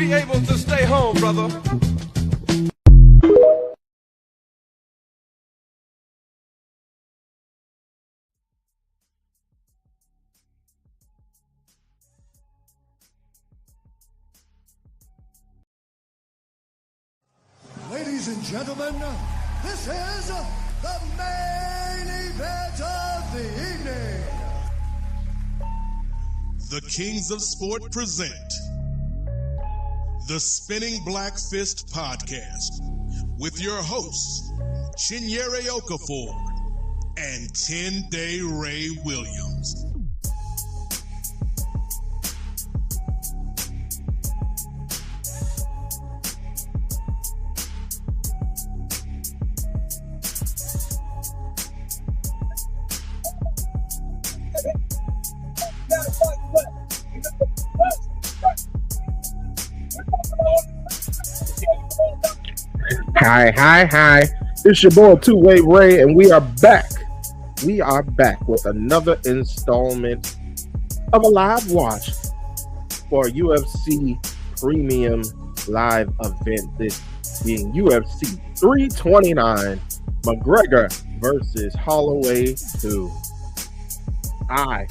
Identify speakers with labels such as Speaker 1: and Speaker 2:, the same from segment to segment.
Speaker 1: be able to stay home, brother.
Speaker 2: Ladies and gentlemen, this is the main event of the evening.
Speaker 3: The Kings of Sport present the Spinning Black Fist Podcast with your hosts, Chinyere Okafor and 10-Day Ray Williams.
Speaker 4: Hi. It's your boy Two-Way Ray, and we are back. We are back with another installment of a live watch for UFC Premium Live event. This being UFC 329, McGregor versus Holloway 2. I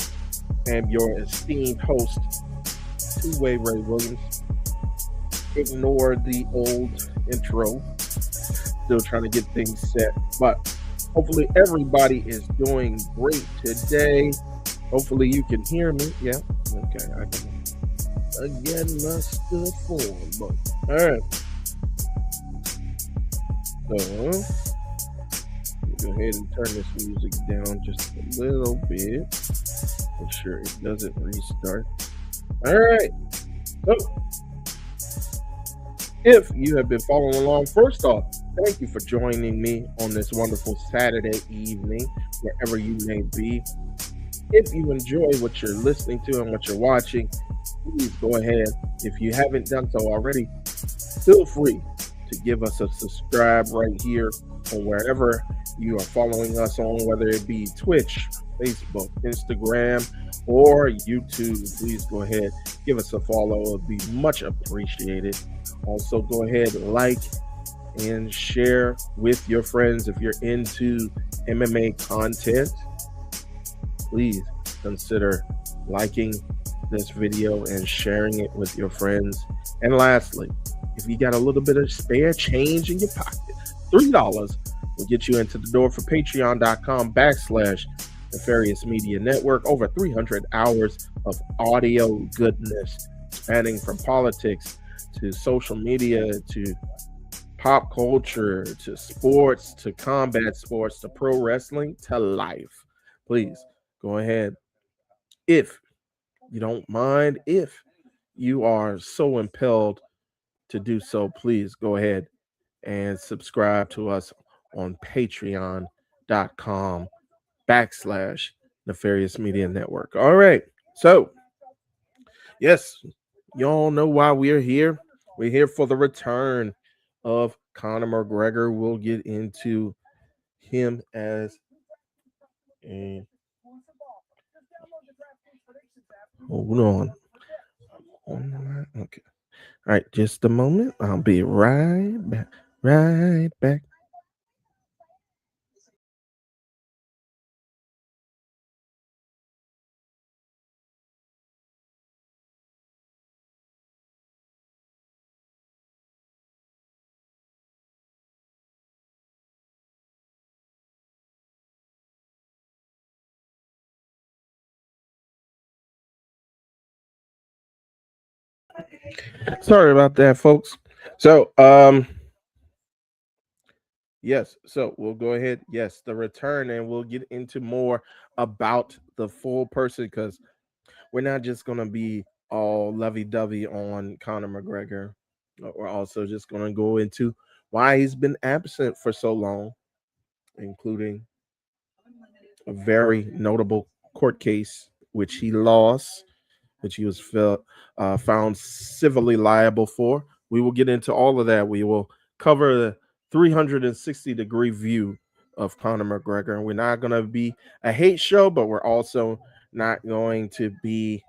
Speaker 4: am your esteemed host, Two-Way Ray Williams. Ignore the old intro. Still trying to get things set, but hopefully everybody is doing great today. Hopefully you can hear me. Yeah, okay. I can again master form, but all right. So go ahead and turn this music down just a little bit. Make sure it doesn't restart. All right. So if you have been following along, first off, thank you for joining me on this wonderful Saturday evening, wherever you may be. If you enjoy what you're listening to and what you're watching, please go ahead. If you haven't done so already, feel free to give us a subscribe right here or wherever you are following us on, whether it be Twitch, Facebook, Instagram, or YouTube. Please go ahead, give us a follow. It would be much appreciated. Also, go ahead, like and share with your friends. If you're into MMA content, please consider liking this video and sharing it with your friends. And lastly, if you got a little bit of spare change in your pocket, $3 will get you into the door for patreon.com/Nefarious Media Network. Over 300 hours of audio goodness spanning from politics to social media to pop culture to sports to combat sports to pro wrestling to life. Please go ahead, if you don't mind, if you are so impelled to do so, please go ahead and subscribe to us on patreon.com/Nefarious Media Network. All right. So, yes, y'all know why we're here. We're here for the return of Conor McGregor. We'll get into him as a... Hold on. Okay. All right, just a moment. I'll be right back. Right back. Sorry about that, folks. So, yes, so we'll go ahead. Yes, the return, and we'll get into more about the full person, because we're not just going to be all lovey-dovey on Conor McGregor. We're also just going to go into why he's been absent for so long, including a very notable court case, which he lost, which he was found civilly liable for. We will get into all of that. We will cover the 360-degree view of Conor McGregor. And we're not going to be a hate show, but we're also not going to be,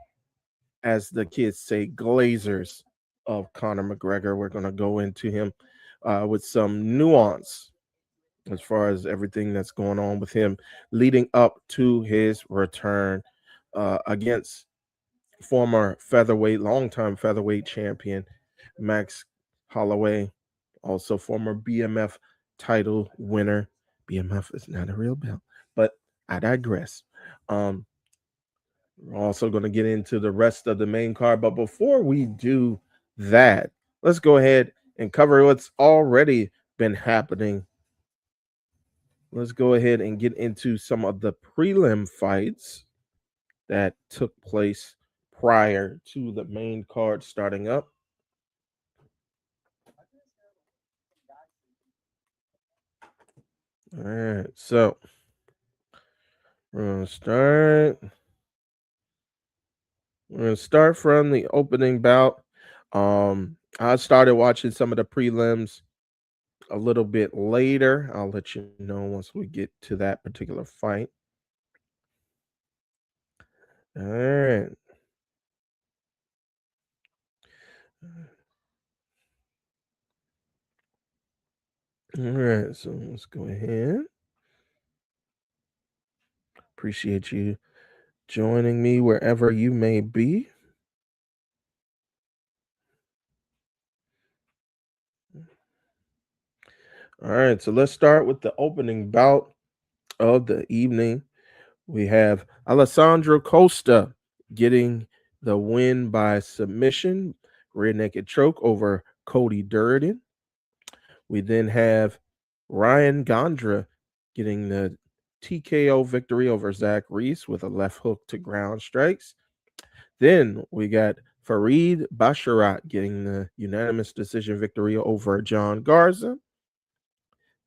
Speaker 4: as the kids say, glazers of Conor McGregor. We're going to go into him with some nuance as far as everything that's going on with him leading up to his return against former featherweight, longtime featherweight champion Max Holloway, also former BMF title winner. BMF is not a real belt, but I digress. Um, we're also going to get into the rest of the main card, but before we do that, let's go ahead and cover what's already been happening. Let's go ahead and get into some of the prelim fights that took place prior to the main card starting up. All right, so we're gonna start. We're gonna start from the opening bout. I started watching some of the prelims a little bit later. I'll let you know once we get to that particular fight. All right. All right, so let's go ahead. Appreciate you joining me wherever you may be. All right, so let's start with the opening bout of the evening. We have Alessandro Costa getting the win by submission, rear naked choke over Cody Durden. We then have Ryan Gondra getting the TKO victory over Zach Reese with a left hook to ground strikes. Then we got Fareed Basharat getting the unanimous decision victory over John Garza.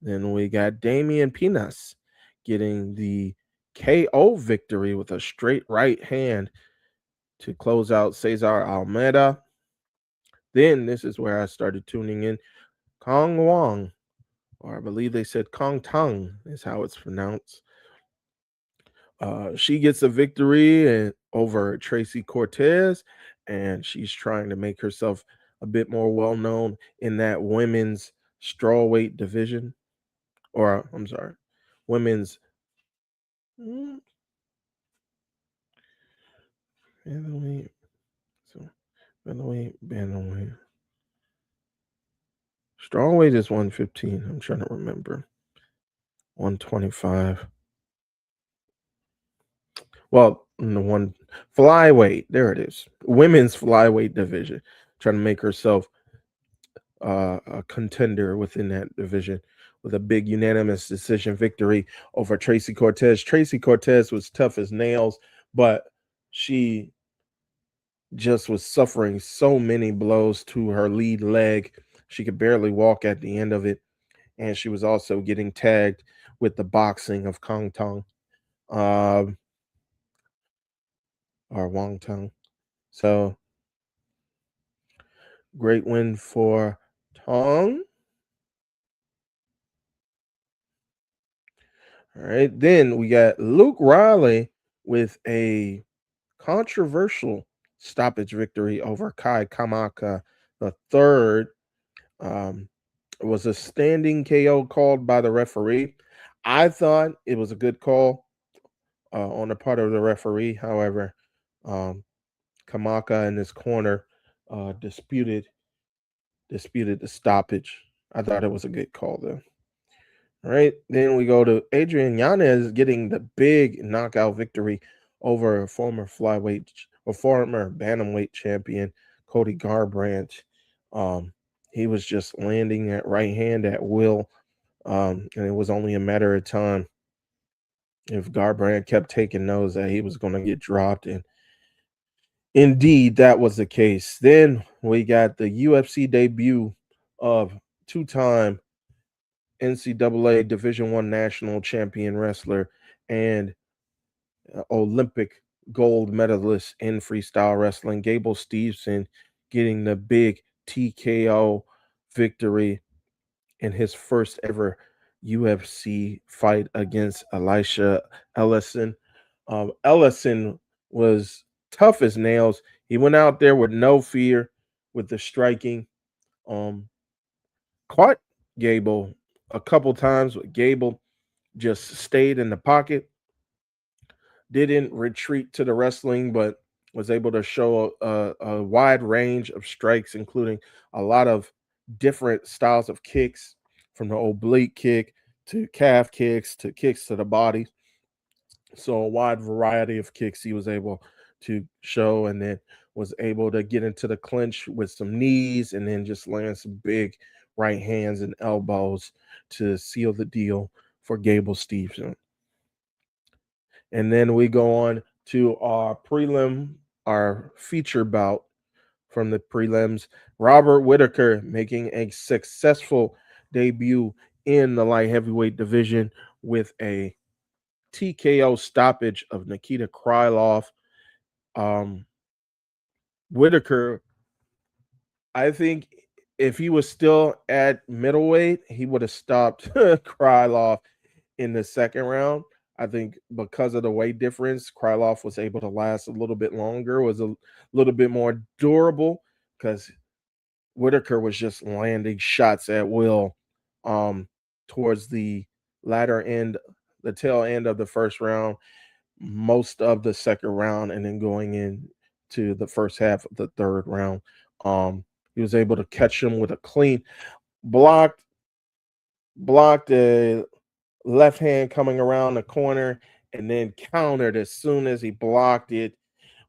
Speaker 4: Then we got Damian Pinas getting the KO victory with a straight right hand to close out Cesar Almeida. Then this is where I started tuning in. Kong Wong, or I believe they said Kong Tang is how it's pronounced. She gets a victory over Tracy Cortez, and she's trying to make herself a bit more well known in that women's strawweight division, or I'm sorry, women's mm, bantamweight. So bantamweight. Strawweight is 115. I'm trying to remember. 125. Well, the one flyweight. There it is. Women's flyweight division. Trying to make herself a contender within that division with a big unanimous decision victory over Tracy Cortez. Tracy Cortez was tough as nails, but she just was suffering so many blows to her lead leg. She could barely walk at the end of it. And she was also getting tagged with the boxing of Kong Tong or Wong Tong. So great win for Tong. All right. Then we got Luke Riley with a controversial stoppage victory over Kai Kamaka the third. It was a standing KO called by the referee. I thought it was a good call on the part of the referee. However, Kamaka in his corner disputed the stoppage. I thought it was a good call though. All right, then we go to Adrian Yanez getting the big knockout victory over former flyweight or former bantamweight champion Cody Garbrandt. He was just landing that right hand at will, and it was only a matter of time if Garbrandt kept taking those that he was going to get dropped. And indeed, that was the case. Then we got the UFC debut of two-time NCAA Division I national champion wrestler and Olympic gold medalist in freestyle wrestling, Gable Steveson, getting the big TKO victory in his first ever UFC fight against Elisha Ellison. Ellison was tough as nails. He went out there with no fear, with the striking. Um, Caught Gable a couple times, but Gable just stayed in the pocket, didn't retreat to the wrestling, but was able to show a wide range of strikes, including a lot of different styles of kicks, from the oblique kick to calf kicks to the body. So a wide variety of kicks he was able to show, and then was able to get into the clinch with some knees, and then just land some big right hands and elbows to seal the deal for Gable Steveson. And then we go on to our feature bout from the prelims. Robert Whitaker making a successful debut in the light heavyweight division with a TKO stoppage of Nikita Krylov. Um, Whitaker, I think if he was still at middleweight, he would have stopped Krylov in the second round. I think because of the weight difference, Krylov was able to last a little bit longer, was a little bit more durable, because Whitaker was just landing shots at will um, towards the tail end of the first round, most of the second round, and then going into the first half of the third round. He was able to catch him with a clean blocked a left hand coming around the corner, and then countered as soon as he blocked it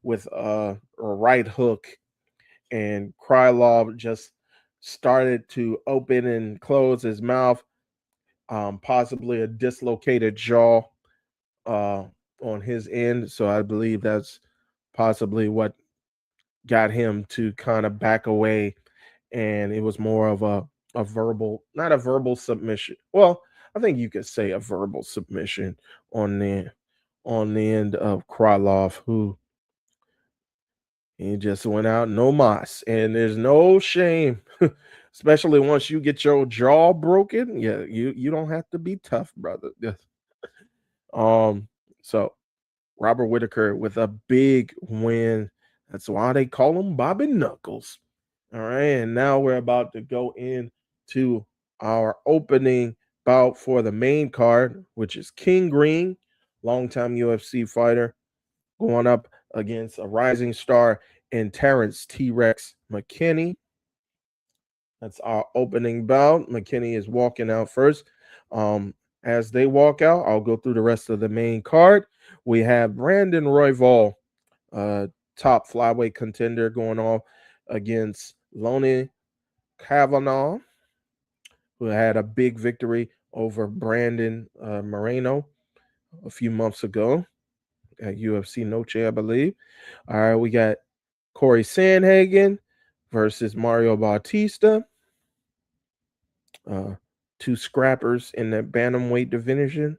Speaker 4: with a right hook. And Krylov just started to open and close his mouth, possibly a dislocated jaw uh, on his end. So I believe that's possibly what got him to kind of back away. And it was more of a verbal, not a verbal submission. Well, I think you could say a verbal submission on the end of Krylov, who he just went out no mas. And there's no shame, especially once you get your jaw broken. Yeah, you don't have to be tough, brother. Yes. So Robert Whitaker with a big win. That's why they call him Bobby Knuckles. All right, and now we're about to go into our opening bout for the main card, which is King Green, longtime UFC fighter, going up against a rising star in Terrence T-Rex McKinney. That's our opening bout. McKinney is walking out first. As they walk out, I'll go through the rest of the main card. We have Brandon Royval, top flyweight contender, going off against Lonnie Kavanaugh, who had a big victory over Brandon Moreno a few months ago at UFC Noche, I believe. All right, we got Corey Sandhagen versus Mario Bautista. Two scrappers in the bantamweight division.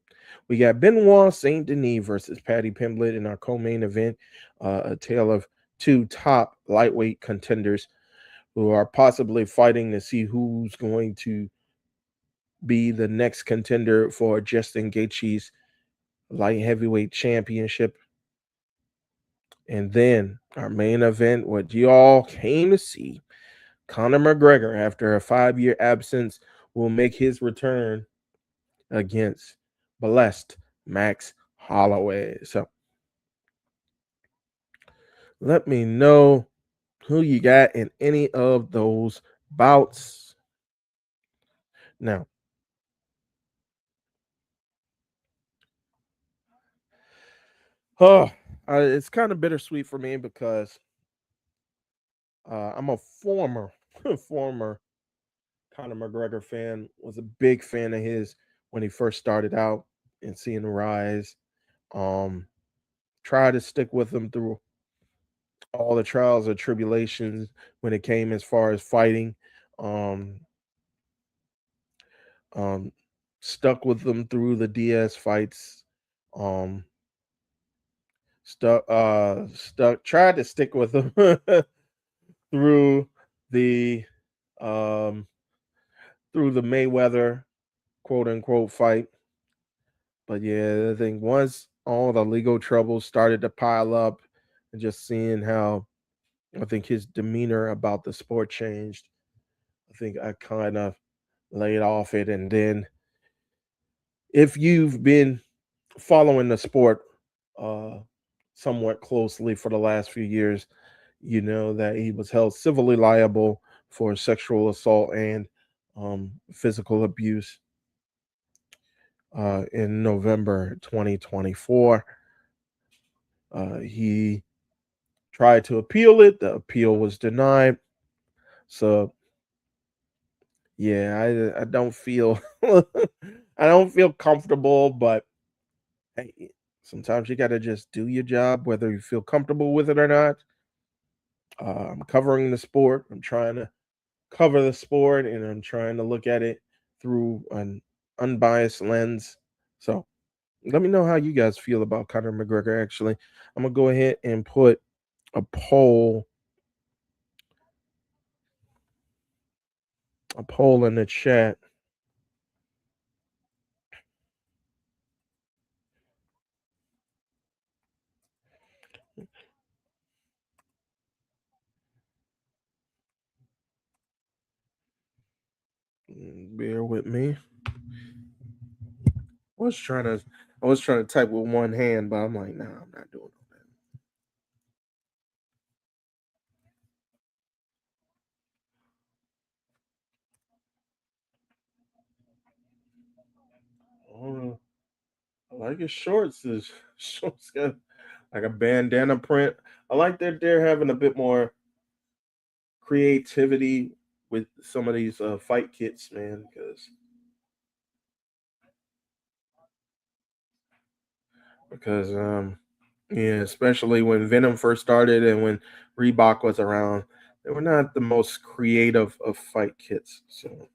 Speaker 4: We got Benoit Saint Denis versus Paddy Pimblett in our co-main event. A tale of two top lightweight contenders who are possibly fighting to see who's going to be the next contender for Justin Gaethje's light heavyweight championship. And then our main event, what you all came to see, Conor McGregor, after a 5-year absence, will make his return against blessed Max Holloway. So let me know who you got in any of those bouts. Now, it's kind of bittersweet for me because I'm a former Conor McGregor fan, was a big fan of his when he first started out, and seeing the rise. Tried to stick with him through all the trials and tribulations when it came as far as fighting. Um, um, Stuck with them through the DS fights. Um, tried to stick with them through the um through the Mayweather quote unquote fight. But yeah, I think once all the legal troubles started to pile up, and just seeing how I think his demeanor about the sport changed. I think I kind of laid off it. And then if you've been following the sport uh, somewhat closely for the last few years, you know that he was held civilly liable for sexual assault and physical abuse in November 2024. He tried to appeal it. The appeal was denied. So yeah, I don't feel I don't feel comfortable, but hey, sometimes you got to just do your job, whether you feel comfortable with it or not. I'm covering the sport. I'm trying to cover the sport, and I'm trying to look at it through an unbiased lens. So let me know how you guys feel about Conor McGregor. Actually, I'm gonna go ahead and put a poll in the chat. Bear with me. was trying to I was trying to type with one hand, but I'm like, nah, I'm not doing that. Oh, I like his shorts. His shorts got like a bandana print. I like that they're having a bit more creativity with some of these fight kits, man. Because yeah, especially when Venom first started and when Reebok was around, they were not the most creative of fight kits. So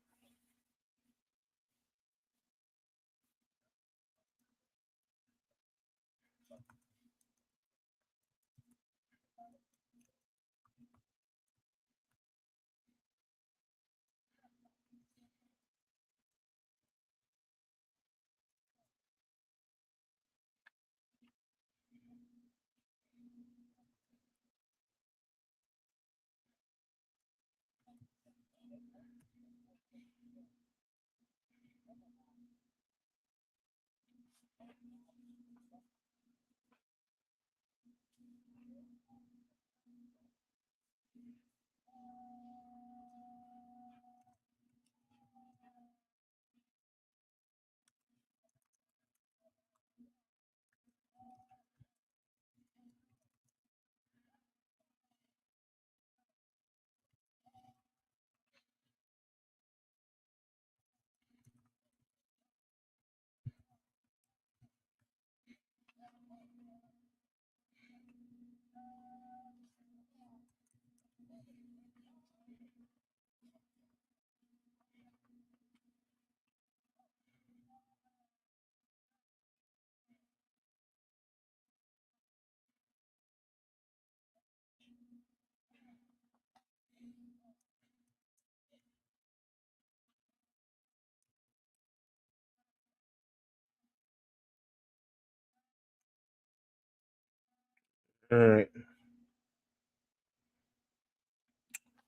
Speaker 4: all right.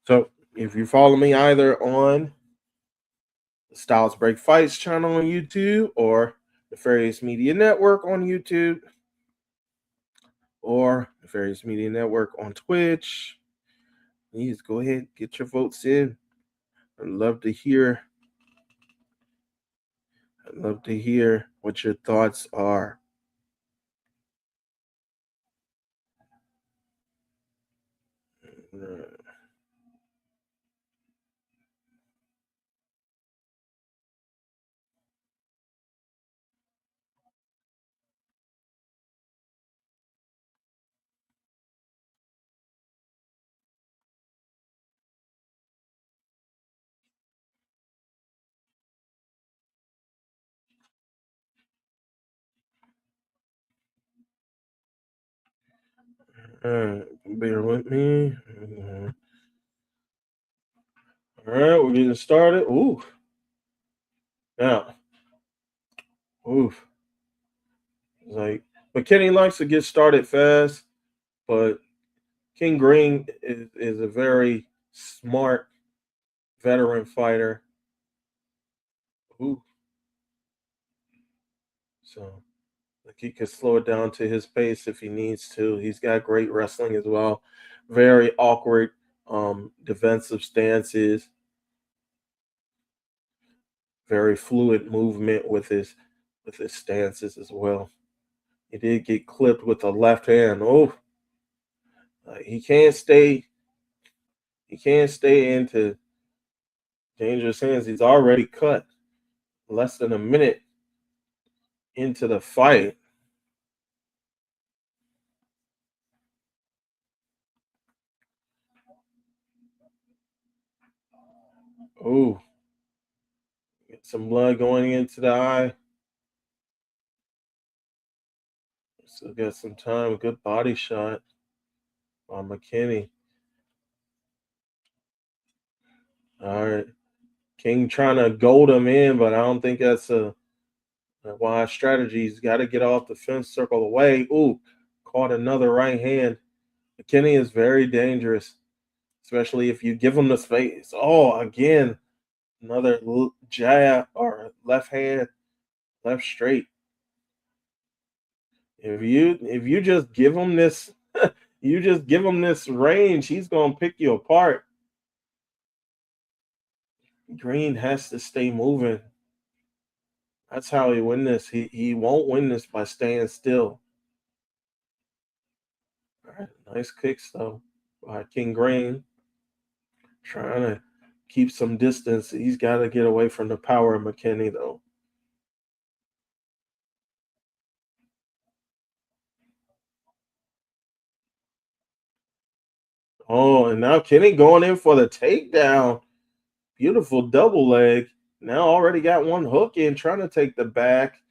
Speaker 4: So if you follow me either on the Styles Break Fights channel on YouTube or Nefarious Media Network on YouTube or Nefarious Media Network on Twitch, please go ahead, get your votes in. I'd love to hear. I'd love to hear what your thoughts are. Bear with me. All right, we're getting started. Ooh, now, oof. It's like McKinney likes to get started fast, but King Green is a very smart veteran fighter. Ooh. So like he could slow it down to his pace if he needs to. He's got great wrestling as well. Very awkward defensive stances. Very fluid movement with his stances as well. He did get clipped with the left hand. Oh, he can't stay. He can't stay into dangerous hands. He's already cut less than a minute into the fight. Oh, get some blood going into the eye. Still got some time. Good body shot by McKinney. All right. King trying to goad him in, but I don't think that's a wise strategy. He's got to get off the fence, circle away. Ooh, caught another right hand. McKinney is very dangerous, especially if you give him the space. Oh, again, another jab or left hand, left straight. If you just give him this, you just give him this range, he's gonna pick you apart. Green has to stay moving. That's how he win this. He won't win this by staying still. All right, nice kicks though by King Green. Trying to keep some distance. He's got to get away from the power of McKinney though. Oh, and now Kenny going in for the takedown. Beautiful double leg. Now already got one hook in, trying to take the back.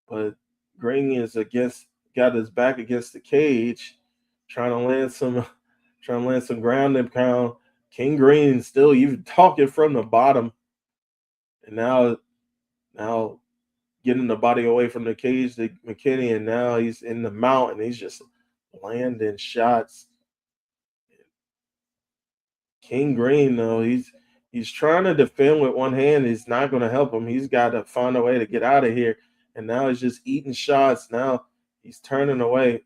Speaker 4: But Green is got his back against the cage, trying to land some ground and pound. King Green still even talking from the bottom. And now getting the body away from the cage to McKinney, and now he's in the mount and he's just landing shots. King Green, though, he's trying to defend with one hand. It's not going to help him. He's got to find a way to get out of here. And now he's just eating shots. Now he's turning away.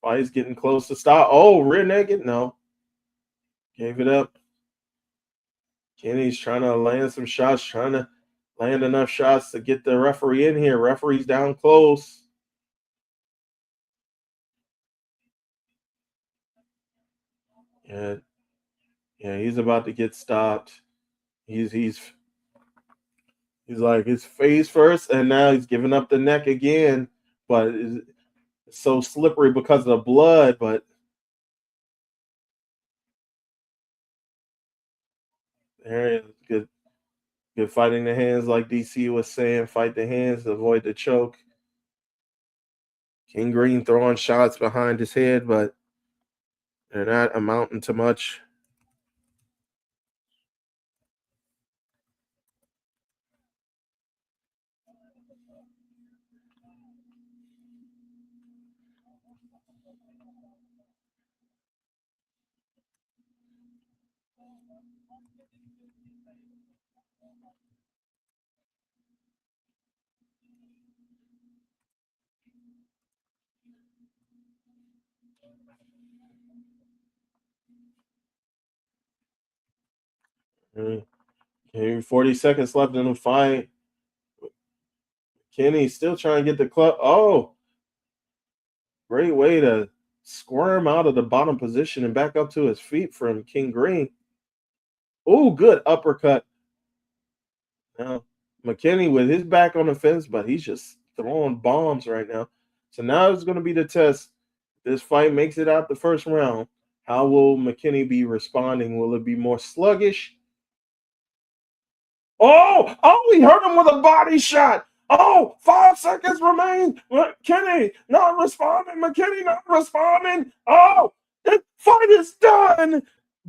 Speaker 4: Fight's getting close to stop. Oh, rear naked? No. Gave it up. Kenny's trying to land some shots, trying to land enough shots to get the referee in here. Referee's down close. Yeah, he's about to get stopped. He's like his face first, and now he's giving up the neck again. But it's so slippery because of the blood. But there it is. Good fighting the hands, like DC was saying. Fight the hands, avoid the choke. King Green throwing shots behind his head, but they're not amounting to much. Okay, 40 seconds left in the fight. Kenny still trying to get the club. Oh, great way to squirm out of the bottom position and back up to his feet from King Green. Oh, good uppercut. Now, McKinney with his back on the fence, but he's just throwing bombs right now. So now it's going to be the test. This fight makes it out the first round. How will McKinney be responding? Will it be more sluggish? Oh, he hurt him with a body shot. Oh, 5 seconds remain. McKinney not responding. McKinney not responding. Oh, the fight is done.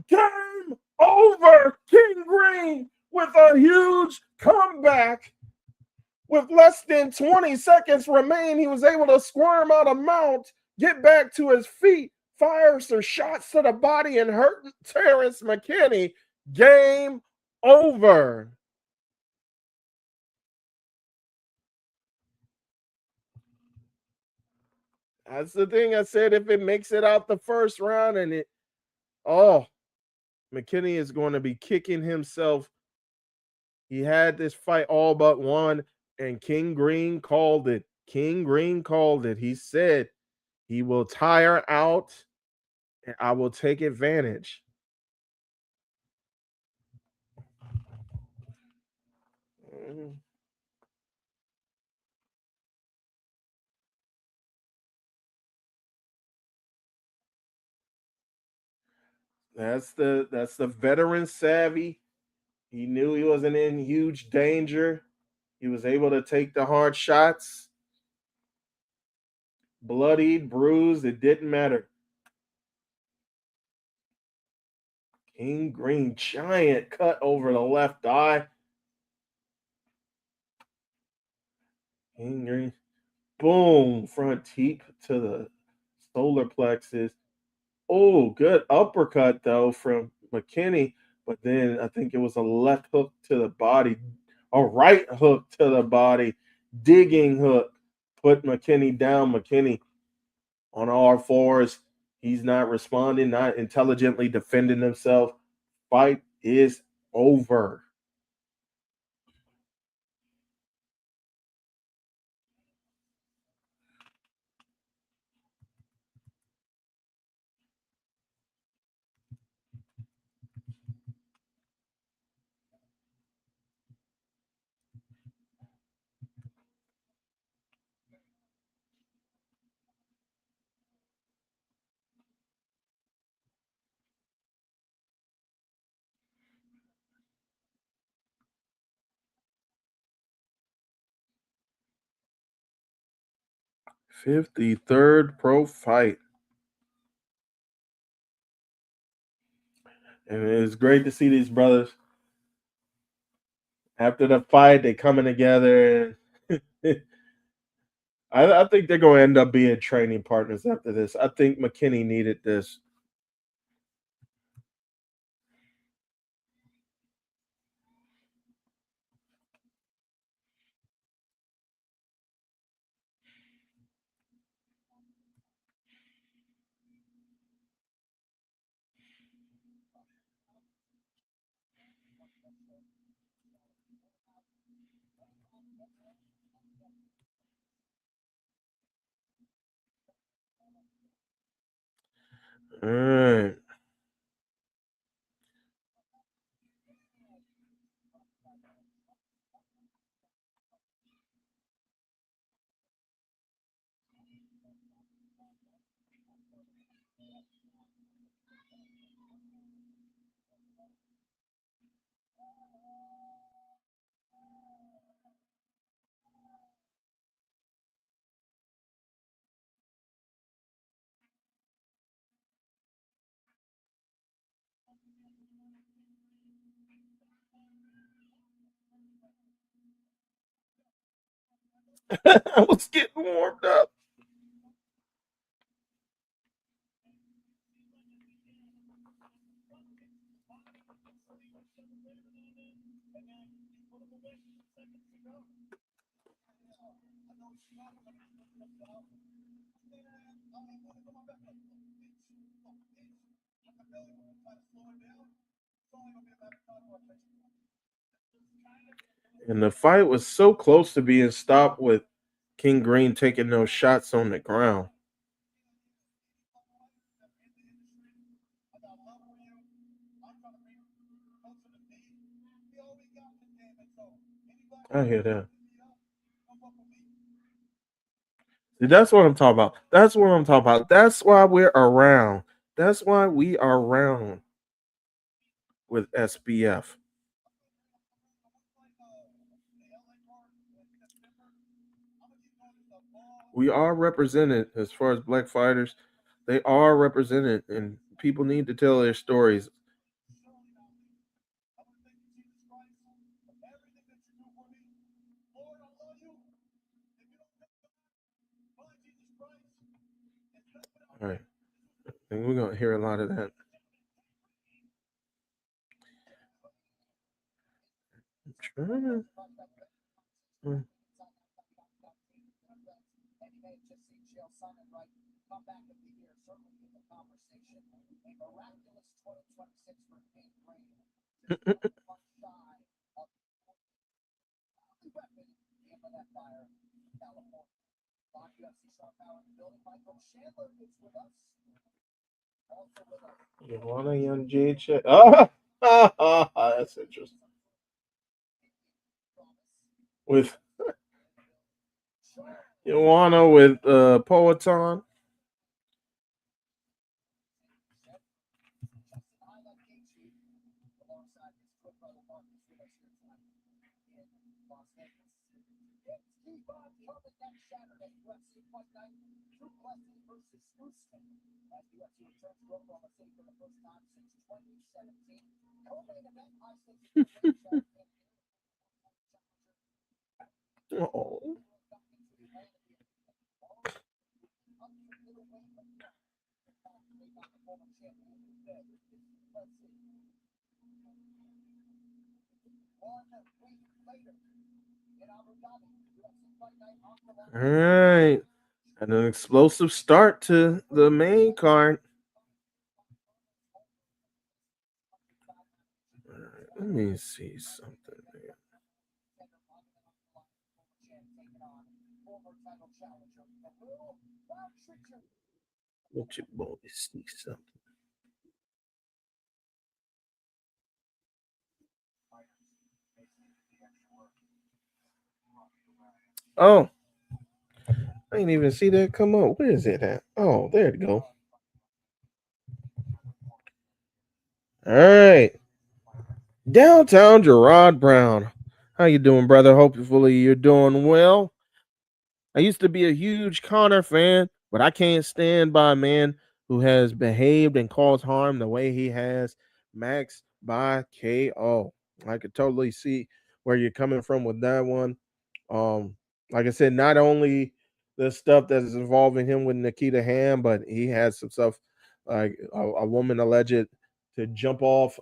Speaker 4: Game over. King Green with a huge comeback. With less than 20 seconds remain, he was able to squirm out a mount, get back to his feet, fires some shots to the body, and hurt Terrence McKinney. Game over. That's the thing I said. If it makes it out the first round and McKinney is going to be kicking himself. He had this fight all but won, and King Green called it. King Green called it. He said he will tire out and I will take advantage. That's the veteran savvy. He knew he wasn't in huge danger. He was able to take the hard shots. Bloodied, bruised, it didn't matter. King Green, giant cut over the left eye. King Green, boom, front teep to the solar plexus. Oh, good uppercut though from McKinney, but then I think it was a left hook to the body, a right hook to the body, digging hook, put McKinney down. McKinney on all fours. He's not responding, not intelligently defending himself. Fight is over. '53rd pro fight. And it's great to see these brothers. After the fight, they coming together. I think they're going to end up being training partners after this. I think McKinney needed this. All right. I was getting warmed up. And the fight was so close to being stopped with King Green taking those shots on the ground. I hear that. See, that's what I'm talking about. That's what I'm talking about. That's why we're around. That's why we are around with SBF. We are represented as far as black fighters. They are represented, and people need to tell their stories. All right. I think we're going to hear a lot of that. I'm trying to... You want a young G check? Oh, that's interesting. With Ioana with Poeton. Oh. All right. And an explosive start to the main card. All right, let me see something here. Let your boy see something. Oh, I didn't even see that come up. Where is it at? Oh, there it go. All right. Downtown Gerard Brown. How you doing, brother? Hopefully you're doing well. I used to be a huge Conor fan, but I can't stand by a man who has behaved and caused harm the way he has. Max by KO. I could totally see where you're coming from with that one. Um, like I said, not only the stuff that is involving him with Nikita Ham, but he has some stuff like a woman alleged to jump off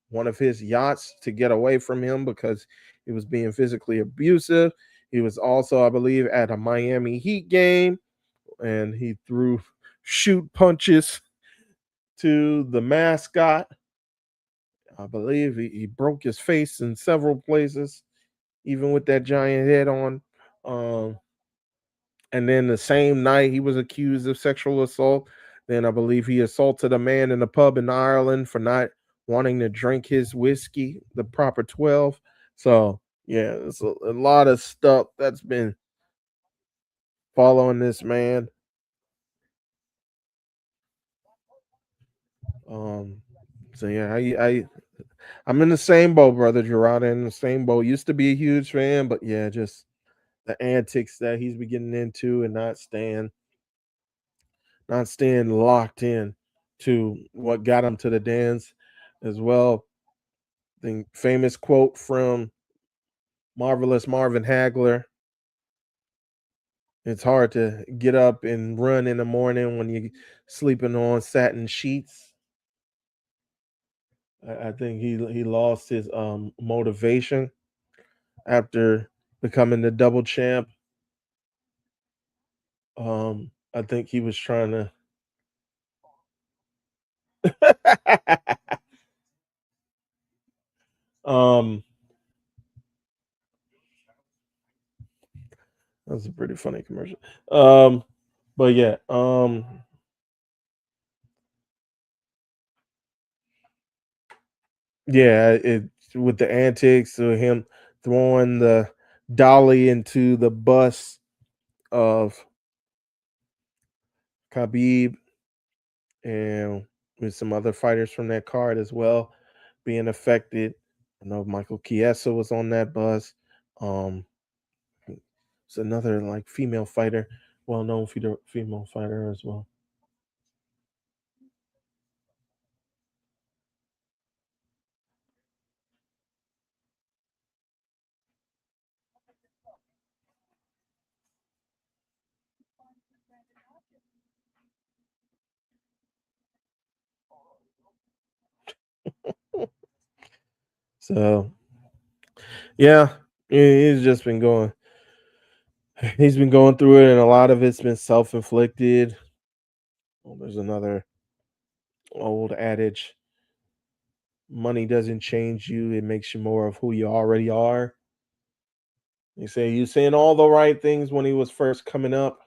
Speaker 4: one of his yachts to get away from him because he was being physically abusive. He was also, I believe, at a Miami Heat game, and he threw shoot punches to the mascot. I believe he broke his face in several places, even with that giant head on. Um, and then the same night, he was accused of sexual assault. Then I believe he assaulted a man in a pub in Ireland for not wanting to drink his whiskey, the proper 12. So, yeah, it's a lot of stuff that's been following this man. Um, so yeah, I'm in the same boat, brother Gerard. In the same boat. Used to be a huge fan, but yeah, just the antics that he's been getting into and not staying locked in to what got him to the dance as well. The famous quote from Marvelous Marvin Hagler: "It's hard to get up and run in the morning when you're sleeping on satin sheets." I think he lost his motivation after becoming the double champ. I think he was trying to. um, that's a pretty funny commercial. But yeah, yeah, it with the antics of him throwing the dolly into the bus of Khabib and with some other fighters from that card as well being affected. I know Michael Chiesa was on that bus. Um, it's another like female fighter, well-known female fighter as well. So yeah, he's just been going. He's been going through it, and a lot of it's been self-inflicted. Well, there's another old adage: money doesn't change you; it makes you more of who you already are. They say he's saying all the right things when he was first coming up.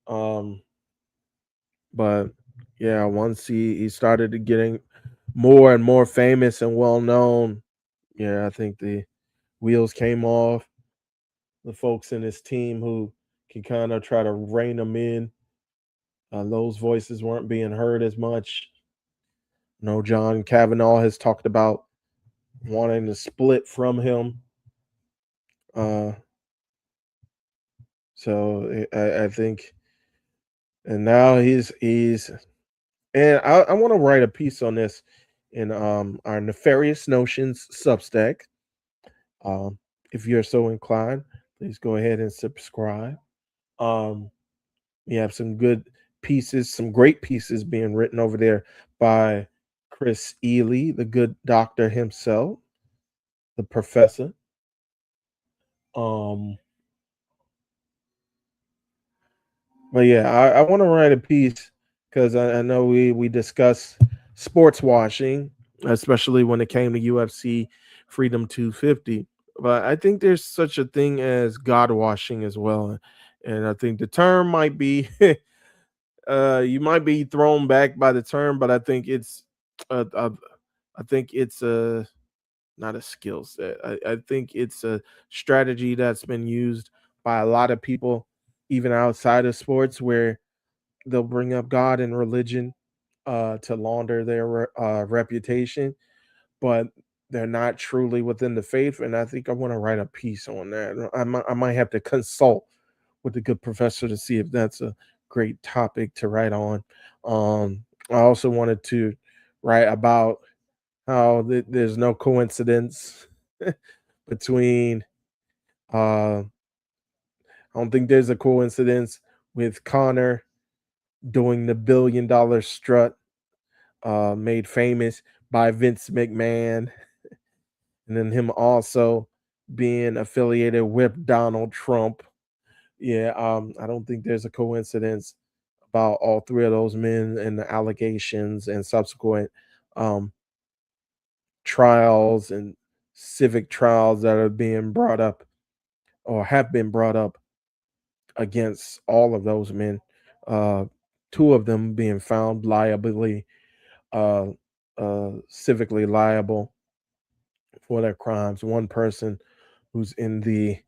Speaker 4: Um, but yeah, once he started to getting more and more famous and well known, yeah, I think the wheels came off. The folks in his team who can kind of try to rein him in, those voices weren't being heard as much. No, John Kavanaugh has talked about wanting to split from him. Uh, so I think, and now he's, and I want to write a piece on this in our Nefarious Notions Substack. Um, if you're so inclined, please go ahead and subscribe. Um, we have some good pieces, some great pieces being written over there by Chris Ely, the good doctor himself, the professor. Um, but yeah, I want to write a piece because I know we discuss sports washing, especially when it came to UFC Freedom 250. But I think there's such a thing as God washing as well, and I think the term might be you might be thrown back by the term, but I think it's uh, uh, I think it's not a skill set. I think it's a strategy that's been used by a lot of people, even outside of sports, where they'll bring up God and religion to launder their reputation, but they're not truly within the faith. And I think I want to write a piece on that. I might have to consult with a good professor to see if that's a great topic to write on. I also wanted to write about how there's no coincidence between I don't think there's a coincidence with Connor doing the $1 billion strut made famous by Vince McMahon, and then him also being affiliated with Donald Trump. Yeah, I don't think there's a coincidence about all three of those men and the allegations and subsequent um, trials and civic trials that are being brought up or have been brought up against all of those men. Uh, Two of them being found uh, civically liable for their crimes. One person who's in the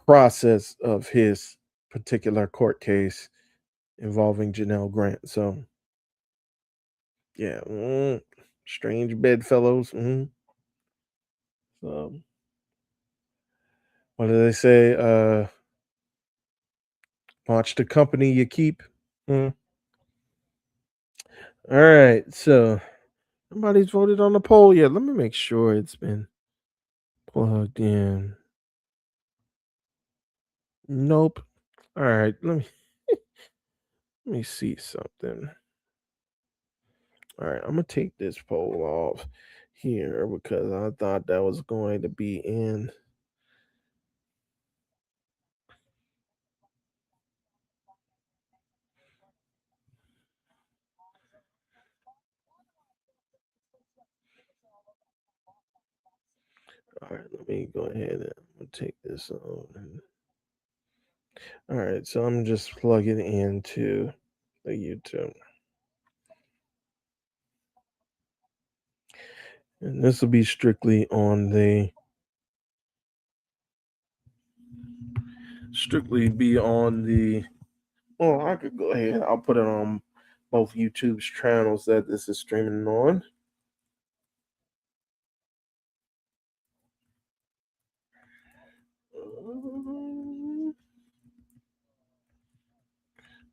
Speaker 4: process of his particular court case involving Janelle Grant. So, yeah, strange bedfellows. So, what do they say? Watch the company you keep. Mm. All right, so nobody's voted on the poll yet. Let me make sure it's been plugged in. Nope. All right, let me see something. All right, I'm gonna take this poll off here because I thought that was going to be in. All right, let me go ahead and take this on. All right, so I'm just plugging into the YouTube. And this will be strictly be on the, well, I could go ahead. I'll put it on both YouTube's channels that this is streaming on.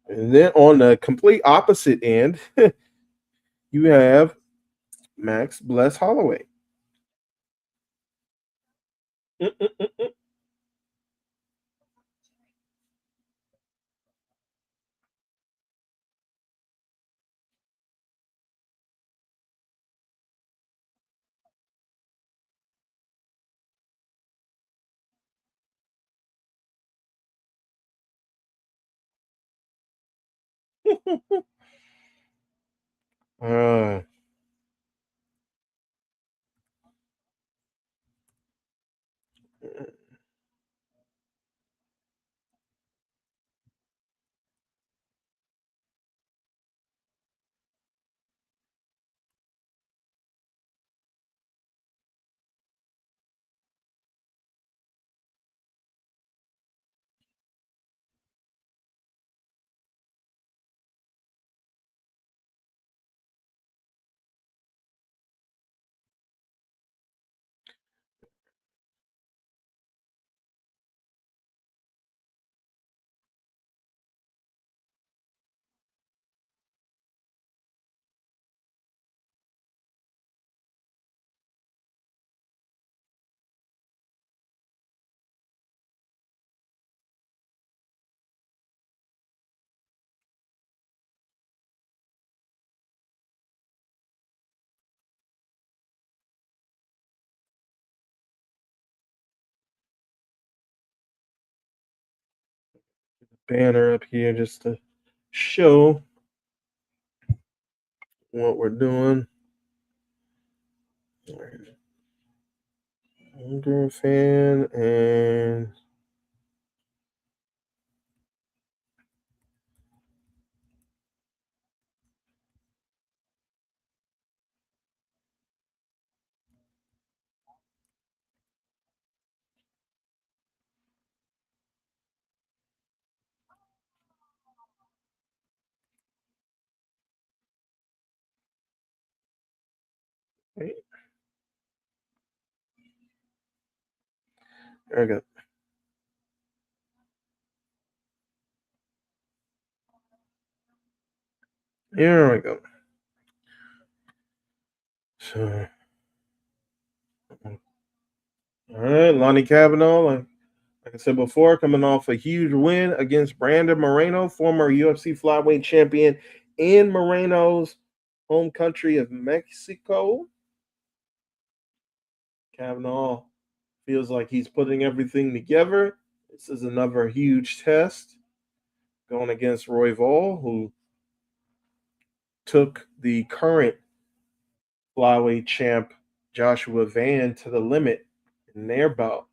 Speaker 4: And then on the complete opposite end, you have Max Bless Holloway. uh, banner up here just to show what we're doing. Under fan and there we go. Here we go. So, all right, Lonnie Cavanaugh, like I said before, coming off a huge win against Brandon Moreno, former UFC flyweight champion in Moreno's home country of Mexico. Cavanaugh feels like he's putting everything together. This is another huge test going against Royval, who took the current flyweight champ Joshua Van to the limit in their bout.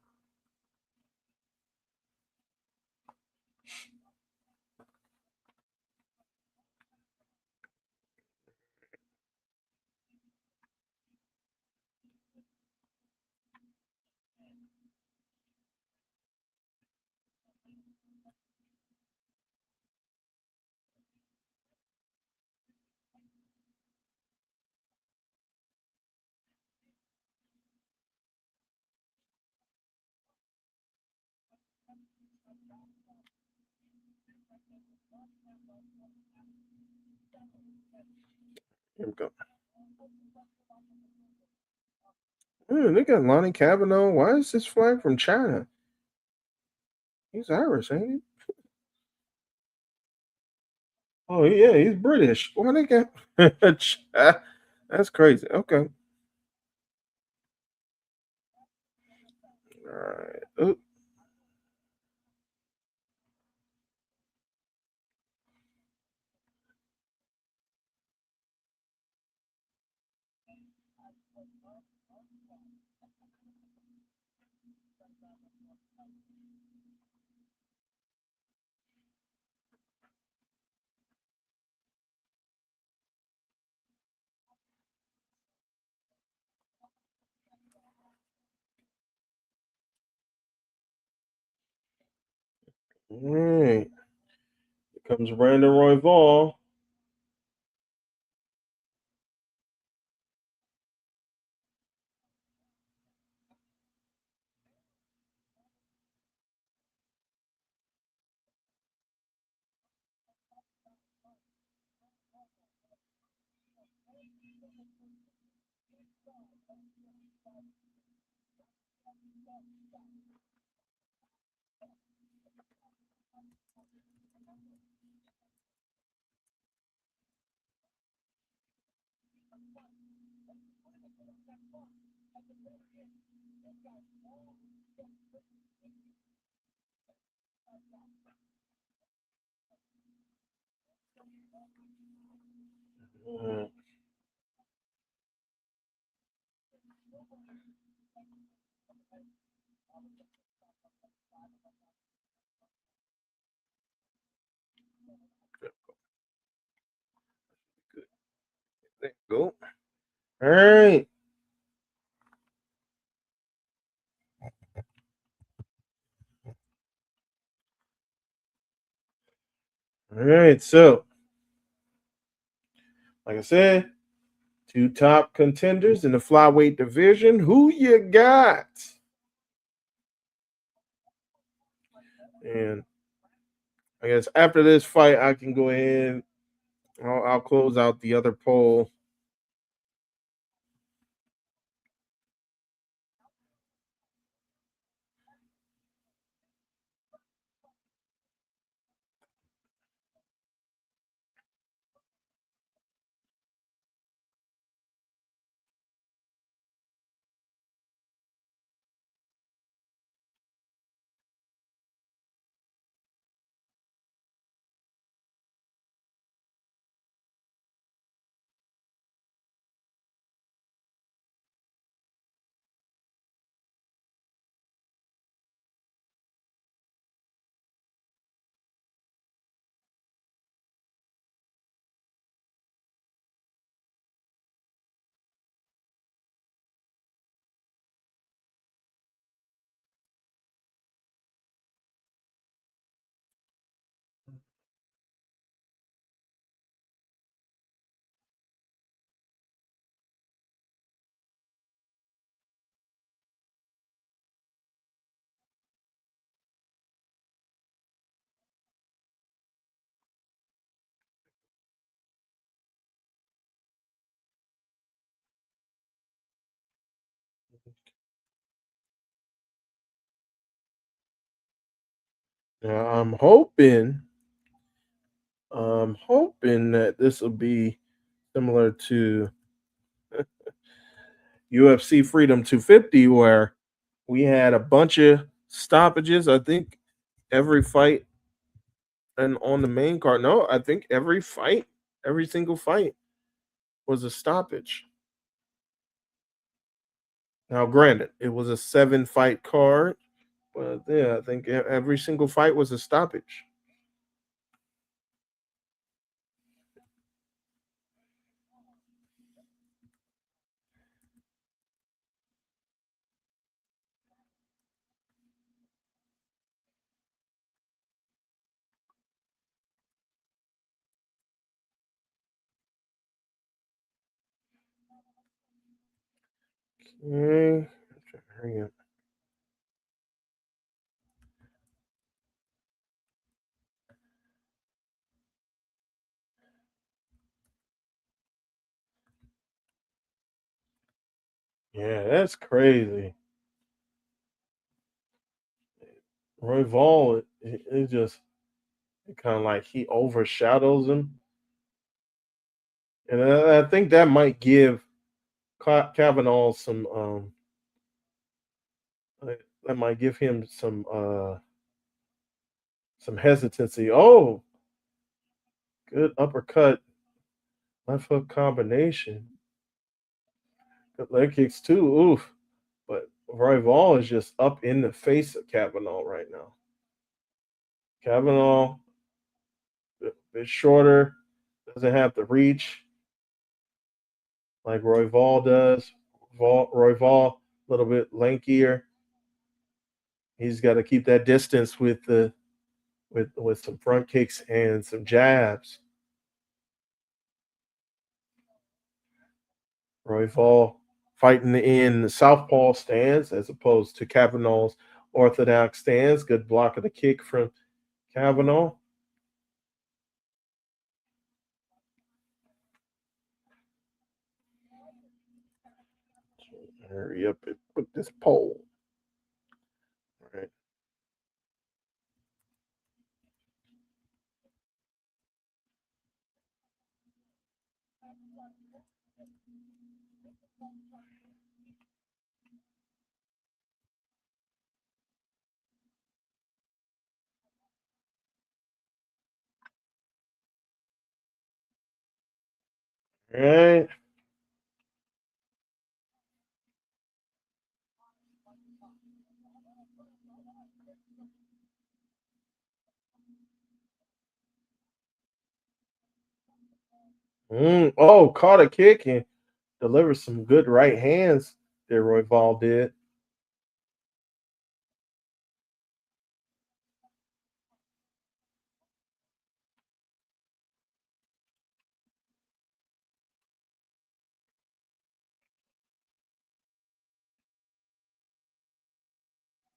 Speaker 4: Here we go. They got Lonnie Cavanaugh. Why is this flag from China? He's Irish, ain't he? Oh yeah, he's British. Why they got? That's crazy. Okay. All right. Oop. All right. Here comes Brandon Royval. Mm. There you go. All right. All right. So, like I said, two top contenders in the flyweight division. Who you got? And I guess after this fight, I can go ahead. I'll close out the other poll. Now, I'm hoping that this will be similar to UFC Freedom 250, where we had a bunch of stoppages. I think every fight and on the main card. No, I think every single fight was a stoppage. Now, granted, it was a 7 fight card, but yeah, I think every single fight was a stoppage. Okay. Hurry up. Yeah, that's crazy. Roy Vaughn, it just kind of like he overshadows him, and I think that might give Kavanaugh that might give him some hesitancy. Oh, good uppercut, left hook combination, good leg kicks too. Oof, but Royval is just up in the face of Kavanaugh right now. Kavanaugh, a bit shorter, doesn't have the reach like Royval does. Royval, a little bit lankier. He's got to keep that distance with some front kicks and some jabs. Royval fighting in the southpaw stance as opposed to Kavanaugh's orthodox stance. Good block of the kick from Kavanaugh. Hurry up and put this pole. All right. right. Oh, caught a kick and delivered some good right hands there, Royval did.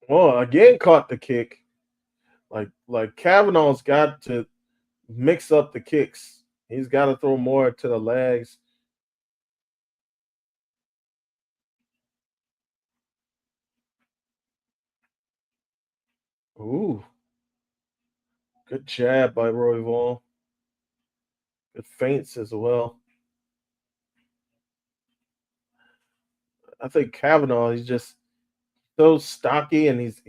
Speaker 4: Well, again, caught the kick. Like Kavanaugh's got to mix up the kicks. He's got to throw more to the legs. Ooh, good jab by Royval. Good feints as well. I think Kavanaugh, he's just so stocky and he's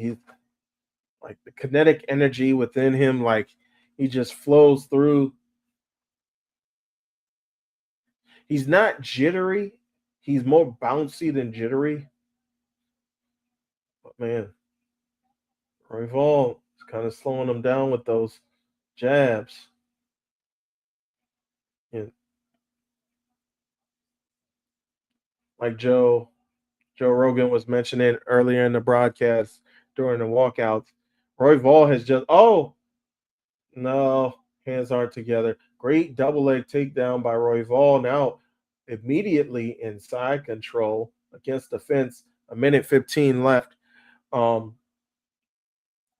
Speaker 4: like the kinetic energy within him, like he just flows through. He's not jittery. He's more bouncy than jittery. But man, Royval is kind of slowing him down with those jabs. And like Joe Rogan was mentioning earlier in the broadcast during the walkouts, Royval has just no, hands aren't together. Great double leg takedown by Royval. Now immediately in side control against the fence. A minute 15 left. Um,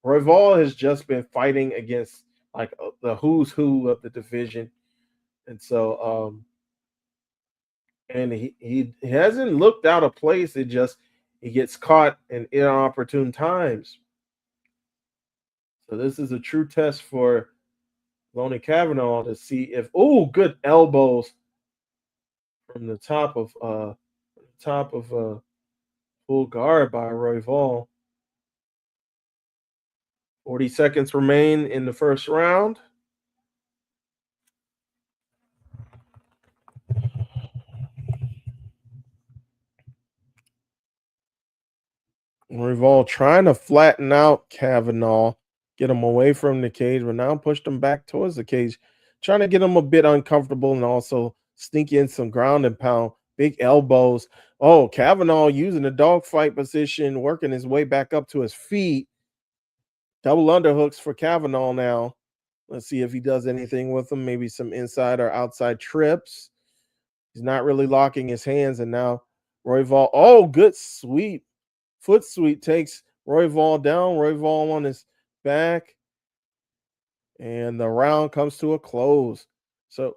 Speaker 4: Royval has just been fighting against like the who's who of the division, and and he hasn't looked out of place. It just he gets caught in inopportune times. So this is a true test for Lonnie Kavanaugh to see if good elbows from the top of full guard by Royval. 40 seconds remain in the first round. Royval trying to flatten out Kavanaugh, get him away from the cage, but now pushed him back towards the cage, trying to get him a bit uncomfortable and also sneak in some ground and pound, big elbows. Oh, Kavanaugh using the dogfight position, working his way back up to his feet. Double underhooks for Kavanaugh now. Let's see if he does anything with them. Maybe some inside or outside trips. He's not really locking his hands. And now Royval. Oh, good sweep. Foot sweep takes Royval down. Royval on his back. And the round comes to a close. So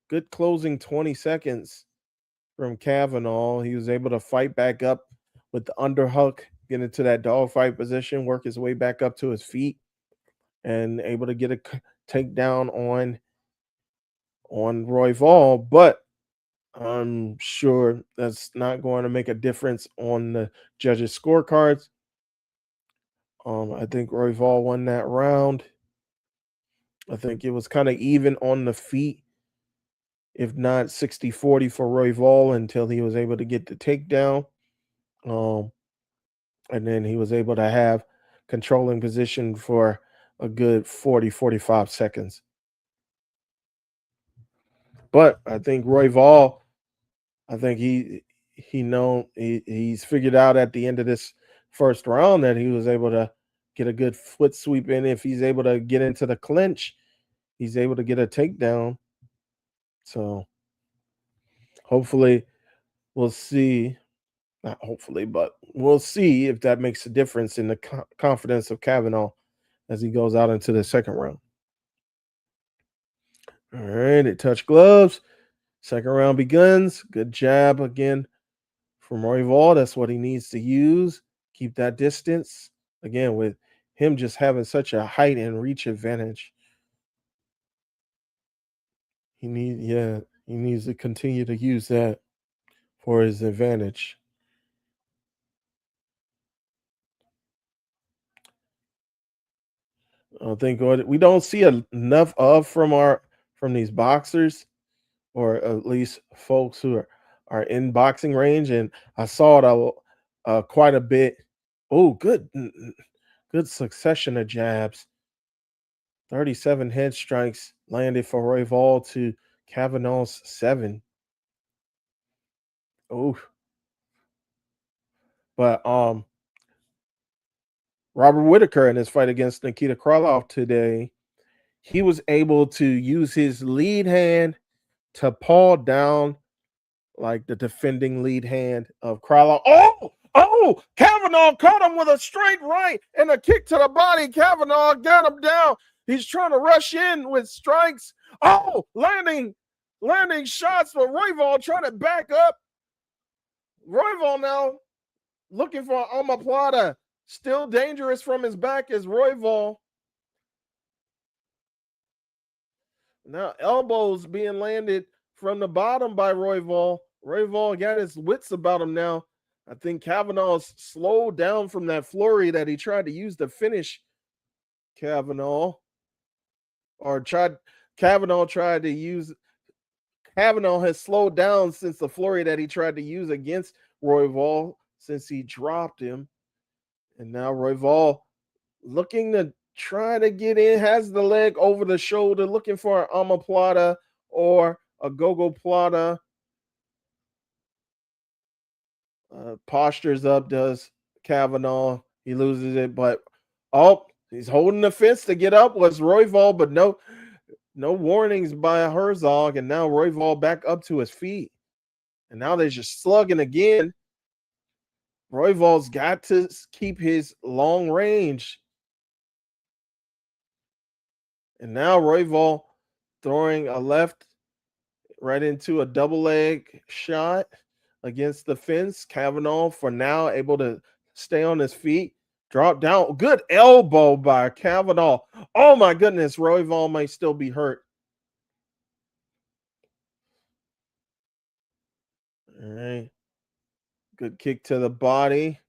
Speaker 4: good closing 20 seconds from Kavanaugh. He was able to fight back up with the underhook, get into that dogfight position, work his way back up to his feet, and able to get a takedown on Royval. But I'm sure that's not going to make a difference on the judges' scorecards. I think Royval won that round. I think it was kind of even on the feet, if not 60-40 for Royval until he was able to get the takedown. Um, and then he was able to have controlling position for a good 40-45 seconds. But I think Royval, I think he's figured out at the end of this first round that he was able to get a good foot sweep in. If he's able to get into the clinch, he's able to get a takedown. So hopefully we'll see. Not hopefully, but we'll see if that makes a difference in the confidence of Kavanaugh as he goes out into the second round. All right, it touched gloves. Second round begins. Good jab again from Royval. That's what he needs to use. Keep that distance. Again, with him just having such a height and reach advantage. He needs to continue to use that for his advantage. I think we don't see enough of from these boxers. or at least folks who are in boxing range. And I saw it quite a bit. Oh, good succession of jabs. 37 head strikes landed for Royval to Kavanaugh's 7. Oh, but Robert Whitaker in his fight against Nikita Krylov today, he was able to use his lead hand to paw down like the defending lead hand of Krylov. Oh, Kavanaugh caught him with a straight right and a kick to the body. Kavanaugh got him down. He's trying to rush in with strikes. Oh, landing shots for Royval, trying to back up. Royval now looking for omoplata. Still dangerous from his back is Royval. Now elbows being landed from the bottom by Royval. Royval got his wits about him now. I think Kavanaugh's slowed down from that flurry that he tried to use to finish Kavanaugh. Kavanaugh has slowed down since the flurry that he tried to use against Royval since he dropped him. And now Royval looking to try to get in, has the leg over the shoulder, looking for an omoplata or a gogoplata. Postures up, does Kavanaugh. He loses it, but he's holding the fence to get up was Royval, but no warnings by Herzog, and now Royval back up to his feet. And now they're just slugging again. Royval's got to keep his long range. And now Royval throwing a left right into a double leg shot against the fence. Kavanaugh for now able to stay on his feet. Drop down. Good elbow by Kavanaugh. Oh my goodness. Royval might still be hurt. All right. Good kick to the body.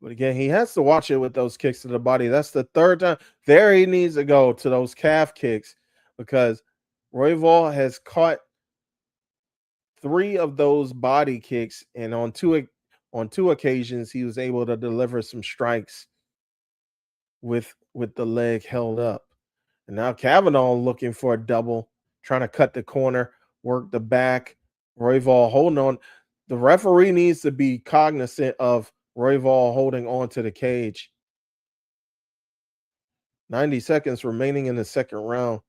Speaker 4: But again, he has to watch it with those kicks to the body. That's the third time. There he needs to go to those calf kicks because Royval has caught 3 of those body kicks, and on two occasions he was able to deliver some strikes with the leg held up. And now Kavanaugh looking for a double, trying to cut the corner, work the back. Royval holding on. The referee needs to be cognizant of Royval holding on to the cage. 90 seconds remaining in the second round.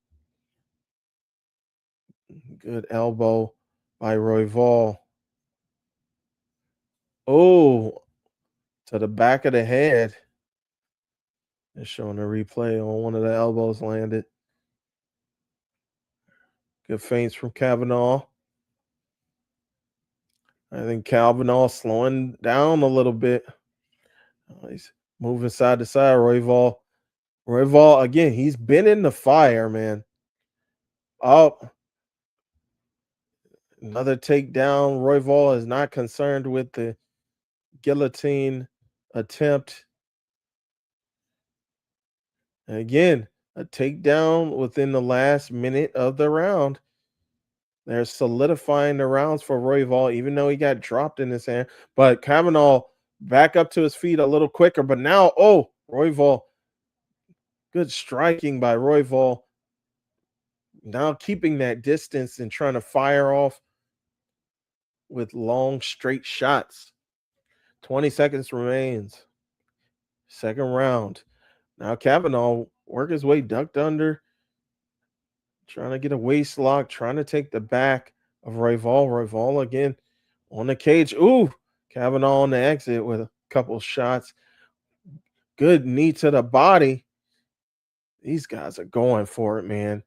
Speaker 4: Good elbow by Royval. Oh, to the back of the head. They're showing a replay on one of the elbows landed. Good feints from Kavanaugh. I think Kavanaugh slowing down a little bit. He's moving side to side. Royval, again, he's been in the fire, man. Oh, another takedown. Royval is not concerned with the guillotine attempt. And again, a takedown within the last minute of the round. They're solidifying the rounds for Royval, even though he got dropped in his hand. But Kavanaugh back up to his feet a little quicker. But now, Royval, good striking by Royval. Now keeping that distance and trying to fire off with long, straight shots. 20 seconds remains. Second round. Now Kavanaugh work his way ducked under, trying to get a waist lock, trying to take the back of Royval. Royval again on the cage. Ooh, Kavanaugh on the exit with a couple shots. Good knee to the body. These guys are going for it, man.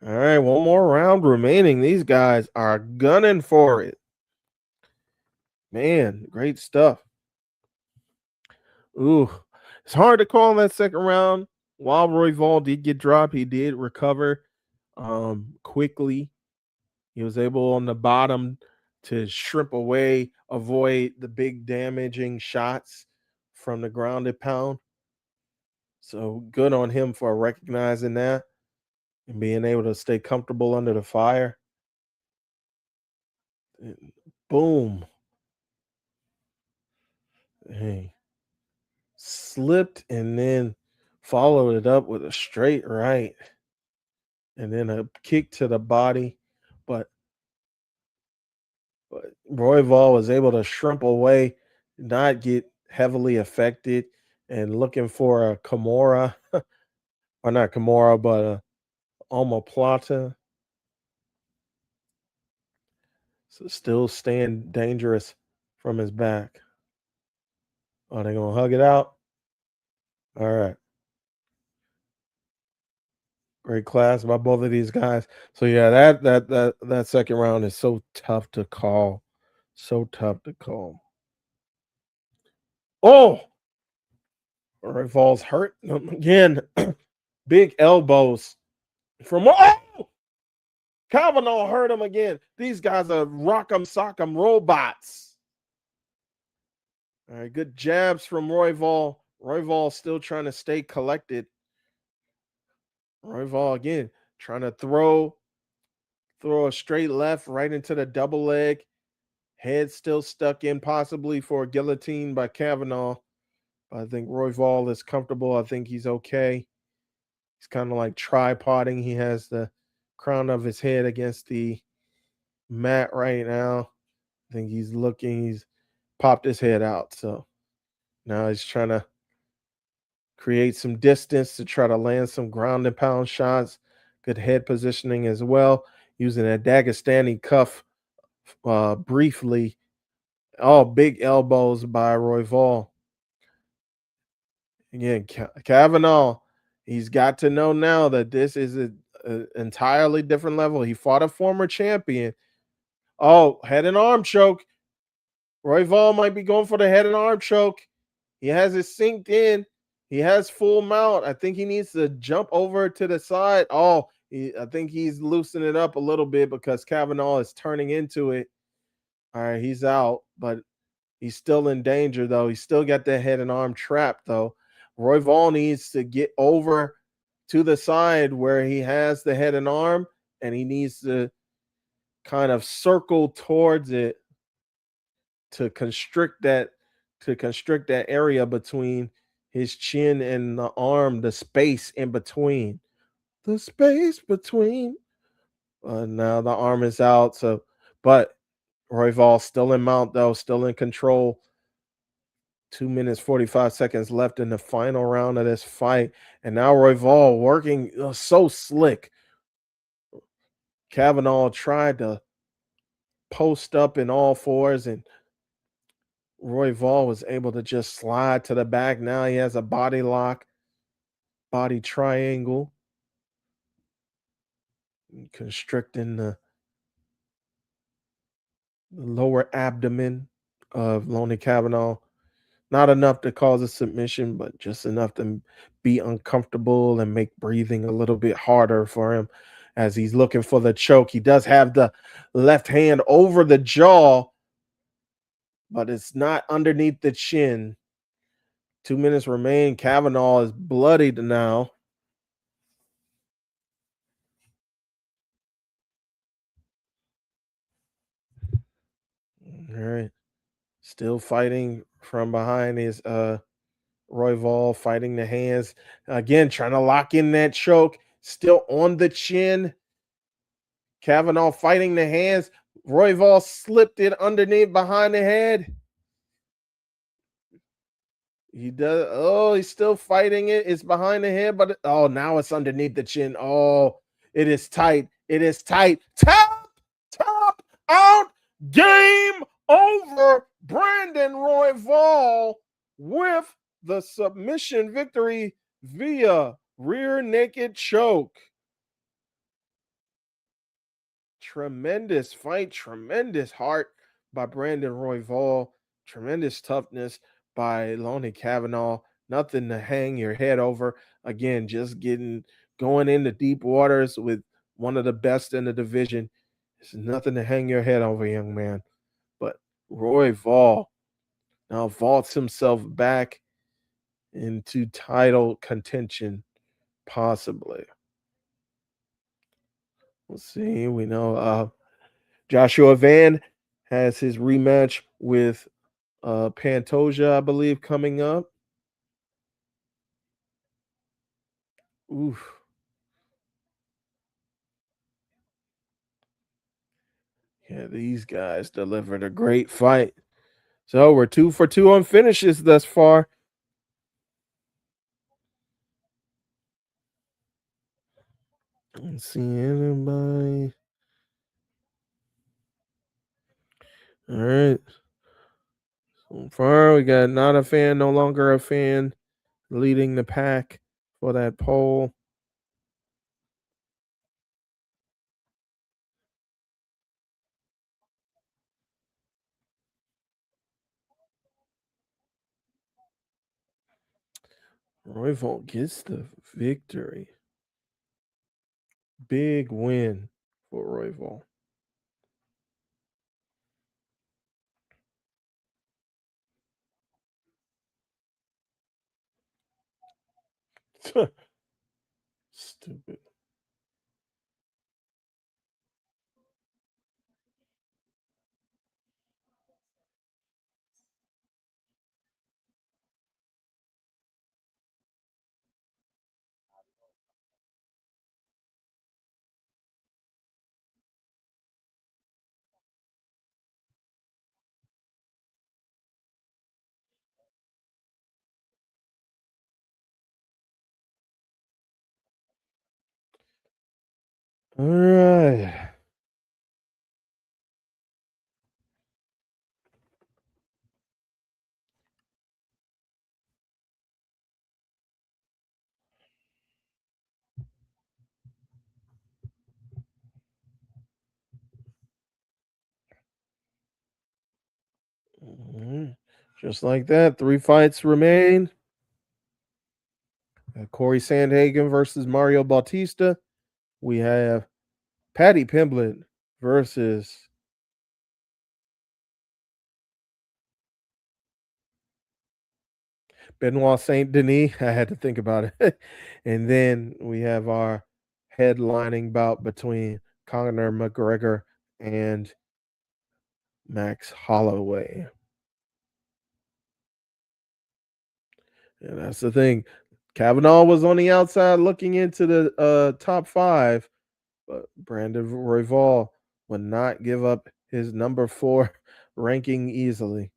Speaker 4: All right, one more round remaining. These guys are gunning for it. Man, great stuff. Ooh, it's hard to call in that second round. While Royval did get dropped, he did recover quickly. He was able on the bottom to shrimp away, avoid the big damaging shots from the grounded pound. So good on him for recognizing that. and being able to stay comfortable under the fire. Boom. Hey. Slipped and then followed it up with a straight right and then a kick to the body. But Royval was able to shrimp away, not get heavily affected, and looking for a Kimura, or not Kimura, but a omoplata. So still staying dangerous from his back. Are they gonna hug it out? All right. Great class by both of these guys. So yeah, that second round is so tough to call. So tough to call. Oh, Royval's hurt again. Big elbows from Kavanaugh hurt him again. These guys are rock'em sock'em robots. All right, good jabs from Royval. Royval still trying to stay collected. Royval again trying to throw a straight left right into the double leg. Head still stuck in, possibly for a guillotine by Kavanaugh. I think Royval is comfortable. I think he's okay. He's kind of like tripoding. He has the crown of his head against the mat right now. I think he's looking. He's popped his head out. So now he's trying to create some distance to try to land some ground and pound shots. Good head positioning as well. Using a Dagestani cuff briefly. All big elbows by Royval. Again, Kavanaugh, he's got to know now that this is an entirely different level. He fought a former champion. Oh, head and arm choke. Royval might be going for the head and arm choke. He has it synced in. He has full mount. I think he needs to jump over to the side. Oh, I think he's loosening it up a little bit because Kavanaugh is turning into it. All right, he's out, but he's still in danger, though. He's still got the head and arm trapped, though. Royval needs to get over to the side where he has the head and arm, and he needs to kind of circle towards it to constrict that area between his chin and the arm, the space in between. The space between. Now the arm is out, so but Royval still in mount, though, still in control. 2 minutes, 45 seconds left in the final round of this fight. And now Royval working so slick. Kavanaugh tried to post up in all fours, and Royval was able to just slide to the back. Now he has a body lock, body triangle, constricting the lower abdomen of Lonnie Kavanaugh. Not enough to cause a submission, but just enough to be uncomfortable and make breathing a little bit harder for him as he's looking for the choke. He does have the left hand over the jaw, but it's not underneath the chin. 2 minutes remain. Kavanaugh is bloodied now. All right. Still fighting from behind his Royval, fighting the hands. Again, trying to lock in that choke. Still on the chin. Kavanaugh fighting the hands. Royval slipped it underneath behind the head. He does. Oh, he's still fighting it. It's behind the head, but now it's underneath the chin. Oh, it is tight. It is tight. Tap out. Game over. Brandon Royval with the submission victory via rear naked choke. Tremendous fight, tremendous heart by Brandon Royval, tremendous toughness by Lonnie Kavanaugh. Nothing to hang your head over. Again, just going into deep waters with one of the best in the division. It's nothing to hang your head over, young man. But Royval now vaults himself back into title contention, possibly. Let's see. We know Joshua Van has his rematch with Pantoja, I believe, coming up. Oof. Yeah, these guys delivered a great fight. So we're 2 for 2 on finishes thus far. Let's see anybody. All right. So far, we got not a fan, no longer a fan, leading the pack for that poll. Royval gets the victory. Big win for Royval. Stupid. All right. Mhm. Just like that, 3 fights remain. Corey Sandhagen versus Mario Bautista. We have Patty Pimblett versus Benoit Saint Denis. I had to think about it. And then we have our headlining bout between Conor McGregor and Max Holloway. And that's the thing. Kavanaugh was on the outside looking into the top 5, but Brandon Royval would not give up his number 4 ranking easily.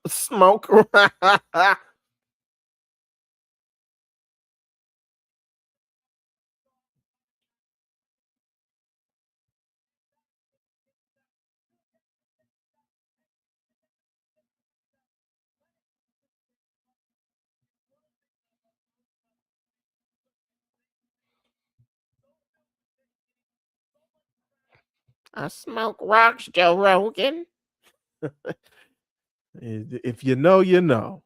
Speaker 4: Smoke. I smoke rocks, Joe Rogan. If you know, you know.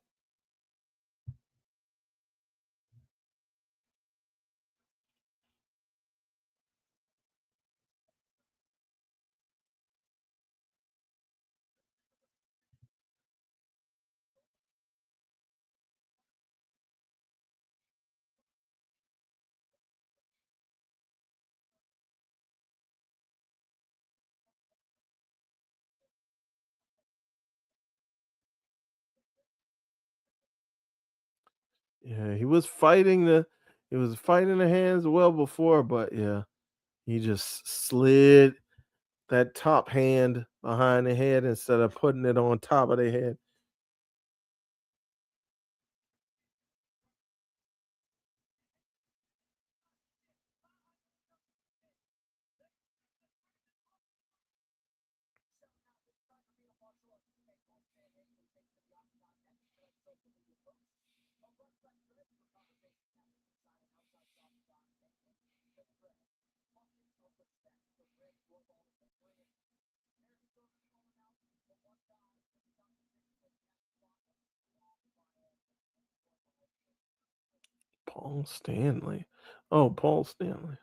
Speaker 4: Yeah, he was fighting the hands well before, but yeah, he just slid that top hand behind the head instead of putting it on top of the head. Paul Stanley. Oh, Paul Stanley.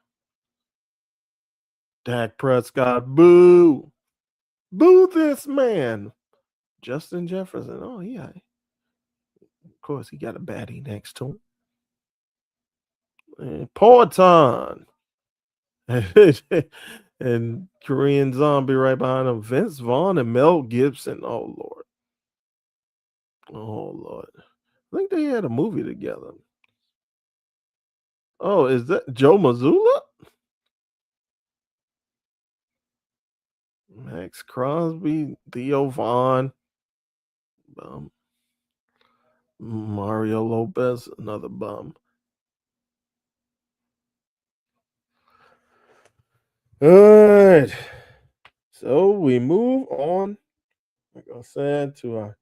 Speaker 4: Dak Prescott. Boo. Boo this man. Justin Jefferson. Oh, yeah. Of course, he got a baddie next to him. And Porton. And Korean Zombie right behind him. Vince Vaughn and Mel Gibson. Oh, Lord. Oh, Lord. I think they had a movie together. Oh, is that Joe Mazzulla? Max Crosby, Theo Vaughn, bum. Mario Lopez, another bum. All right. So we move on, like I said, to our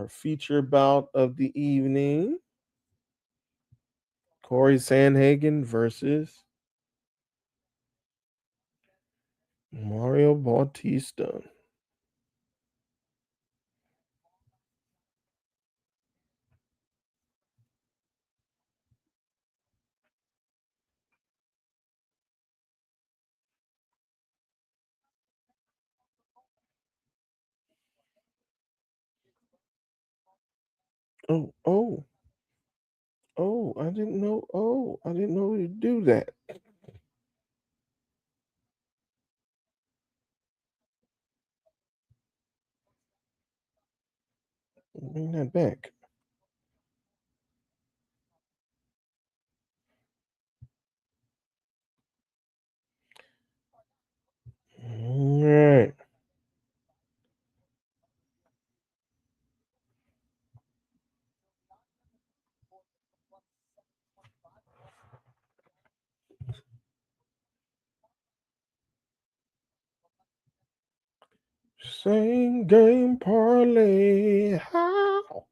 Speaker 4: feature bout of the evening. Corey Sandhagen versus Mario Bautista. Oh, I didn't know. Oh, I didn't know you'd do that. Bring that back. All right. Same game parlay. How?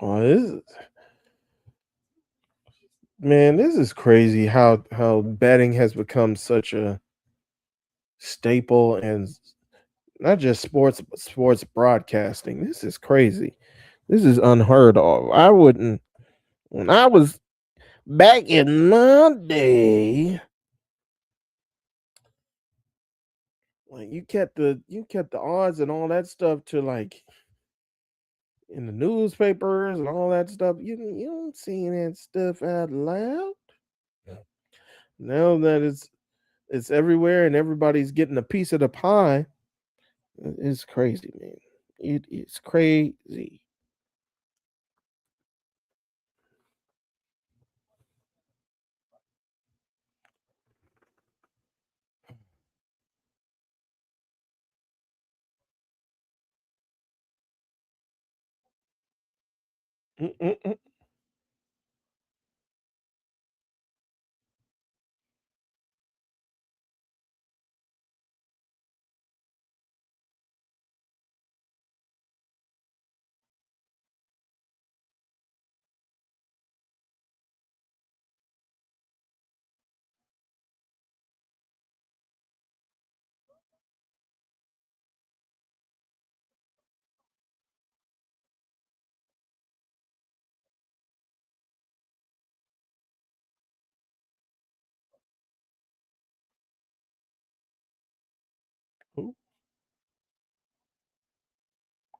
Speaker 4: Oh, this is crazy how betting has become such a staple and not just sports but sports broadcasting. This is crazy. This is unheard of. I wouldn't when I was back in my day, like you kept the odds and all that stuff to like in the newspapers and all that stuff. You don't see that stuff out loud. Now that it's everywhere and everybody's getting a piece of the pie, it's crazy, man. It is crazy. Mm-mm-mm. Ooh,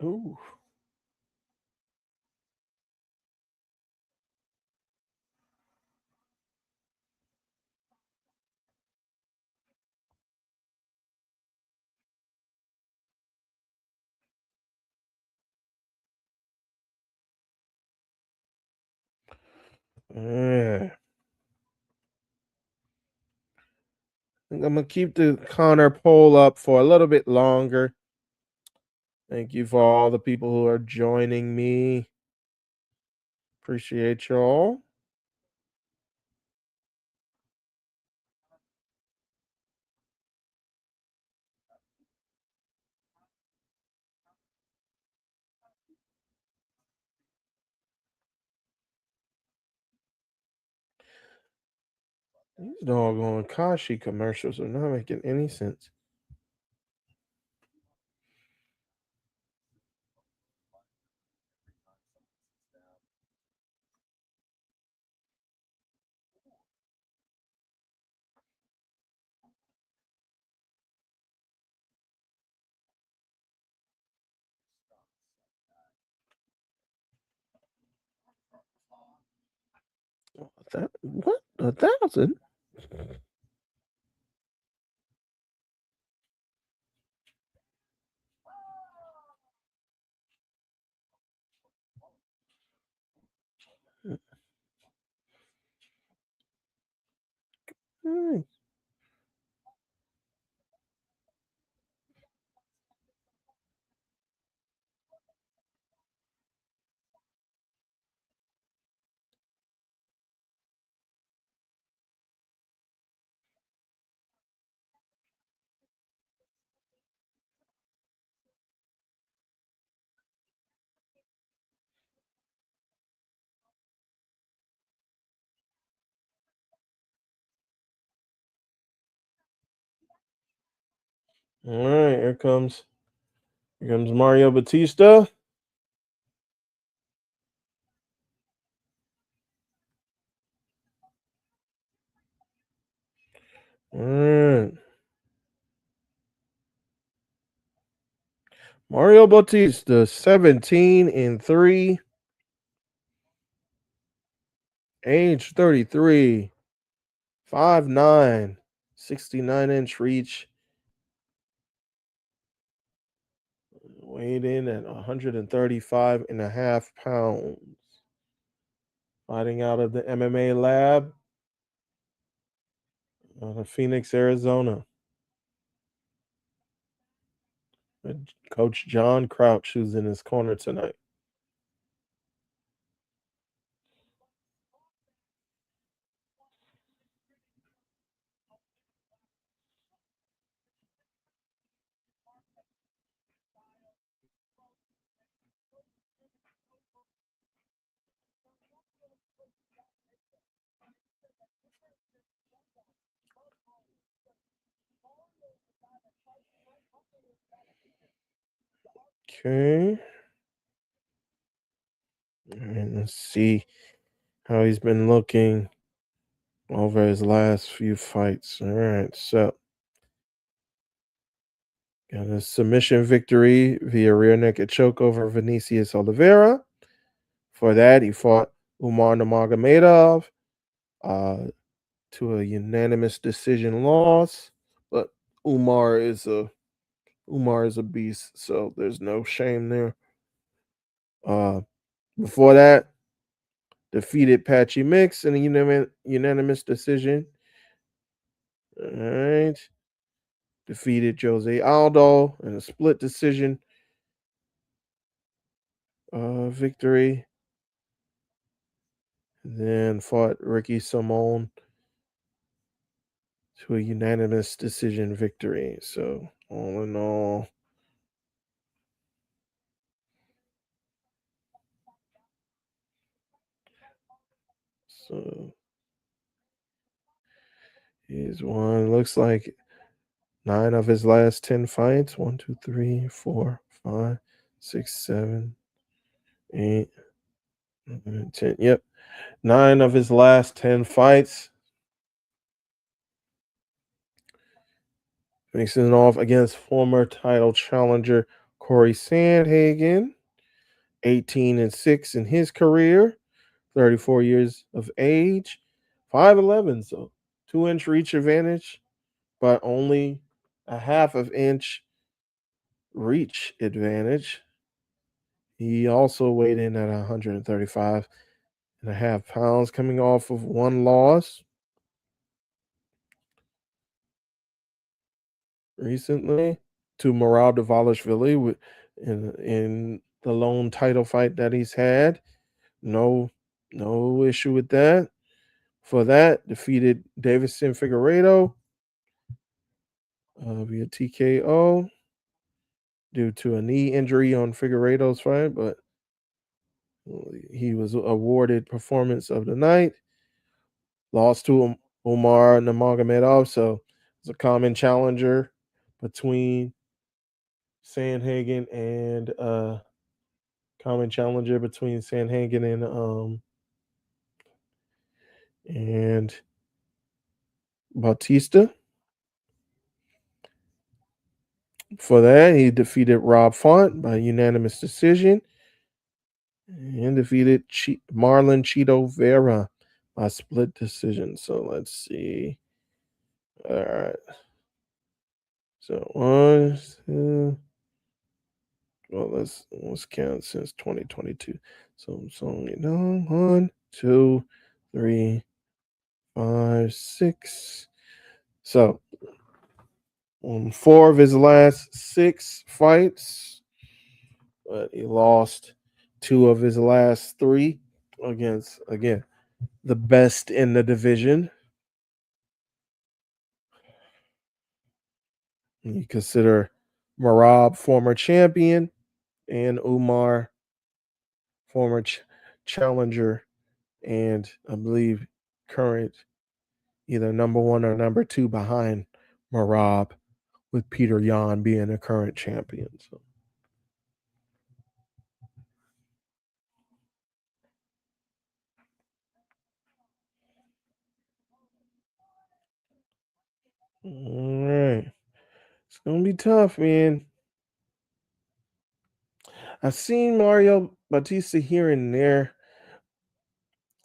Speaker 4: ooh. Yeah. I'm gonna keep the Connor poll up for a little bit longer. Thank you for all the people who are joining me. Appreciate y'all. These doggone Kashi commercials are not making any sense. What? 1,000? Nice. All right, here comes Mario Batista. All right. Mario Batista, 17-3, age 33, 5'9", 69-inch reach, weighed in at 135.5 pounds. Fighting out of the MMA lab out of Phoenix, Arizona. With Coach John Crouch, who's in his corner tonight. Okay. And let's see how he's been looking over his last few fights. All right, so got a submission victory via rear naked choke over Vinicius Oliveira. For that, he fought Umar Nurmagomedov to a unanimous decision loss. But Umar is a beast, so there's no shame there. Before that, defeated Patchy Mix in a unanimous decision. All right. Defeated Jose Aldo in a split decision victory. Then fought Ricky Simone to a unanimous decision victory. So all in all, so he's won. Looks like 9 of his last 10 fights. 1, 2, 3, 4, 5, 6, 7, 8, 9, 10. Yep. 9 of his last 10 fights. Facing off against former title challenger Corey Sandhagen, 18-6 in his career, 34 years of age, 5'11", so 2-inch reach advantage, but only a half of inch reach advantage. He also weighed in at 135.5 pounds, coming off of one loss recently to Merab Dvalishvili in the lone title fight that he's had. No issue with that. For that, defeated Davison Figueiredo via TKO due to a knee injury on Figueiredo's fight, but he was awarded performance of the night. Lost to Umar Nurmagomedov, so it's a common challenger between Sandhagen and and Bautista. For that, he defeated Rob Font by unanimous decision and defeated Marlon Cheeto Vera by split decision. So let's see. All right. So 1, 2. Well, let's count since 2022. So only 1, 2, 3, 5, 6. So 4 of his last 6 fights, but he lost 2 of his last 3 against, again, the best in the division. You consider Marab former champion and Umar former challenger, and I believe current either number 1 or number 2 behind Marab, with Peter Yan being the current champion. So. All right. It's going to be tough, man. I've seen Mario Batista here and there.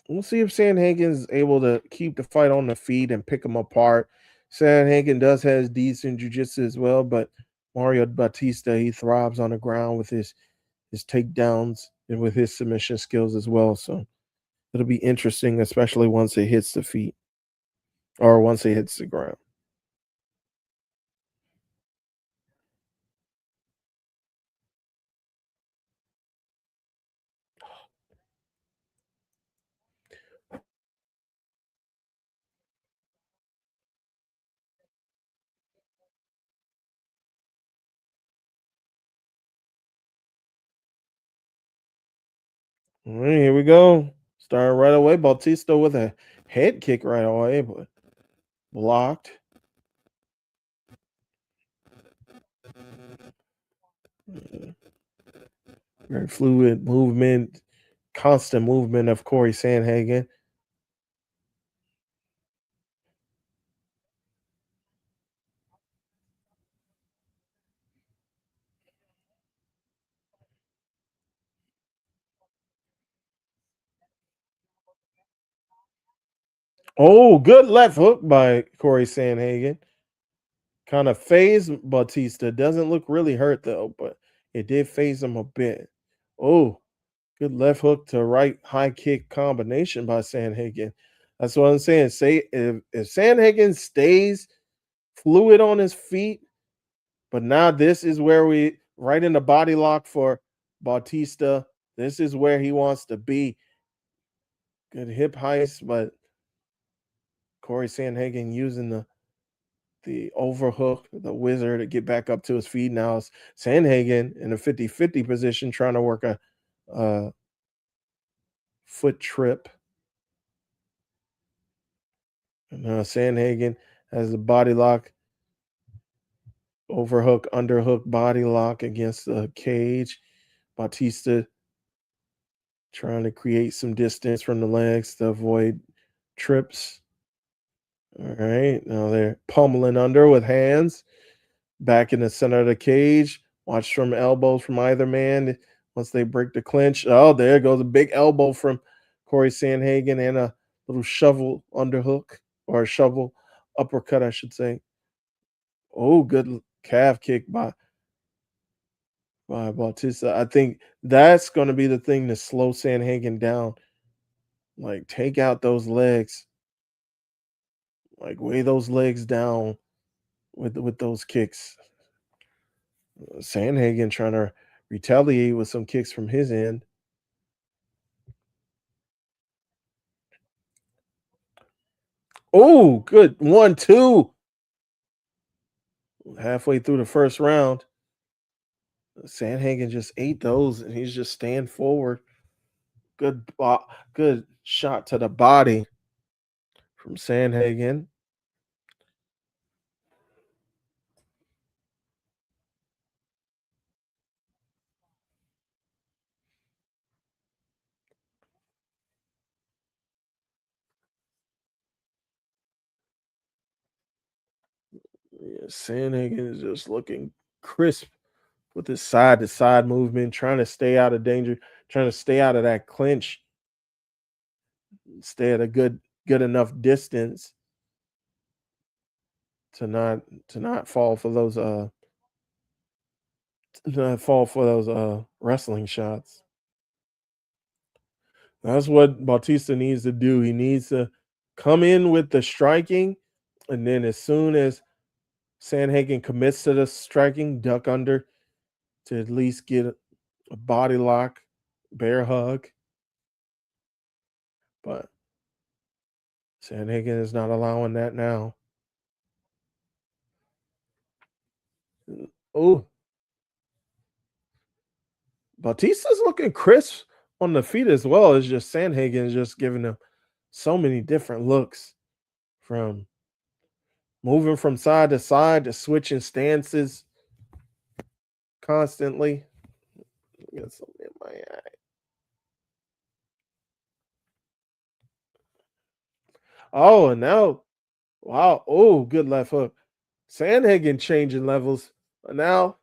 Speaker 4: We'll see if Sandhagen is able to keep the fight on the feet and pick them apart. Sandhagen does have decent jiu-jitsu as well, but Mario Batista, he thrives on the ground with his takedowns and with his submission skills as well. So it'll be interesting, especially once it hits the feet or once it hits the ground. All right, here we go. Starting right away. Bautista with a head kick right away, but blocked. Very fluid movement, constant movement of Corey Sandhagen. Oh, good left hook by Corey Sandhagen. Kind of phased Bautista. Doesn't look really hurt though, but it did phase him a bit. Oh, good left hook to right high kick combination by Sandhagen. That's what I'm saying. Say if Sandhagen stays fluid on his feet, but now this is where we right in the body lock for Bautista. This is where he wants to be. Good hip heist, but Corey Sandhagen using the overhook, the wizard, to get back up to his feet. Now it's Sandhagen in a 50-50 position trying to work a foot trip. And Sandhagen has the body lock, overhook, underhook body lock against the cage. Bautista trying to create some distance from the legs to avoid trips. All right. Now they're pummeling under with hands. Back in the center of the cage. Watch from elbows from either man once they break the clinch. Oh, there goes a big elbow from Corey Sandhagen and a little shovel underhook or a shovel uppercut, I should say. Oh, good calf kick by Bautista. I think that's going to be the thing to slow Sandhagen down. Like, take out those legs. Like, weigh those legs down with those kicks. Sandhagen trying to retaliate with some kicks from his end. Oh, good 1-2. Halfway through the first round, Sandhagen just ate those, and he's just staying forward. Good shot to the body from Sandhagen. Yeah, Sandhagen is just looking crisp with his side to side movement, trying to stay out of danger, trying to stay out of that clinch. stay at a good enough distance to not fall for those wrestling shots. That's what Bautista needs to do. He needs to come in with the striking, and then as soon as Sandhagen commits to the striking, duck under to at least get a body lock, bear hug. But Sandhagen is not allowing that now. Oh, Bautista's looking crisp on the feet as well. It's just Sandhagen is just giving him so many different looks, from moving from side to side to switching stances constantly. Get something in my eye. Oh, and now, wow. Oh, good left hook. Sandhagen changing levels. Now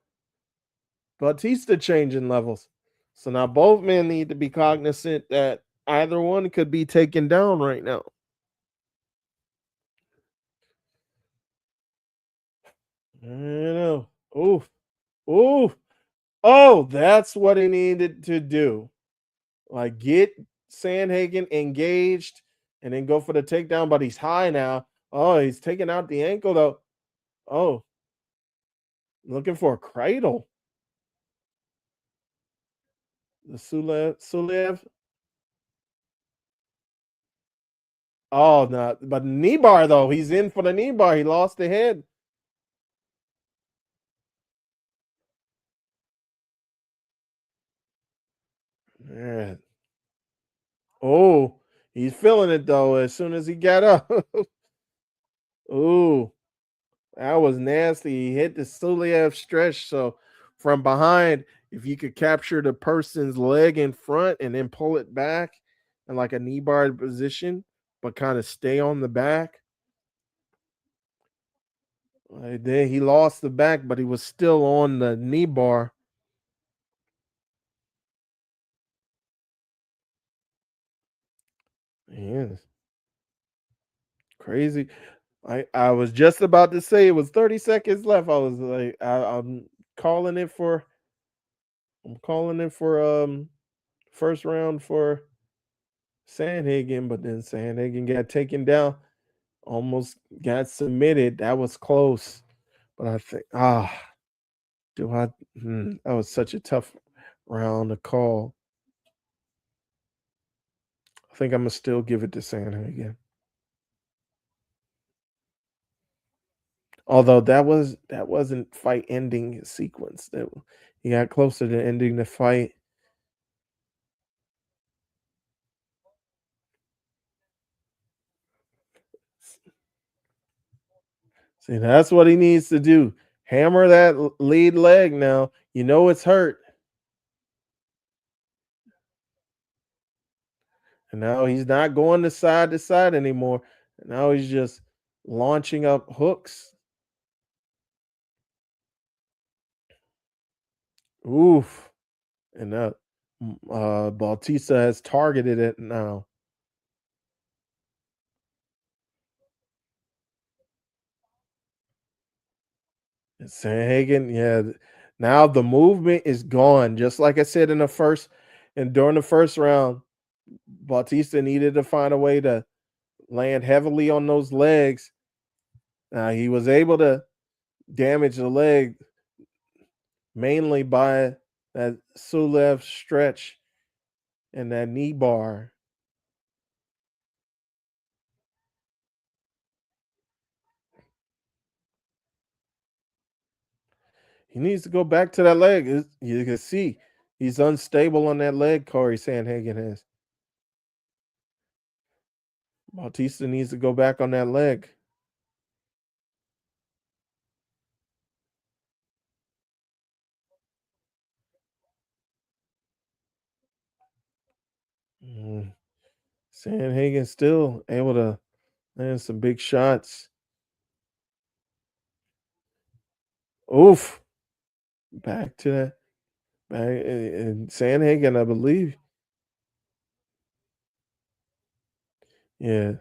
Speaker 4: Bautista changing levels. So now both men need to be cognizant that either one could be taken down right now. You know. Oof. Oof. Oh, that's what he needed to do. Like, get Sandhagen engaged and then go for the takedown, but he's high now. Oh, he's taking out the ankle though. Oh, looking for a cradle. The Sulev. Oh, no, but knee bar though. He's in for the knee bar. He lost the head. Yeah. Oh, he's feeling it though. As soon as he got up. Oh, that was nasty. He hit the Sulev stretch. So from behind, if you could capture the person's leg in front and then pull it back in like a knee bar position, but kind of stay on the back. Then he lost the back, but he was still on the knee bar. Yeah, crazy. I was just about to say it was 30 seconds left. I was like, calling it for I'm calling it for first round for Sandhagen, but then Sandhagen got taken down, almost got submitted. That was close. But I think do I that was such a tough round to call. I think I'm gonna still give it to Sandhagen. Although that wasn't fight ending sequence. That he got closer to ending the fight. See, that's what he needs to do. Hammer that lead leg now. You know it's hurt. And now he's not going to side anymore. Now he's just launching up hooks. Oof. And Bautista has targeted it now. And Sandhagen, yeah. Now the movement is gone. Just like I said in the first and during the first round, Bautista needed to find a way to land heavily on those legs. He was able to damage the leg mainly by that Sulev stretch and that knee bar. He needs to go back to that leg. You can see he's unstable on that leg, Corey Sandhagen has. Bautista needs to go back on that leg. Mm. Sandhagen still able to land some big shots. Oof. Back to that. Back and Sandhagen, I believe. Yeah.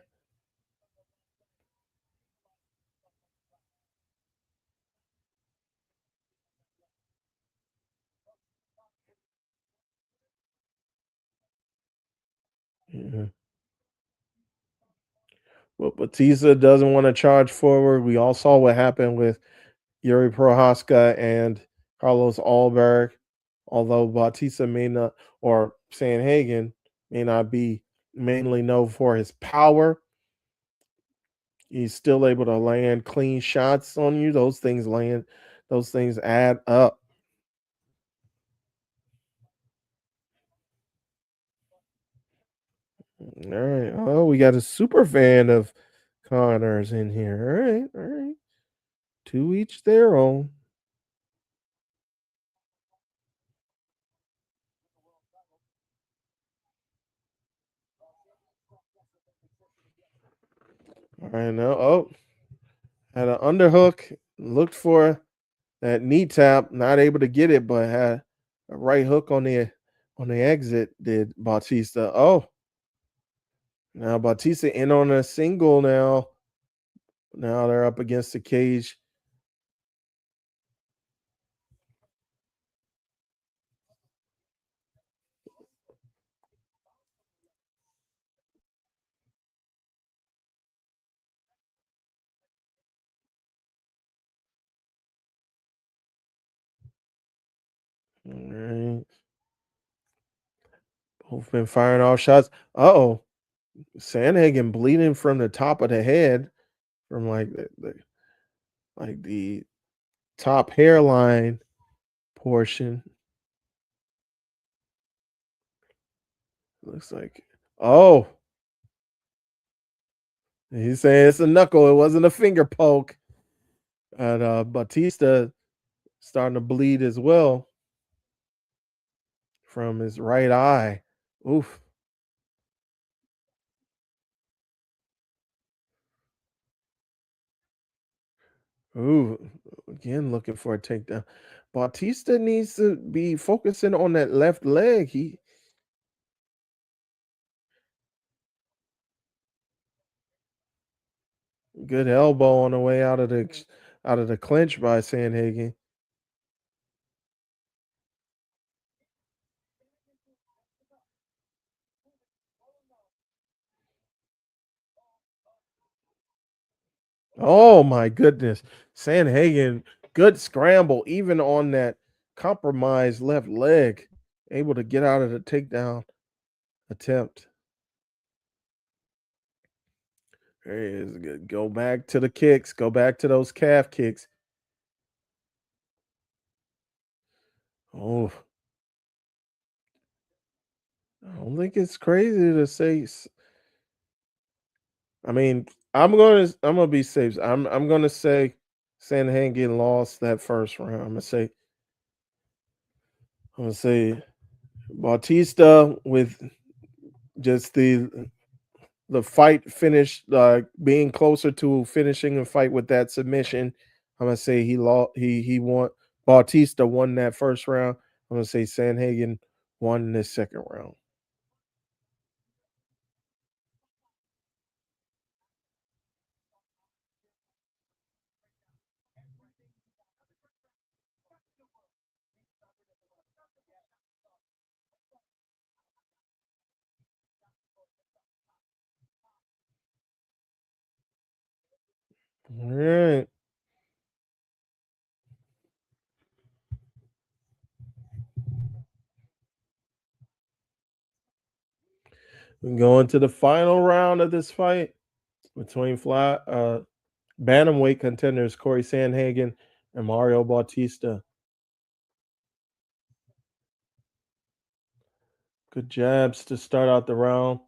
Speaker 4: Yeah. Well, Batista doesn't want to charge forward. We all saw what happened with Yuri Prohaska and Carlos Alberg. Although Bautista may not, or Sanhagen may not be mainly known for his power, he's still able to land clean shots on you. Those things add up. All right. Oh, we got a super fan of Connor's in here. All right. All right. To each their own. All right. Now, oh, had an underhook. Looked for that knee tap. Not able to get it, but had a right hook on the exit. Did Bautista? Oh, now Bautista in on a single now. Now they're up against the cage. All right. Both been firing off shots. Oh, Sandhagen bleeding from the top of the head, from like the top hairline portion. Looks like, oh, he's saying it's a knuckle. It wasn't a finger poke. And Batista starting to bleed as well from his right eye. Oof. Ooh. Again, looking for a takedown. Bautista needs to be focusing on that left leg. He good elbow on the way out of the clinch by Sandhagen. Oh my goodness. Sandhagen, good scramble, even on that compromised left leg. Able to get out of the takedown attempt. There he is. Go back to the kicks. Go back to those calf kicks. Oh, I don't think it's crazy to say. I mean, I'm gonna be safe. I'm gonna say Sandhagen lost that first round. I'm gonna say Bautista with just the fight finish, being closer to finishing the fight with that submission. I'm gonna say he lost. He won. Bautista won that first round. I'm gonna say Sandhagen won the second round. All right. We go into the final round of this fight between bantamweight contenders Corey Sandhagen and Mario Bautista. Good jabs to start out the round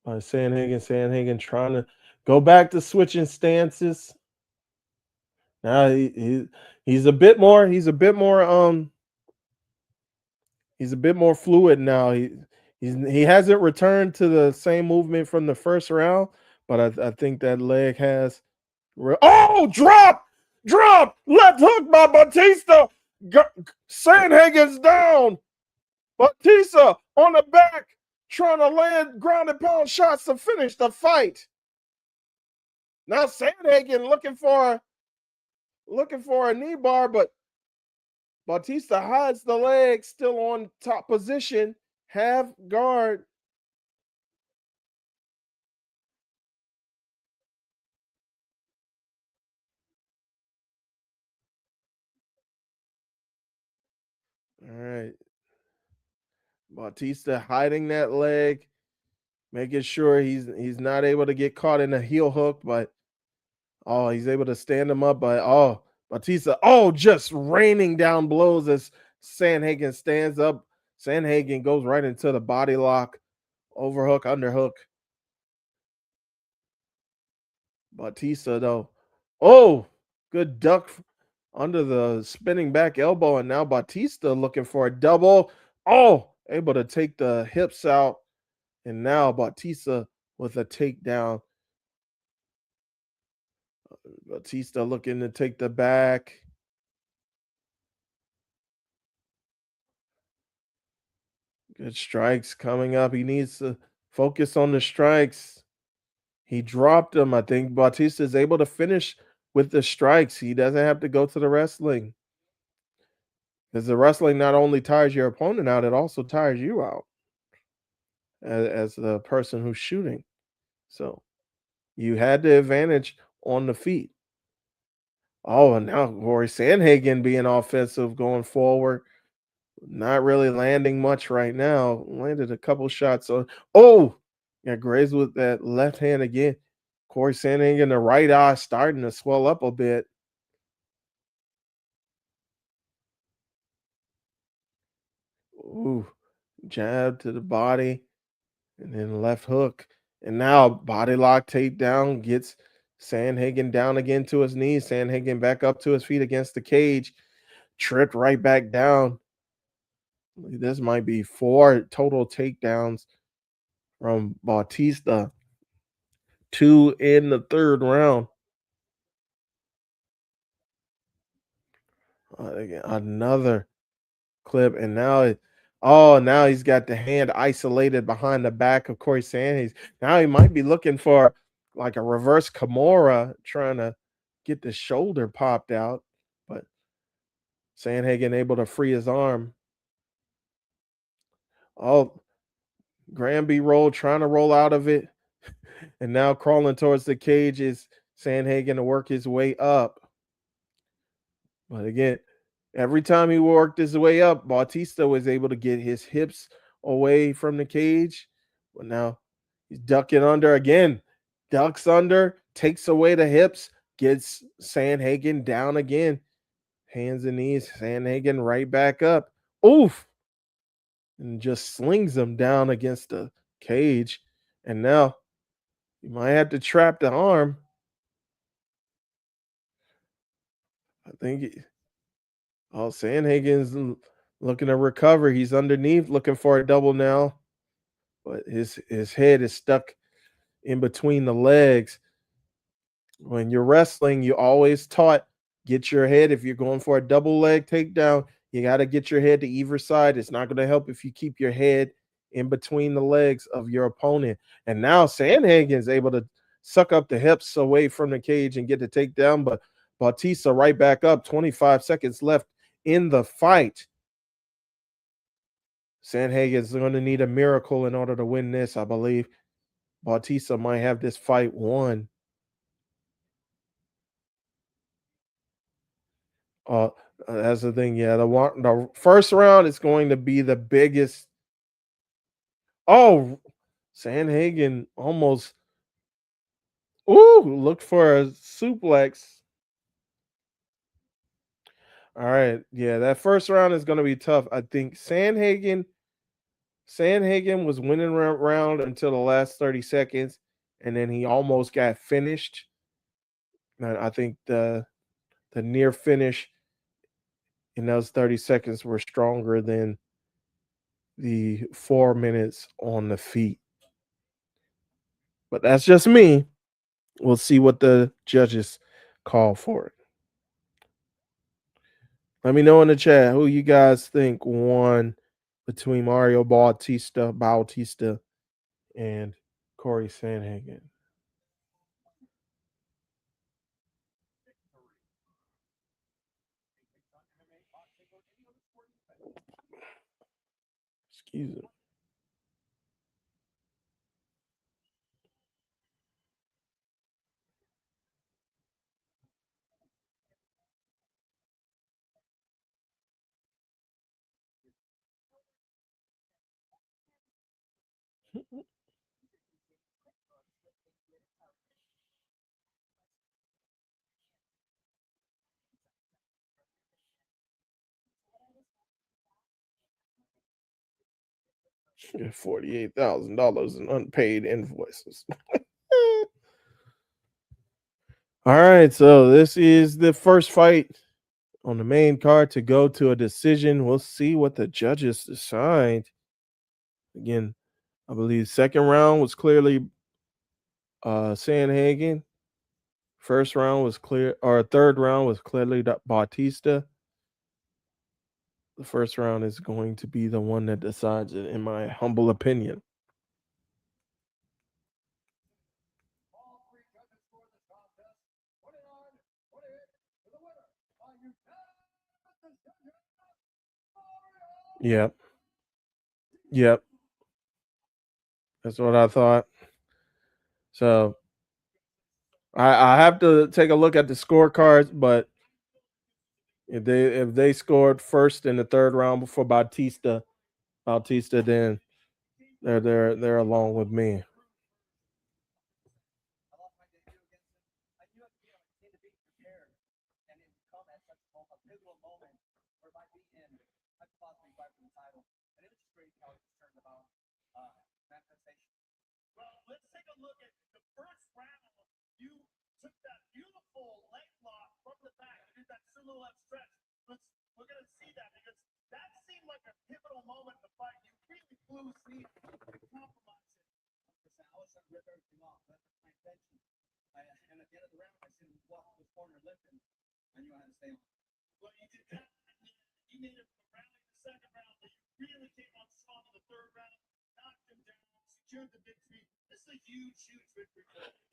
Speaker 4: by Sandhagen. Sandhagen trying to go back to switching stances. Now he's a bit more. He's a bit more fluid now. He hasn't returned to the same movement from the first round, but I think that leg has. Oh, drop, left hook by Batista. Sandhagen's down. Batista on the back. trying to land ground and pound shots to finish the fight. Now Sandhagen looking for a knee bar, but Bautista hides the leg, still on top position, half guard. All right. Bautista hiding that leg, making sure he's not able to get caught in a heel hook, but he's able to stand him up. But Bautista, just raining down blows as Sandhagen stands up. Sandhagen goes right into the body lock, overhook, underhook. Bautista though, good duck under the spinning back elbow, and now Bautista looking for a double. Able to take the hips out, and now Bautista with a takedown. Bautista looking to take the back. Good strikes coming up. He needs to focus on the strikes. He dropped them. I think Bautista is able to finish with the strikes. He doesn't have to go to the wrestling. Because the wrestling not only tires your opponent out, it also tires you out as the person who's shooting. So you had the advantage on the feet. And now Corey Sandhagen being offensive going forward. Not really landing much right now. Landed a couple shots on. Got grazed with that left hand again. Corey Sandhagen, the right eye starting to swell up a bit. Jab to the body, and then left hook. And now body lock takedown gets Sandhagen down again to his knees. Sandhagen back up to his feet against the cage. Tripped right back down. This might be 4 total takedowns from Bautista. 2 in the third round. Another clip, and now now he's got the hand isolated behind the back of Corey Sandhagen. Now he might be looking for like a reverse Kimura, trying to get the shoulder popped out, but Sandhagen able to free his arm. Granby roll, trying to roll out of it, and now crawling towards the cage is Sandhagen to work his way up. But again, every time he worked his way up, Bautista was able to get his hips away from the cage. But now he's ducking under again. Ducks under, takes away the hips, gets Sandhagen down again. Hands and knees, Sandhagen right back up. And just slings him down against the cage. And now you might have to trap the arm. I think Sandhagen's looking to recover. He's underneath, looking for a double now. But his head is stuck in between the legs. When you're wrestling, you always taught get your head. If you're going for a double leg takedown, you got to get your head to either side. It's not going to help if you keep your head in between the legs of your opponent. And now Sandhagen is able to suck up the hips away from the cage and get the takedown. But Bautista right back up. 25 seconds left in the fight. Sandhagen is going to need a miracle in order to win this, I believe. Bautista might have this fight won. That's the thing. Yeah, the first round is going to be the biggest. Sandhagen almost looked for a suplex. All right. Yeah, that first round is going to be tough. I think Sandhagen was winning round until the last 30 seconds, and then he almost got finished. And I think the near finish in those 30 seconds were stronger than the 4 minutes on the feet. But that's just me. We'll see what the judges call for it. Let me know in the chat who you guys think won between Mario Bautista, and Corey Sandhagen. Excuse me. $48,000 in unpaid invoices. All right, so this is the first fight on the main card to go to a decision. We'll see what the judges decide. Again, I believe second round was clearly Sandhagen. First round was clear, or third round was clearly Bautista. The first round is going to be the one that decides it, in my humble opinion. Yep. Yep. That's what I thought. So I have to take a look at the scorecards, but if they scored first in the third round before Bautista, then they're along with me.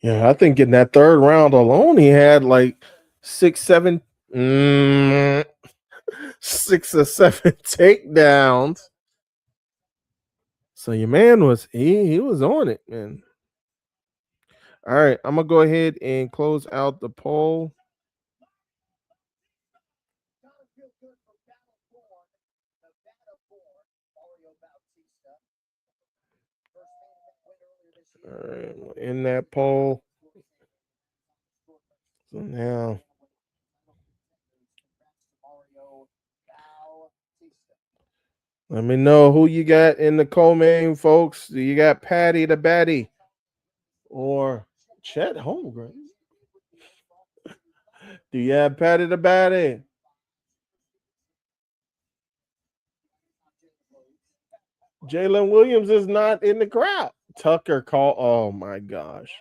Speaker 4: Yeah, I think in that third round alone, he had like 6 or 7 takedowns. So your man was he was on it, man. All right, I'm gonna go ahead and close out the poll. All right, in that poll. So now, let me know who you got in the co-main, folks. Do you got Patty the Batty or Chet Holmgren? Do you have Patty the Batty? Jalen Williams is not in the crowd. Tucker call. Oh my gosh.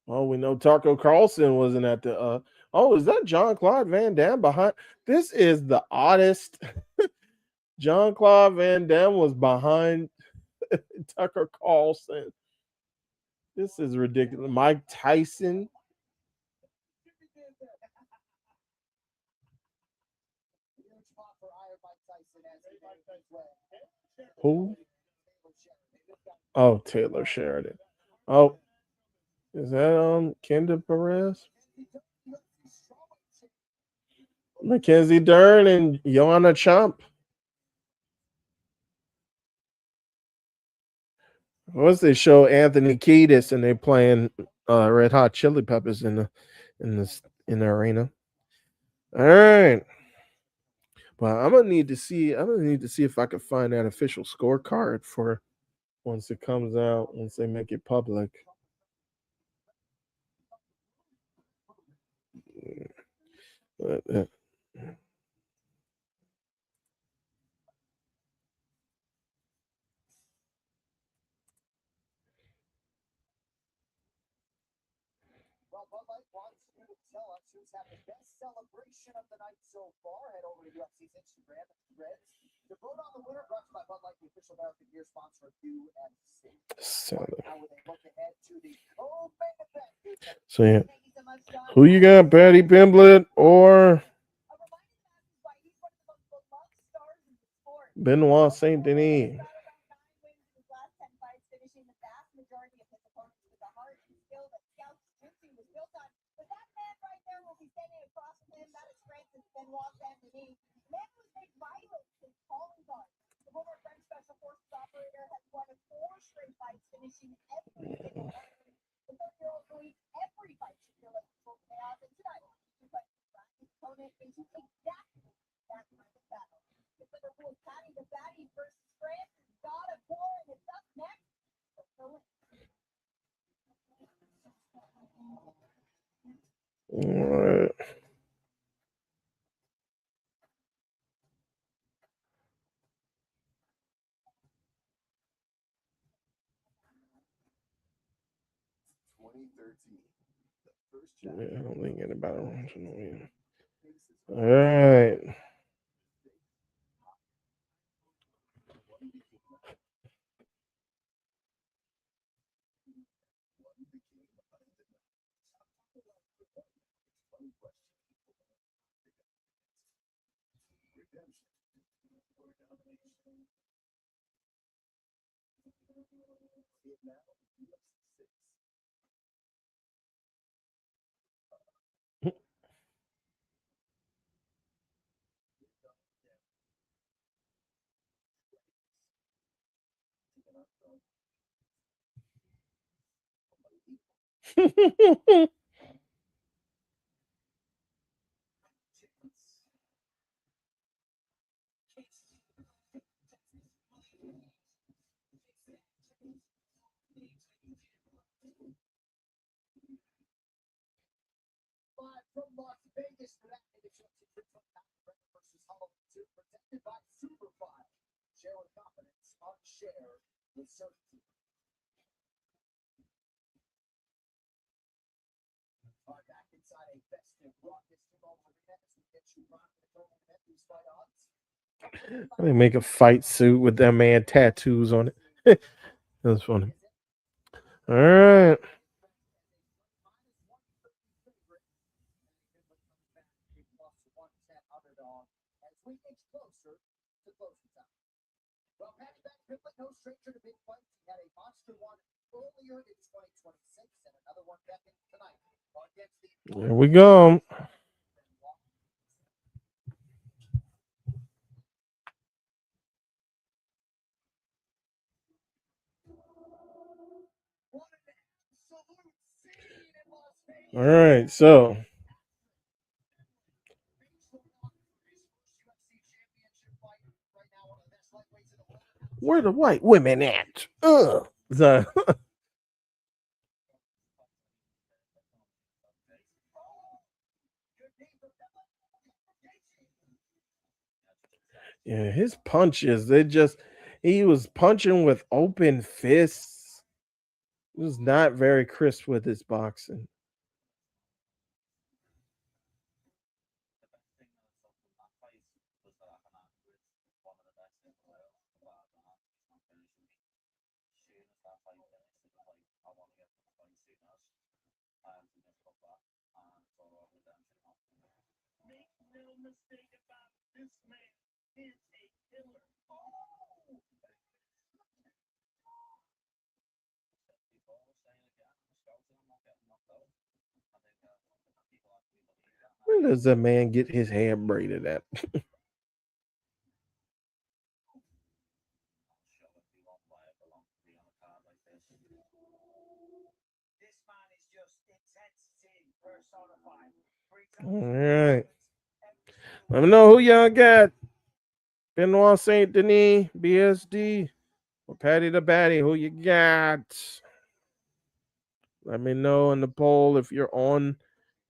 Speaker 4: Oh, we know Tucker Carlson wasn't at the. Oh, is that John Claude Van Damme behind? This is the oddest. John Claude Van Damme was behind Tucker Carlson. This is ridiculous. Mike Tyson. Who? Oh, Taylor Sheridan. Oh, is that Kendra Perez? Mackenzie Dern and Joanna Chomp. Once they show Anthony Kiedis and they playing Red Hot Chili Peppers in the arena. All right. But I'm gonna need to see if I can find that official scorecard for once it comes out, once they make it public.
Speaker 2: tell us who's had the best celebration of the night so far. Head over to UFC's Instagram threads to vote on the winner. Brought to you by Bud Light, the official American beer sponsor of UFC. Now they look ahead to the co-main event.
Speaker 4: So yeah, who you got, Patty Pimblett or Benoit Saint Denis? All right. Yeah, I don't think anybody wants to know either. All right.
Speaker 2: From Las Vegas for that edition of McGregor versus Holloway 2, protected by Superfly. Share with confidence, unshare with certainty. Back inside a festive raucous T-Mobile Arena as we get you rock the total event. These fight odds.
Speaker 4: They make a fight suit with that man tattoos on it. That's funny. All right.
Speaker 2: We inch closer to closing time. Well, Patty Pimblett, no stranger to big fights. He had a monster one earlier in 2026 and another one beckoned tonight against the.
Speaker 4: Here we go. All right, so where the white women at? So, yeah, his punches, he was punching with open fists. He was not very crisp with his boxing. Where does that man get his hair braided at? All right. Let me know who y'all got. Benoit Saint Denis, BSD, or Patty the Batty. Who you got? Let me know in the poll if you're on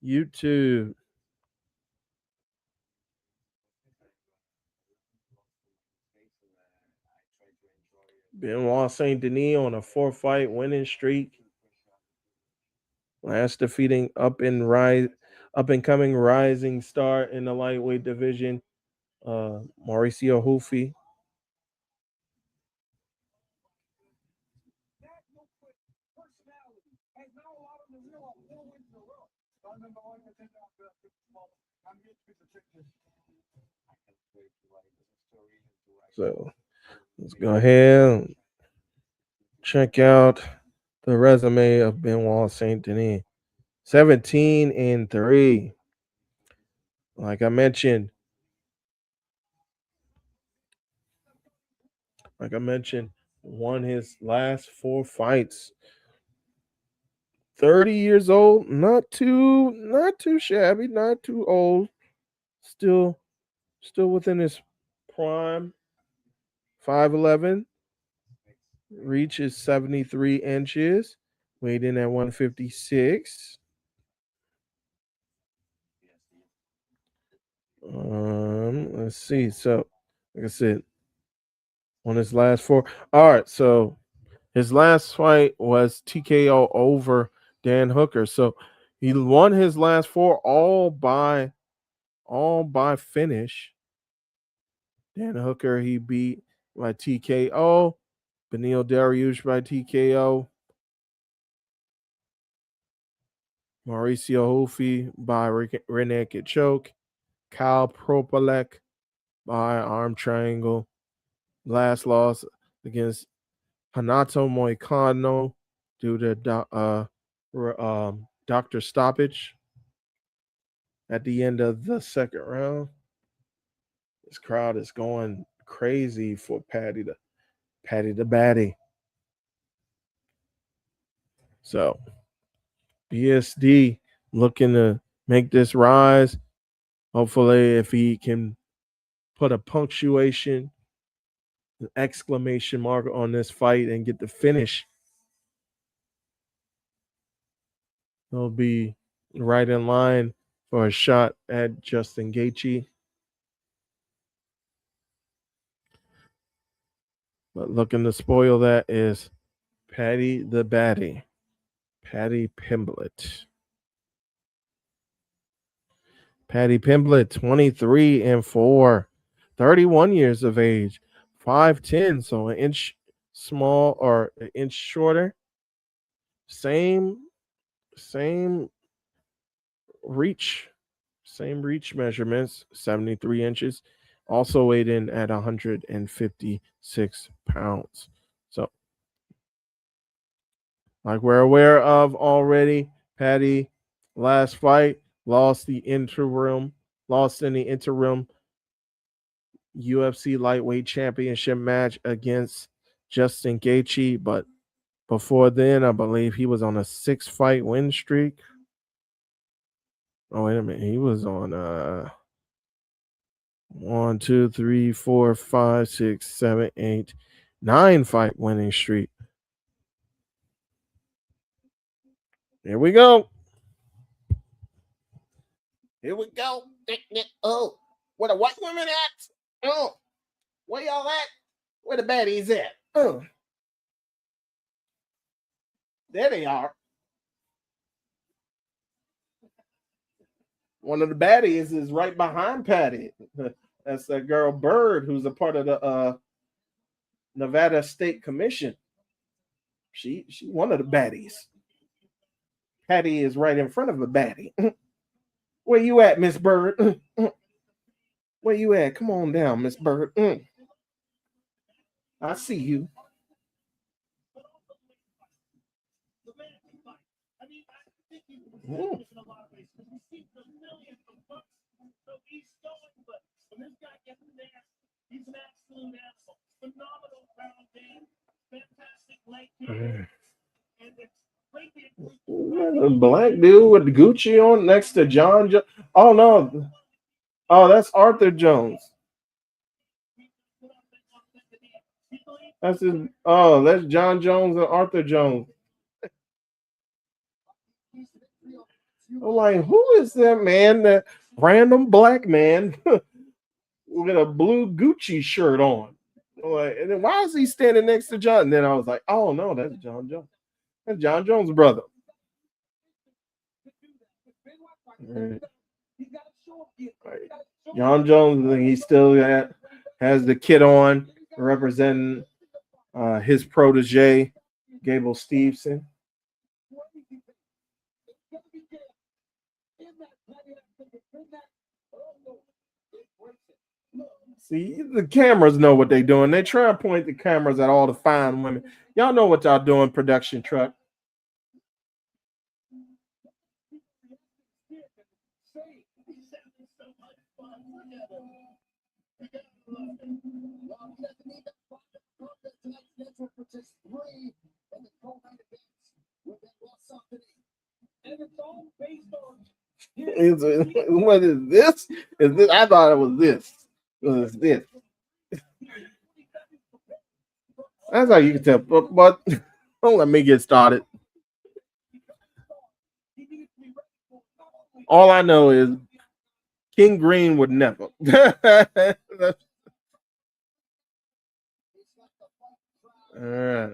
Speaker 4: YouTube. Benoit Saint Denis on a 4-fight winning streak. Last defeating Up and up and coming rising star in the lightweight division, Mauricio Holloway. So let's go ahead and check out the resume of Benoit Saint Denis. 17-3. Like I mentioned, won his last 4 fights. 30 years old, not too shabby, not too old. Still within his prime. 5'11". Reach is 73 inches. Weighed in at 156. Let's see. So, like I said, on his last 4. All right, so his last fight was TKO over Dan Hooker. So he won his last 4 all by finish. Dan Hooker he beat by TKO. Beneil Dariush by TKO. Mauricio Holloway by rear naked choke. Kyle Propalek by arm triangle. Last loss against Hanato Moicano due to doctor stoppage at the end of the second round. This crowd is going crazy for Patty the Batty. So BSD looking to make this rise. Hopefully, if he can put a punctuation, an exclamation mark on this fight and get the finish, he'll be right in line for a shot at Justin Gaethje. But looking to spoil that is Patty the Batty, Patty Pimblett. Patty Pimblett, 23-4, 31 years of age, 5'10", so an inch small or an inch shorter. Same reach measurements, 73 inches. Also weighed in at 156 pounds. So, like we're aware of already, Patty last fight lost in the interim UFC lightweight championship match against Justin Gaethje, but before then, I believe he was on a 6-fight win streak. Oh, wait a minute. He was on 1, 2, 3, 4, 5, 6, 7, 8, 9-fight winning streak. Here we go. Oh, where the white women at? Oh, where y'all at? Where the baddies at? Oh. There they are. One of the baddies is right behind Patty. That's that girl Bird, who's a part of the Nevada State Commission. She one of the baddies. Patty is right in front of a baddie. Where you at, Miss Bird? Where you at? Come on down, Miss Bird. I see you. Black dude with Gucci on next to John. Oh no! Oh, that's Arthur Jones. That's his. Oh, that's John Jones and Arthur Jones. I'm like, who is that man? That random black man with a blue Gucci shirt on. I'm like, and then why is he standing next to John? And then I was like, oh no, that's John Jones. That's John Jones' brother. Right. John Jones, he still has the kit on, representing his protege, Gable Stevenson. See, the cameras know what they're doing. They try to point the cameras at all the fine women. Y'all know what y'all doing, production truck. What is this? Is this? I thought it was this. It's this. That's how you can tell. But don't let me get started. All I know is King Green would never. All right.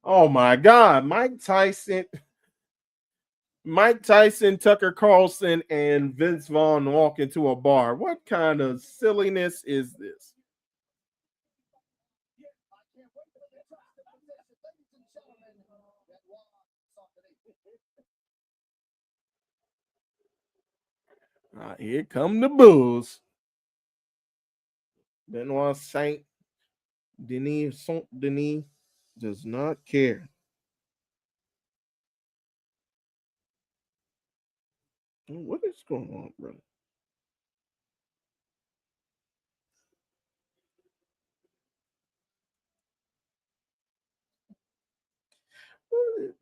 Speaker 4: Oh my God, Mike Tyson, Tucker Carlson, and Vince Vaughn walk into a bar. What kind of silliness is this? Here come the Bulls. Benoit Saint Denis does not care. What is going on, brother?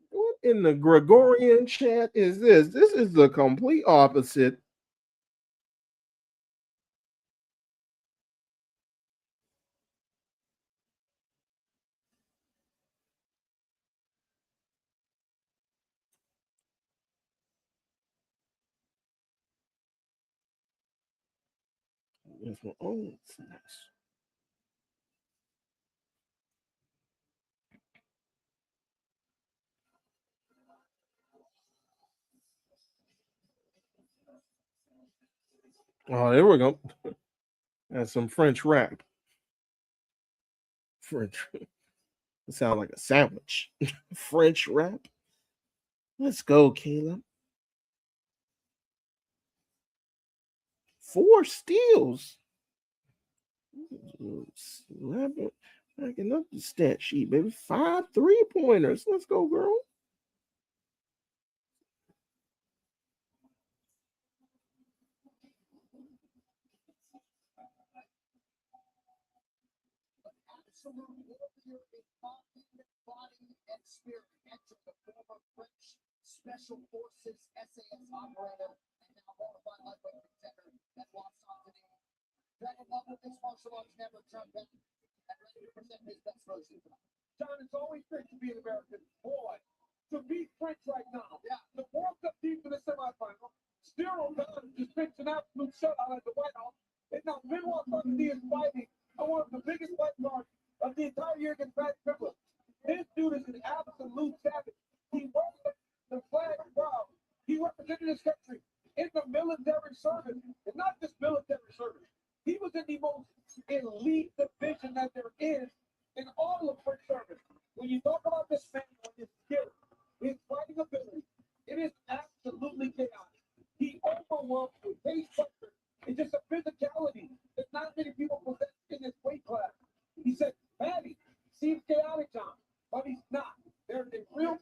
Speaker 4: What in the Gregorian chat is this? This is the complete opposite. Oh, it's nice. Oh, there we go. That's some French rap. French. It sounds like a sandwich. French rap. Let's go, Caleb. 4 steals. Backing up the stat sheet, baby. 5 3-pointers. Let's go, girl.
Speaker 2: Special Forces SAS operator and now qualified lightweight contender that lost on today. Dragon love with this martial arts never turned back and ready to present his best version.
Speaker 1: John, it's always great to be an American. Boy, to beat French right now. Yeah. The World Cup team in the semifinal. Still just pitched an absolute shutout at the White House. And now Benoit Saint is fighting on one of the biggest white cards of the entire year against Pat Triplett. This dude is an absolute savage. He wears the flag proud. He represented his country in the military service, and not just military service. He was in the most elite division that there is in all of French service. When you talk about this man, his skill, his fighting ability, it is absolutely chaotic. He overwhelms with pace pressure. It's just a physicality that not many people possess in this weight class. He said, Patty seems chaotic, John, but he's not. There's a real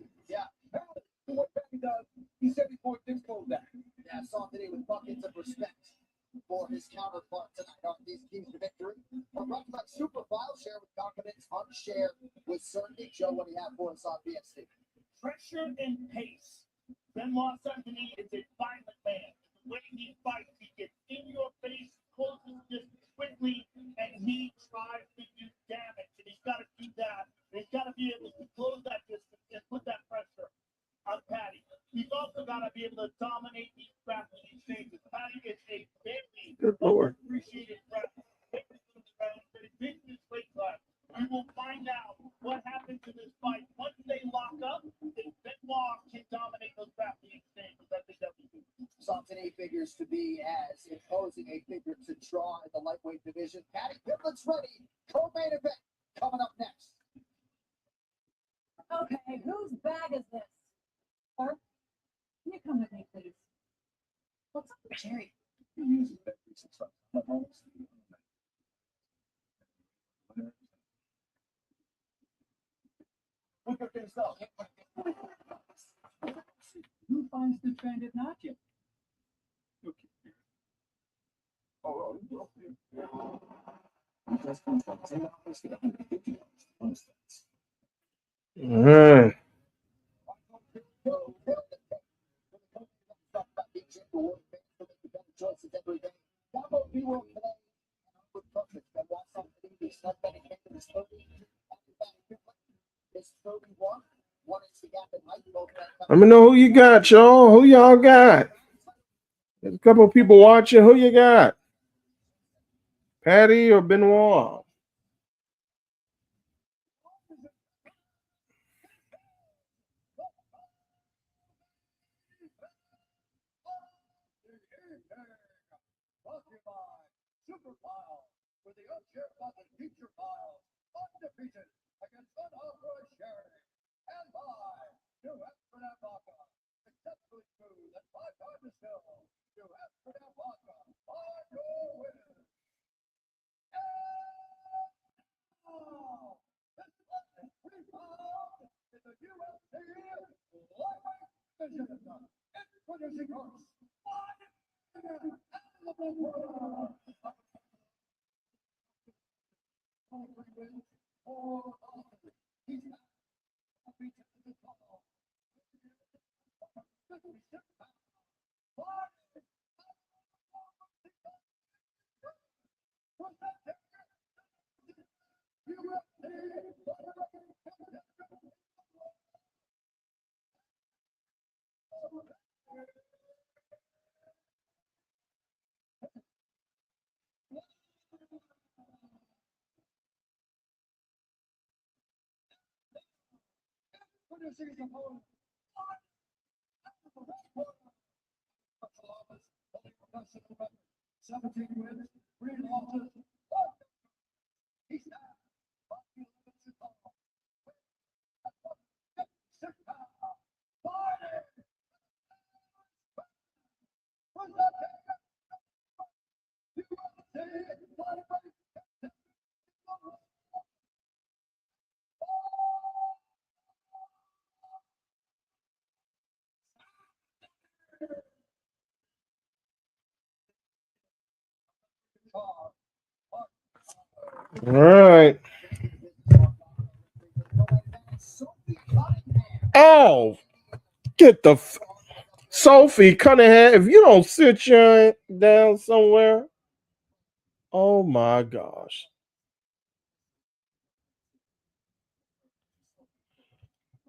Speaker 1: Patty to what Patty does. He said he's going to expose that.
Speaker 2: Yeah, saw today with buckets of respect for his counterpart tonight on these teams to victory. Brought to by Super File, share with confidence, unshare with certainty. Joe, what do you have for us on BSC?
Speaker 5: Pressure and pace. Benoit Saint is a violent man. The way he fights, he gets in your face, closes just quickly, and he tries to do damage. And he's got to do that. And he's got to be able to close that distance and put that pressure on Patty. He's also got to be able to dominate these battles in these stages. Patty is a very appreciated will find out what happens in this fight. Once they lock up, then Benoit can dominate those grappling exchanges. I think that would be
Speaker 2: Something 8 figures to be as imposing 8 figure to draw in the lightweight division. Patty Pimlet's ready. Co-main event coming up next.
Speaker 6: Okay, whose bag is this? Sir, can you come with me, please? What's up with Jerry?
Speaker 1: Look at yourself.
Speaker 7: Who finds the trend at Nacho?
Speaker 1: Oh,
Speaker 4: Mm. Let me know who you got, y'all. Who y'all got? There's a couple of people watching. Who you got? Patty or Benoit?
Speaker 1: Super Pile with the unchairman feature pile undefeated against unauthorized sharing and by New Amsterdam Vodka, successfully smooth and 5 times distilled. New Amsterdam Vodka are your winners. And now, this one is 3 pounds in the UFC lightweight division. Introducing host, producing his opponent. 17 wins, 3 losses. He's now
Speaker 4: All right. Oh, get the Sophie Cunningham. If you don't sit your down somewhere, oh my gosh.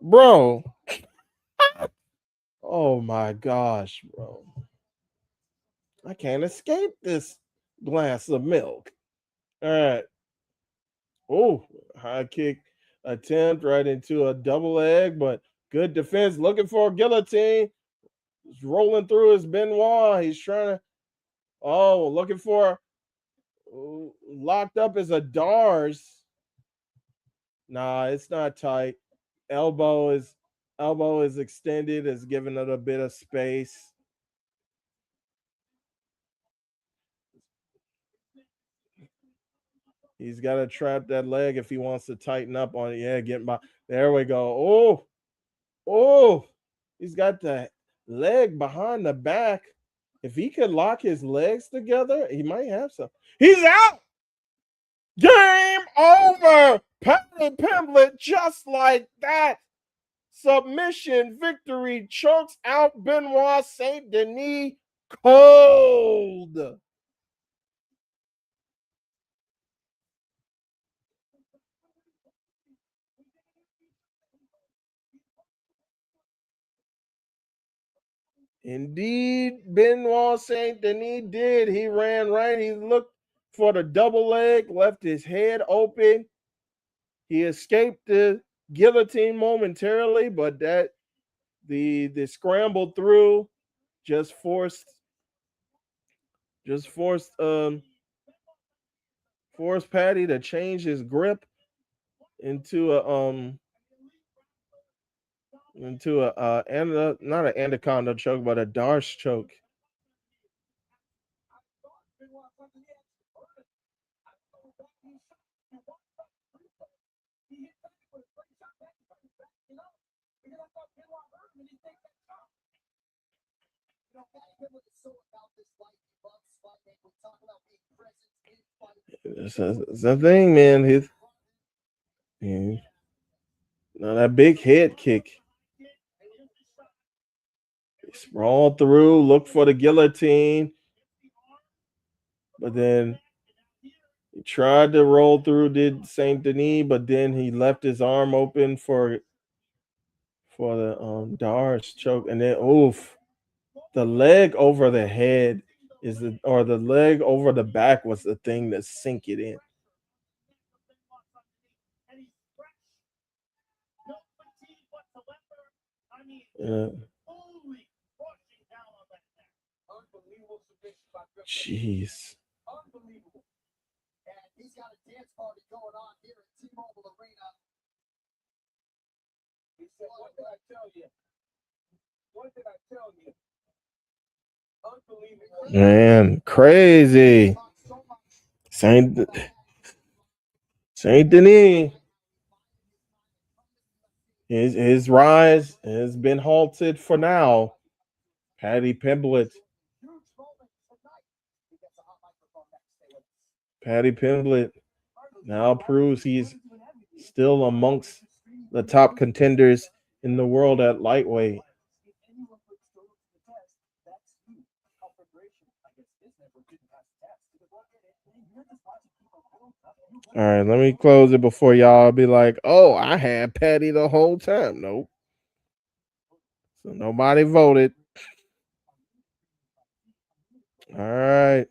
Speaker 4: Bro. Oh my gosh, bro. I can't escape this glass of milk. All right. Oh, high kick attempt right into a double leg, but good defense. Looking for a guillotine. He's rolling through his Benoit. He's trying to, looking for, locked up as a Dars. Nah, it's not tight. Elbow is extended, is giving it a bit of space. He's got to trap that leg if he wants to tighten up on it. Yeah, getting by. There we go. Oh, he's got the leg behind the back. If he could lock his legs together, he might have some. He's out. Game over. Patty Pimblett just like that. Submission victory chokes out Benoit Saint Denis cold. Indeed, Benoit Saint Denis did. He ran right. He looked for the double leg, left his head open. He escaped the guillotine momentarily, but that the scramble through just forced Patty to change his grip into a not an anaconda choke, but a Darce choke. It's the thing, man. Now that big head kick. He sprawled through, looked for the guillotine, but then he tried to roll through, did Saint Denis, but then he left his arm open for the Darce choke, and then the leg over the head or the leg over the back was the thing that sink it in. Jeez.
Speaker 2: Unbelievable. And he's got a dance party going on here at T-Mobile Arena.
Speaker 1: He said, what did I tell you? What did I tell you? Unbelievable.
Speaker 4: Man, crazy. Saint Denis. His rise has been halted for now. Paddy Pimblett now proves he's still amongst the top contenders in the world at lightweight. All right, let me close it before y'all be like, oh, I had Paddy the whole time. Nope. So nobody voted. All right.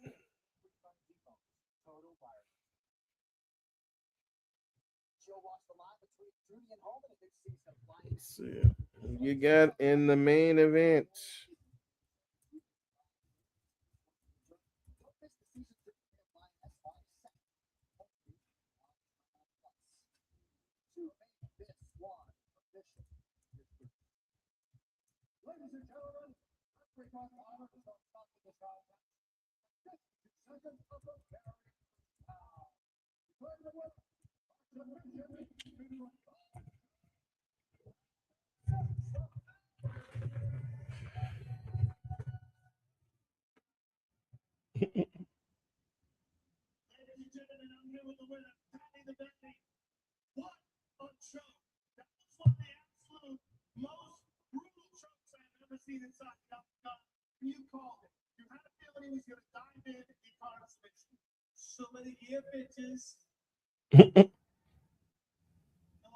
Speaker 4: Let's see. Who you got in the main event?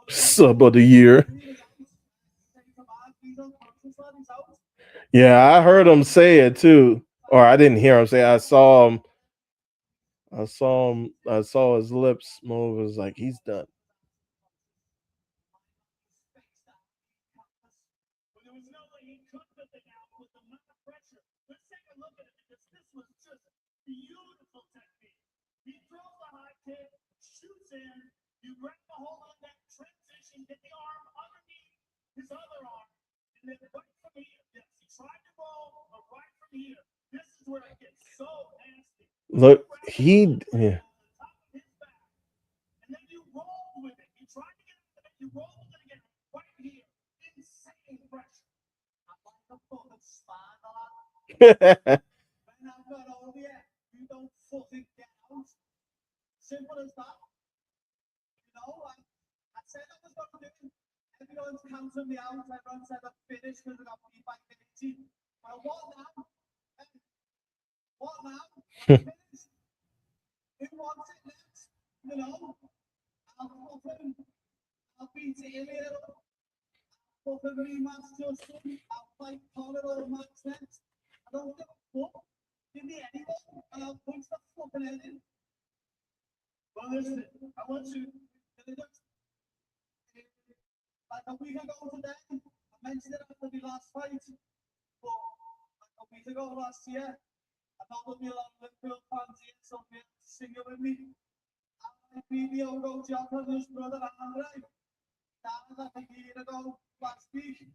Speaker 4: Sub of the year. Yeah, I heard him say it too. Or I didn't hear him say it. I saw him. I saw his lips move. It was like he's done. Look, yeah.
Speaker 1: a week ago today, I mentioned it after the last fight, but a week ago last year, I know there'll be a lot of Liverpool fans here, so be able to sing it with me. I beat the old job on his brother Andre. That was like a year ago last week.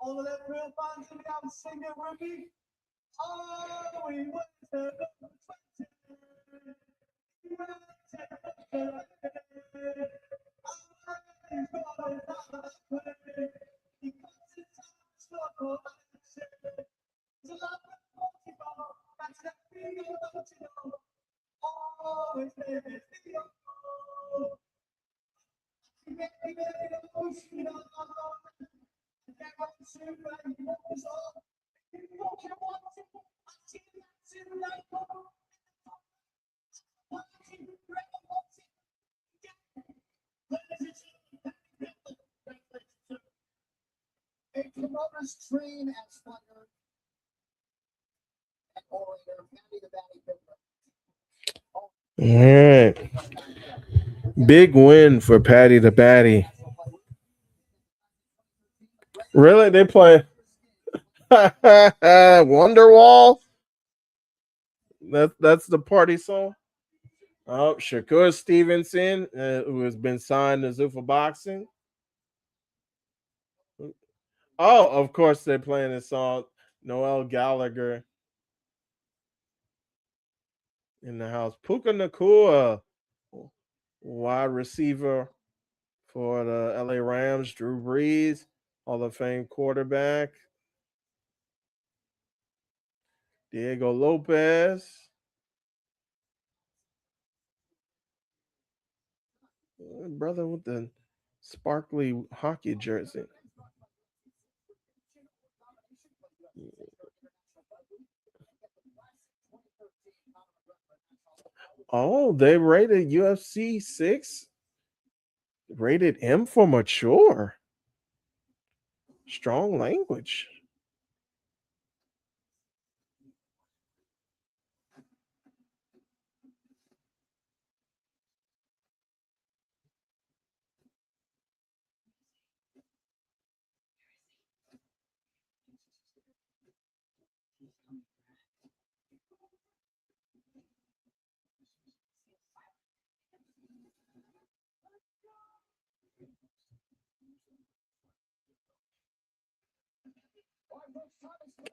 Speaker 1: All the Liverpool fans will be able to sing it with me. Oh, we went to the 20. We went to the 20.
Speaker 2: A promoter's train as fighter and orator, Matty the Batty Pittman.
Speaker 4: All right. Big win for Patty the Batty. Really? They play Wonderwall? That's the party song? Oh, Shakur Stevenson, who has been signed to Zuffa Boxing. Oh, of course they're playing this song. Noel Gallagher in the house. Puka Nakua, wide receiver for the LA Rams. Drew Brees, Hall of Fame quarterback. Diego Lopez. Brother with the sparkly hockey jersey. Oh, they rated UFC 6. Rated M for mature. Strong language.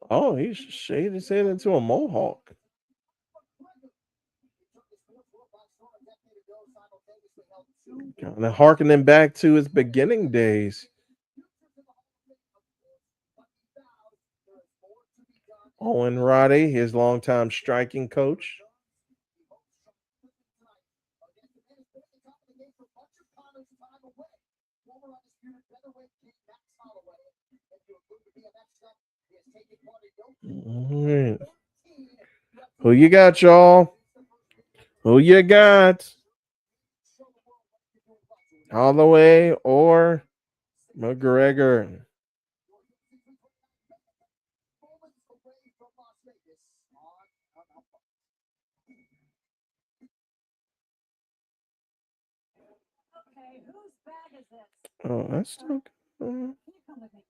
Speaker 4: Oh, he shaved his head into a mohawk. Kind of harkening back to his beginning days. Owen Roddy, his longtime striking coach. All right. Who you got, y'all? Who you got? Holloway or McGregor?
Speaker 6: Okay, whose bag is this?
Speaker 4: Oh, that's still good.
Speaker 6: Can you come with me, please?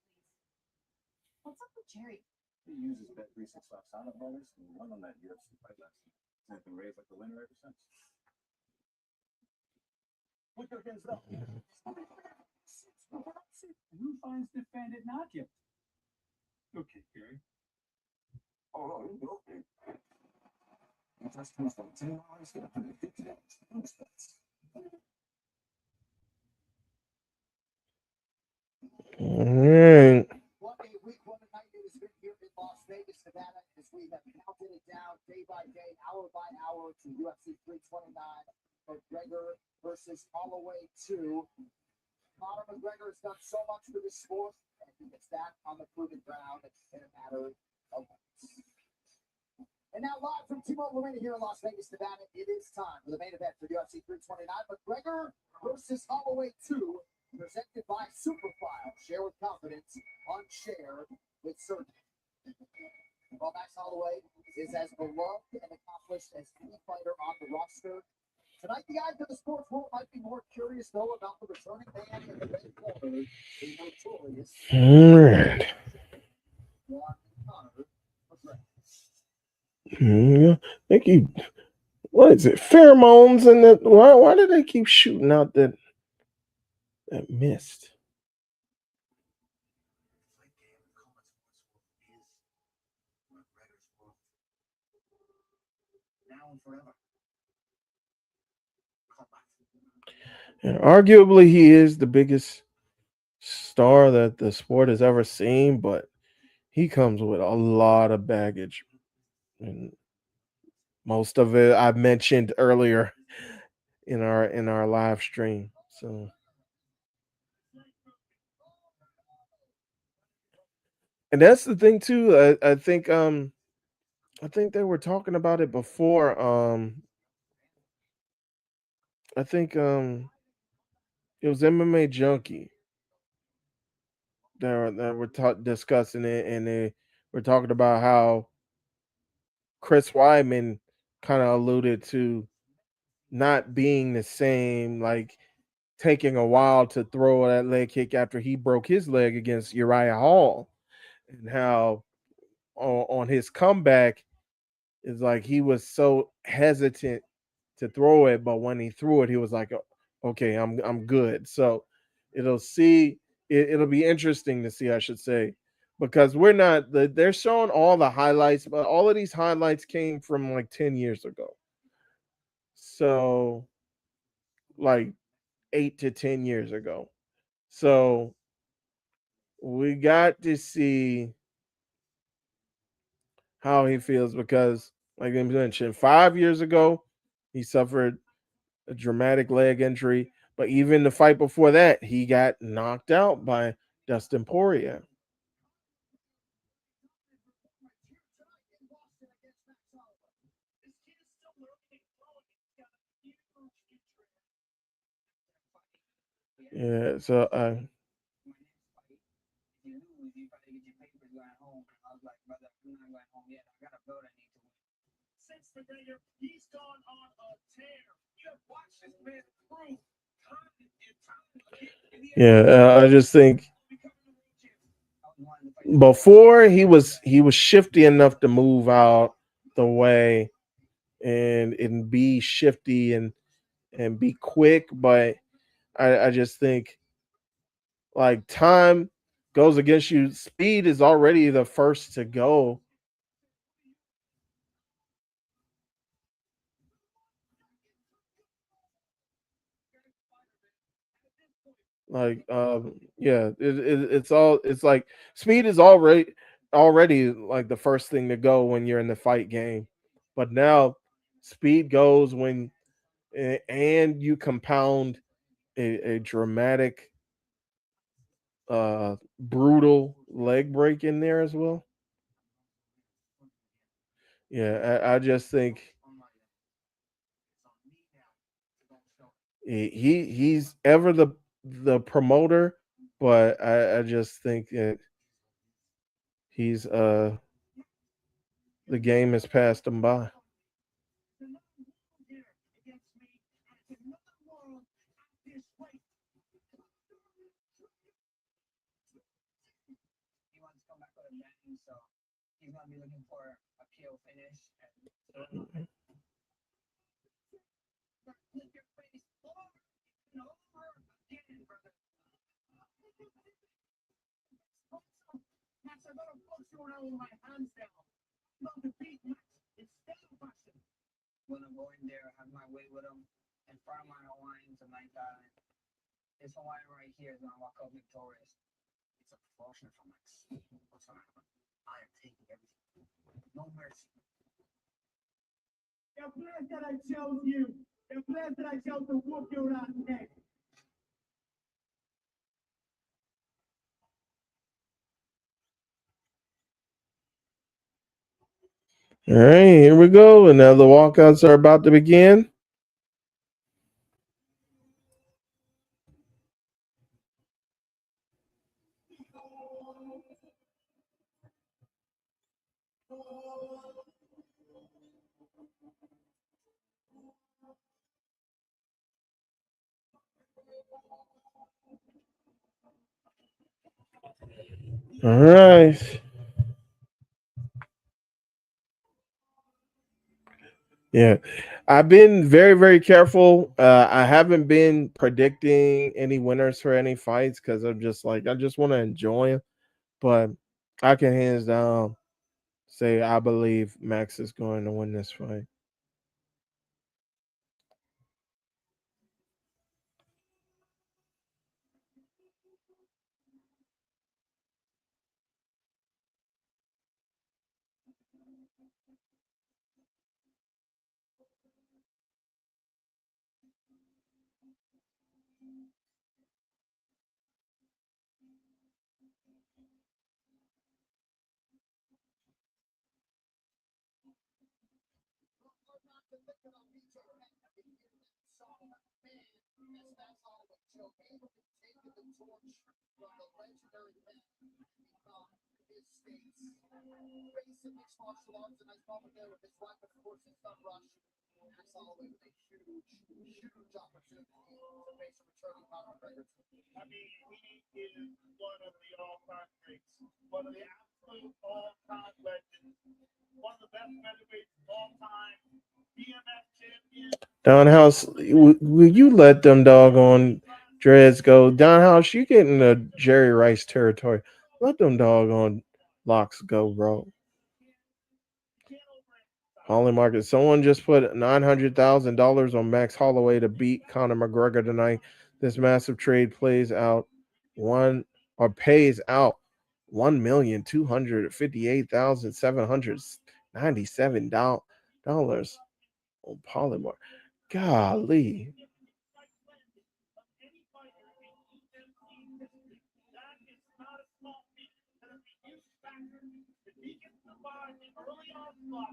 Speaker 6: What's up with Jerry?
Speaker 7: He uses Bet365 sign-up bonus and won on that UFC fight last night. And been raised like the winner ever since. Look against that. Who finds defendant not yet? Okay, Gary. Oh, no, okay. That's $10.
Speaker 4: All right.
Speaker 2: What a week, what a night it has been here in Las Vegas, Nevada, as we have counted it down day by day, hour by hour to UFC 329. McGregor versus Holloway 2. Conor McGregor has done so much for this sport, and he gets that on the proven ground in a matter of months. And now live from T-Mobile Arena here in Las Vegas, Nevada, it is time for the main event for UFC 329. McGregor versus Holloway 2, presented by Superfile. Share with confidence, unshare with certainty. While Max Holloway is as beloved and accomplished as any fighter on the roster, Tonight, the eyes of the sports world might be more curious, though, about the returning man in the red corner, the notorious
Speaker 4: All right.
Speaker 2: Conor McGregor.
Speaker 4: Yeah, they keep, what is it? Pheromones and that. Why do they keep shooting out that mist?
Speaker 2: Now and forever.
Speaker 4: And arguably, he is the biggest star that the sport has ever seen, but he comes with a lot of baggage. And most of it I mentioned earlier in our live stream. So, and that's the thing too. I think they were talking about it before. I think it was MMA Junkie that were discussing it, and they were talking about how Chris Weidman kind of alluded to not being the same, like taking a while to throw that leg kick after he broke his leg against Uriah Hall, and how on his comeback is like he was so hesitant to throw it, but when he threw it, he was like, "Okay, I'm good." So it'll be interesting to see, I should say, because they're showing all the highlights, but all of these highlights came from like 10 years ago. So like 8 to 10 years ago. So we got to see how he feels because, like I mentioned, 5 years ago, he suffered a dramatic leg injury. But even the fight before that, he got knocked out by Dustin Poirier. Yeah, so
Speaker 5: Since McGregor, he's gone on a tear. You have watched this man prove time and time again.
Speaker 4: yeah, I just think before he was shifty enough to move out the way and be shifty and be quick, but I just think like time goes against you. Speed is already the first to go. Like yeah, it's like speed is already like the first thing to go when you're in the fight game. But now speed goes when and you compound a dramatic brutal leg break in there as well. Yeah, I just think he's ever the promoter, but I just think that he's the game has passed him by.
Speaker 2: He wants to come back with a bang, so he's going to be looking for a KO finish. And
Speaker 5: Max, I'm gonna punch you around with my hands down. I'm not defeat Max. It's still passion.
Speaker 2: when I go in there, have my way with him in front of my Hawaiian tonight. This Hawaiian right here is going to walk out victorious. It's a proportion for Max. What's going to happen? I am taking everything. No mercy.
Speaker 5: The place that I chose you. The place that I chose to whoop your ass next.
Speaker 4: All right, here we go. And now the walkouts are about to begin. All right. Yeah, I've been very, very careful. I haven't been predicting any winners for any fights because I'm just like, I just want to enjoy them. But I can hands down say I believe Max is going to win this fight.
Speaker 5: I mean, he is one of the all-time greats, one of the absolute all-time legends, one of the best featherweights of all time, BMF champion. Don House, will you let them doggone dreads go? Don House, you getting the Jerry Rice territory. Let them doggone locks go, bro. Holly Market. Someone just put $900,000 on Max Holloway to beat Conor McGregor tonight. This massive trade pays out $1,258,797 on Polymar. Golly.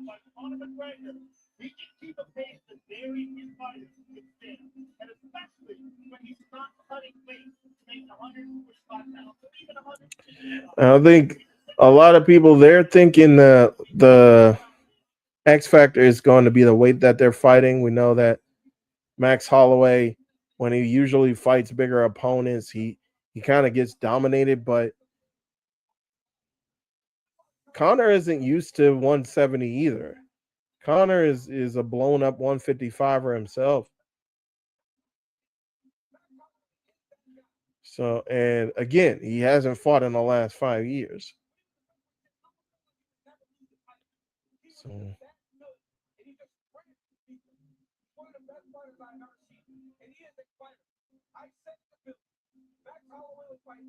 Speaker 5: By Conor McGregor, he can keep a pace that very few fighters can stand, and especially when he's not cutting weight to make 145 pounds or even 100. I think a lot of people they're thinking the X factor is going to be the weight that they're fighting. We know that Max Holloway, when he usually fights bigger opponents, he kind of gets dominated, but Conor isn't used to 170 either. Conor is a blown up 155er himself. So, and again, he hasn't fought in the last 5 years. So,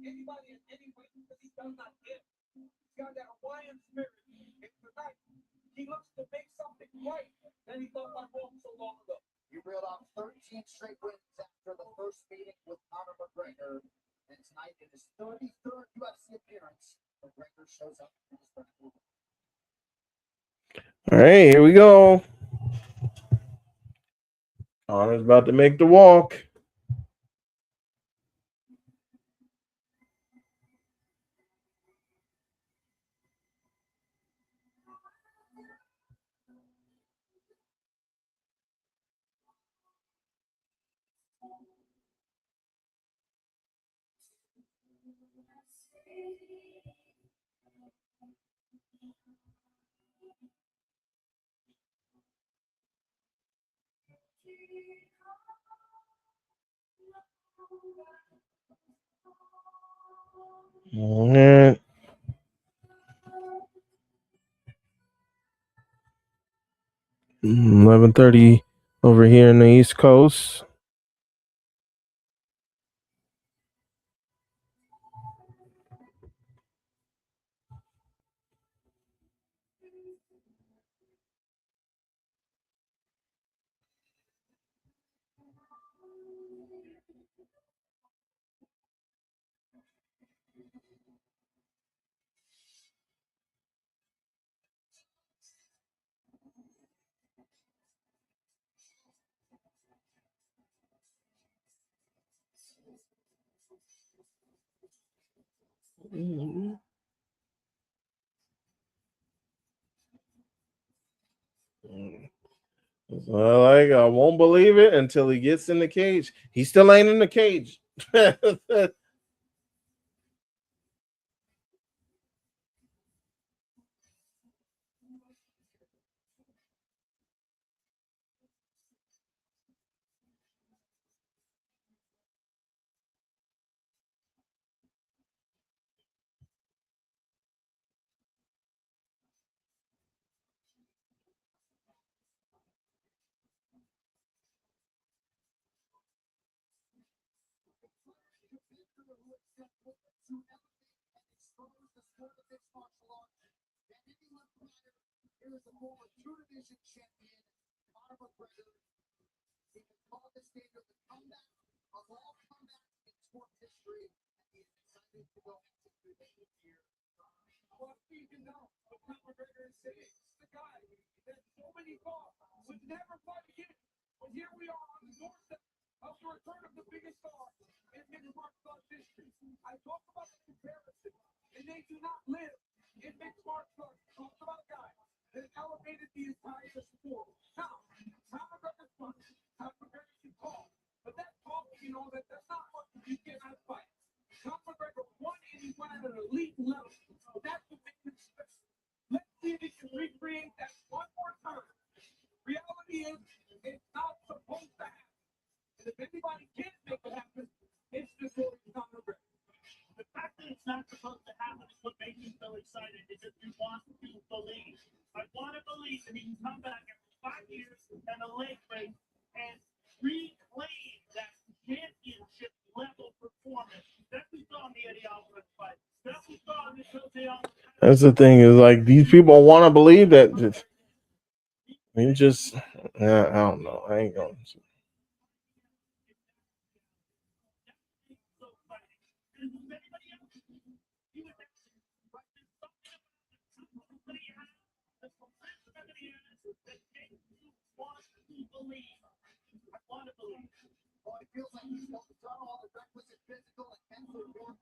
Speaker 1: anybody in any way because he does not give. He's got that Hawaiian spirit. And tonight, he looks to make something right that he thought went wrong so long ago.
Speaker 2: He reeled off 13 straight wins after the first meeting with Conor McGregor. And tonight, in his 33rd UFC appearance, McGregor shows up in his first move.
Speaker 4: All right, here we go. Conor's about to make the walk. All right. 11:30 over here in the East Coast. Mm-hmm. I won't believe it until he gets in the cage. He still ain't in the cage.
Speaker 2: Here is a former two-division champion, Conor McGregor. He has called this game the comeback of all comebacks in sport history, and he is excited to go into the year.
Speaker 1: Well, you know, what Conor McGregor is saying, this is the guy that so many thought would never fight again. But here we are on the doorstep of the return of the biggest star in mixed martial arts history. I talk about the comparison, and they do not live in mixed martial arts. Talk about a guy that elevated the entire sport. Now, Conor McGregor's fun. Conor McGregor can talk. But that talk, you know, that's not what you get out of fight. Conor McGregor won and he won at an elite level. That's what makes it special. Let's see if he can recreate that one more time. Reality is, it's not supposed to happen. And if anybody can make it happen, it's the story of Conor McGregor.
Speaker 5: The fact that it's not supposed to happen is what makes me so excited because we want to believe. I want to believe that he can come back after 5 years and a leg break and reclaim that championship level performance that we saw in the Eddie Alvarez fight. That we saw in the Jose Alvarez.
Speaker 4: That's the thing is like these people want to believe that. You just, I don't know. I ain't going to.
Speaker 2: Well, it feels like he's done all the requisite physical and mental work.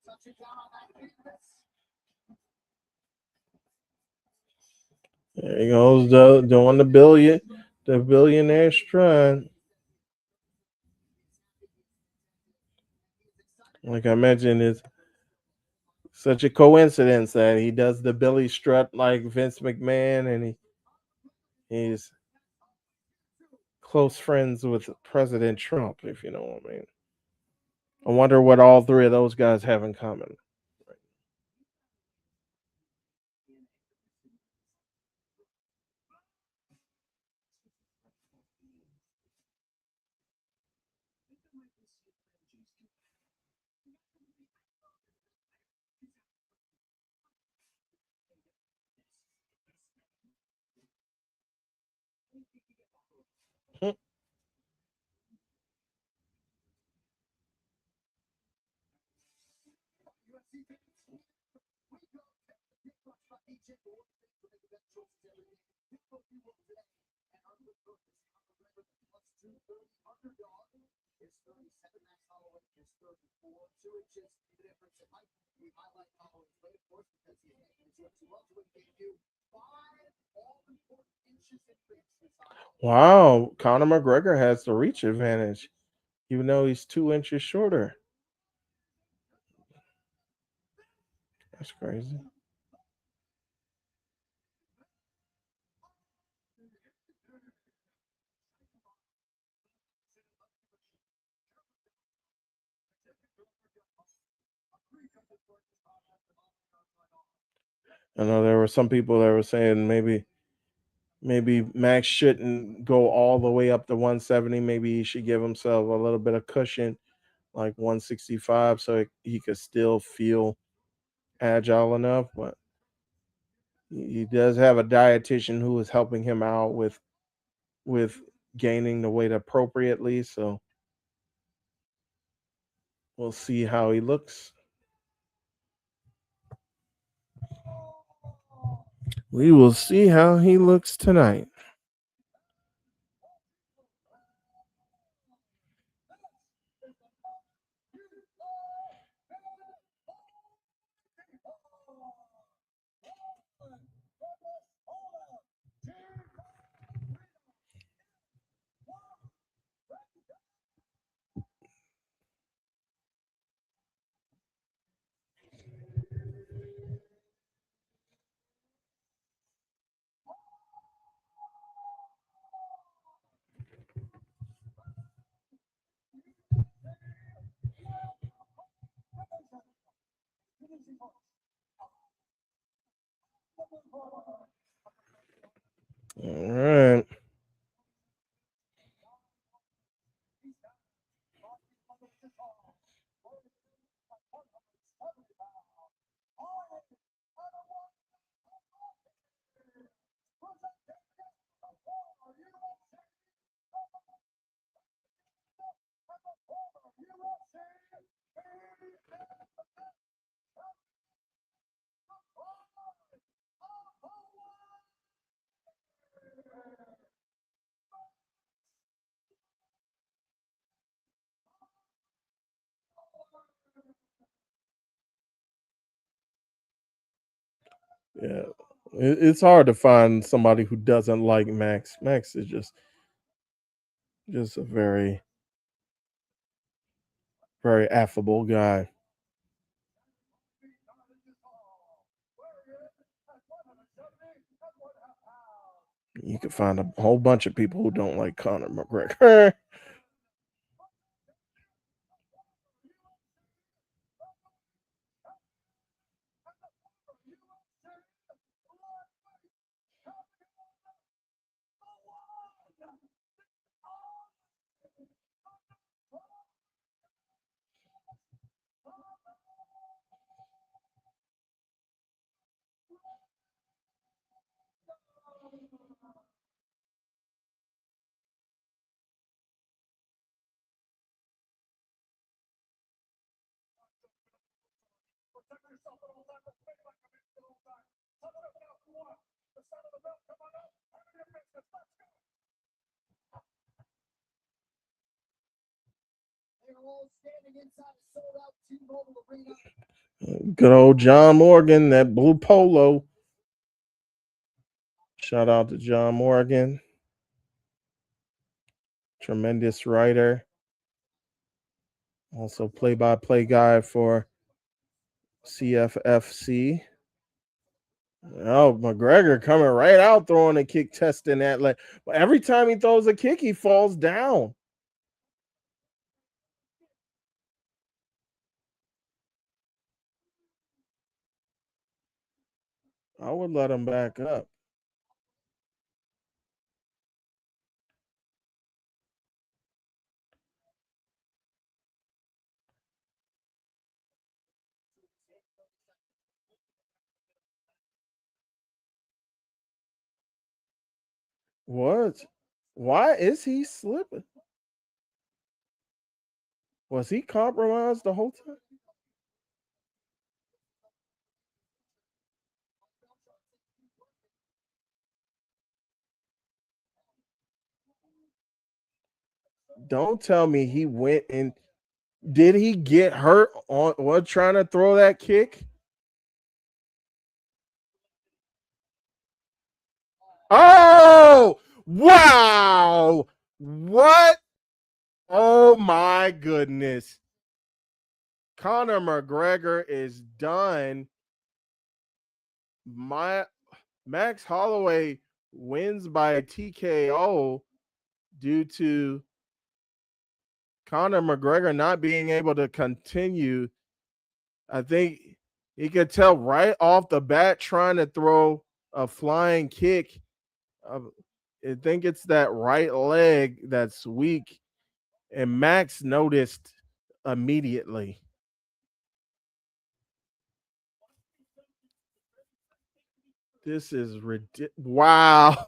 Speaker 2: Touching down on that fitness.
Speaker 4: There he goes, doing the billionaire strut. Like I mentioned, it's such a coincidence that he does the Billy strut like Vince McMahon, and he's close friends with President Trump, if you know what I mean. I wonder what all three of those guys have in common.
Speaker 2: Is 37, Max Holloway is 34, 2 inches. The difference in height. We highlight Holloway's weight, of course, because he is UFC welterweight debut. 5 all-important inches in reach.
Speaker 4: Wow, Conor McGregor has the reach advantage, even though he's 2 inches shorter. That's crazy. I know there were some people that were saying maybe Max shouldn't go all the way up to 170. Maybe he should give himself a little bit of cushion, like 165, so he could still feel agile enough. But he does have a dietitian who is helping him out with gaining the weight appropriately. So we'll see how he looks. We will see how he looks tonight. All right. Yeah, it's hard to find somebody who doesn't like Max. Max is just a very, very affable guy. You can find a whole bunch of people who don't like Conor McGregor. Good old John Morgan, that blue polo. Shout out to John Morgan. Tremendous writer. Also play-by-play guy for CFFC. Oh, McGregor coming right out throwing a kick, testing that leg. But every time he throws a kick, he falls down. I would let him back up. What? Why is he slipping? Was he compromised the whole time? Don't tell me he went and did he get hurt on what trying to throw that kick? Oh, wow. What? Oh my goodness. Conor McGregor is done. Max Holloway wins by a TKO due to Conor McGregor not being able to continue. I think he could tell right off the bat trying to throw a flying kick. I think it's that right leg that's weak, and Max noticed immediately. This is ridiculous. Wow.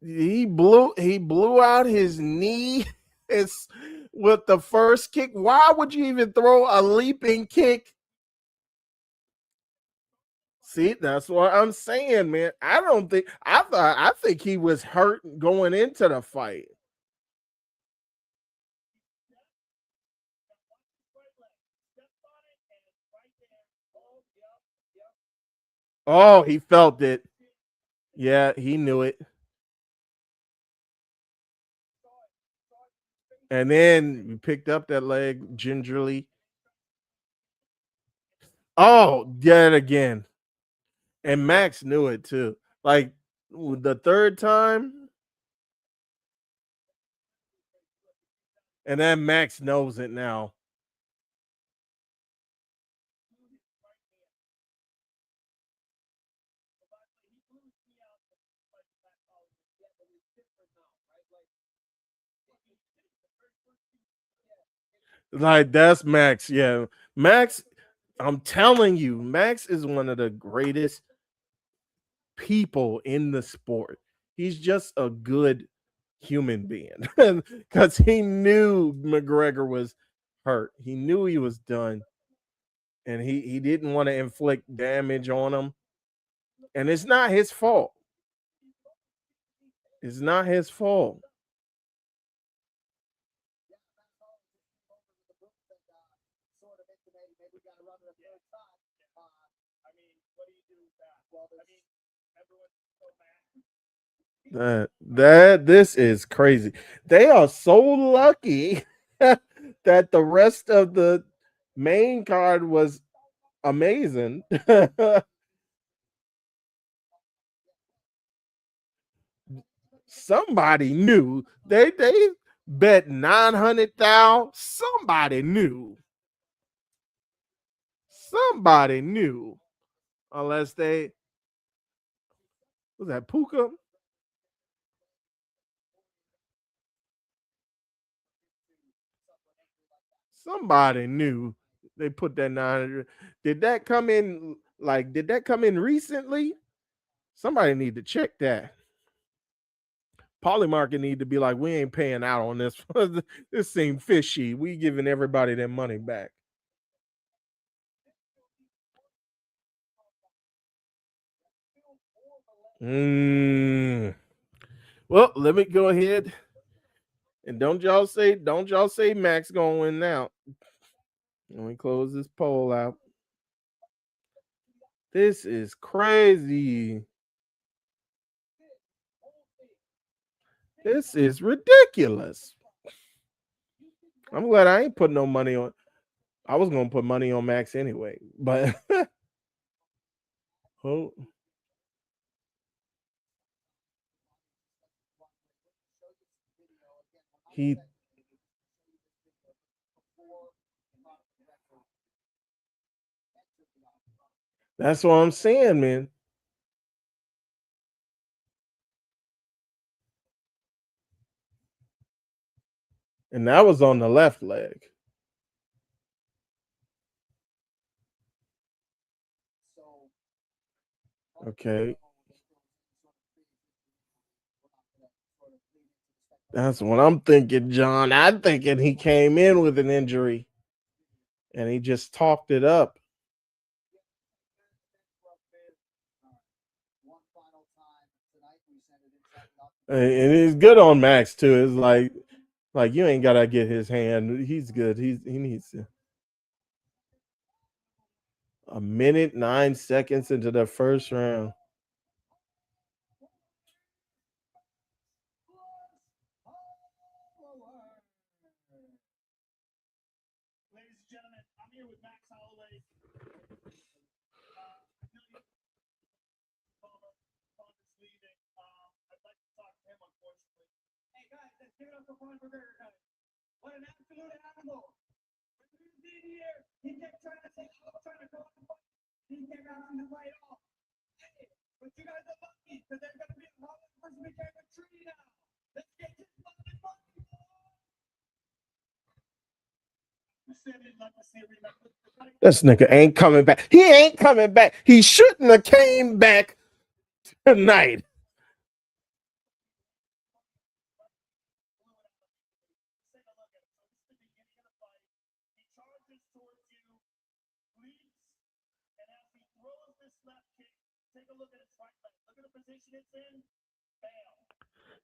Speaker 4: He blew out his knee with the first kick. Why would you even throw a leaping kick? See, that's what I'm saying, man. I think he was hurt going into the fight. Oh, he felt it. Yeah, he knew it. And then he picked up that leg gingerly. Oh, yet again. And Max knew it too. Like the third time. And then Max knows it now. Like that's Max. Yeah. Max, I'm telling you, Max is one of the greatest people in the sport. He's just a good human being because he knew McGregor was hurt. He knew he was done, and he didn't want to inflict damage on him. And it's not his fault. It's not his fault.
Speaker 2: Sort of intimating maybe we got to run it a third time.
Speaker 5: I mean, what do you do with that? Well, I mean, everyone's so mad.
Speaker 4: That this is crazy. They are so lucky that the rest of the main card was amazing. Somebody knew. They bet 900,000. Somebody knew. Somebody knew. Unless they was that Puka? Somebody knew they put that 900. Did that come in did that come in recently? Somebody need to check that. Polymarket need to be like, we ain't paying out on this. This seemed fishy. We giving everybody their money back. Well, let me go ahead and don't y'all say Max gonna win now. Let me close this poll out. This is crazy. This is ridiculous. I'm glad I ain't put no money on. I was gonna put money on Max anyway, but oh. He That's what I'm saying, man. And that was on the left leg. Okay. That's what I'm thinking, John. I'm thinking he came in with an injury and he just talked it up. And he's good on Max too. It's like you ain't gotta get his hand. He's good. He needs to. A minute 9 seconds into the first round.
Speaker 5: Ladies and gentlemen, I'm here with Max Holloway. Connor's leaving. I'd like to talk to him, unfortunately.
Speaker 1: Hey guys, let's give it up for Conor McGregor, guys. What an absolute animal. When he was in here, he kept trying to say, oh, trying to go on the fight. He came out in the fight off. Hey, but you guys are lucky because there's going to be a Holloway versus McGregor tree now. Let's get this fucking fight.
Speaker 4: This nigga ain't coming back. He ain't coming back. He shouldn't have came back tonight.
Speaker 5: Take a look at his right leg. Look at the position it's in. Bam.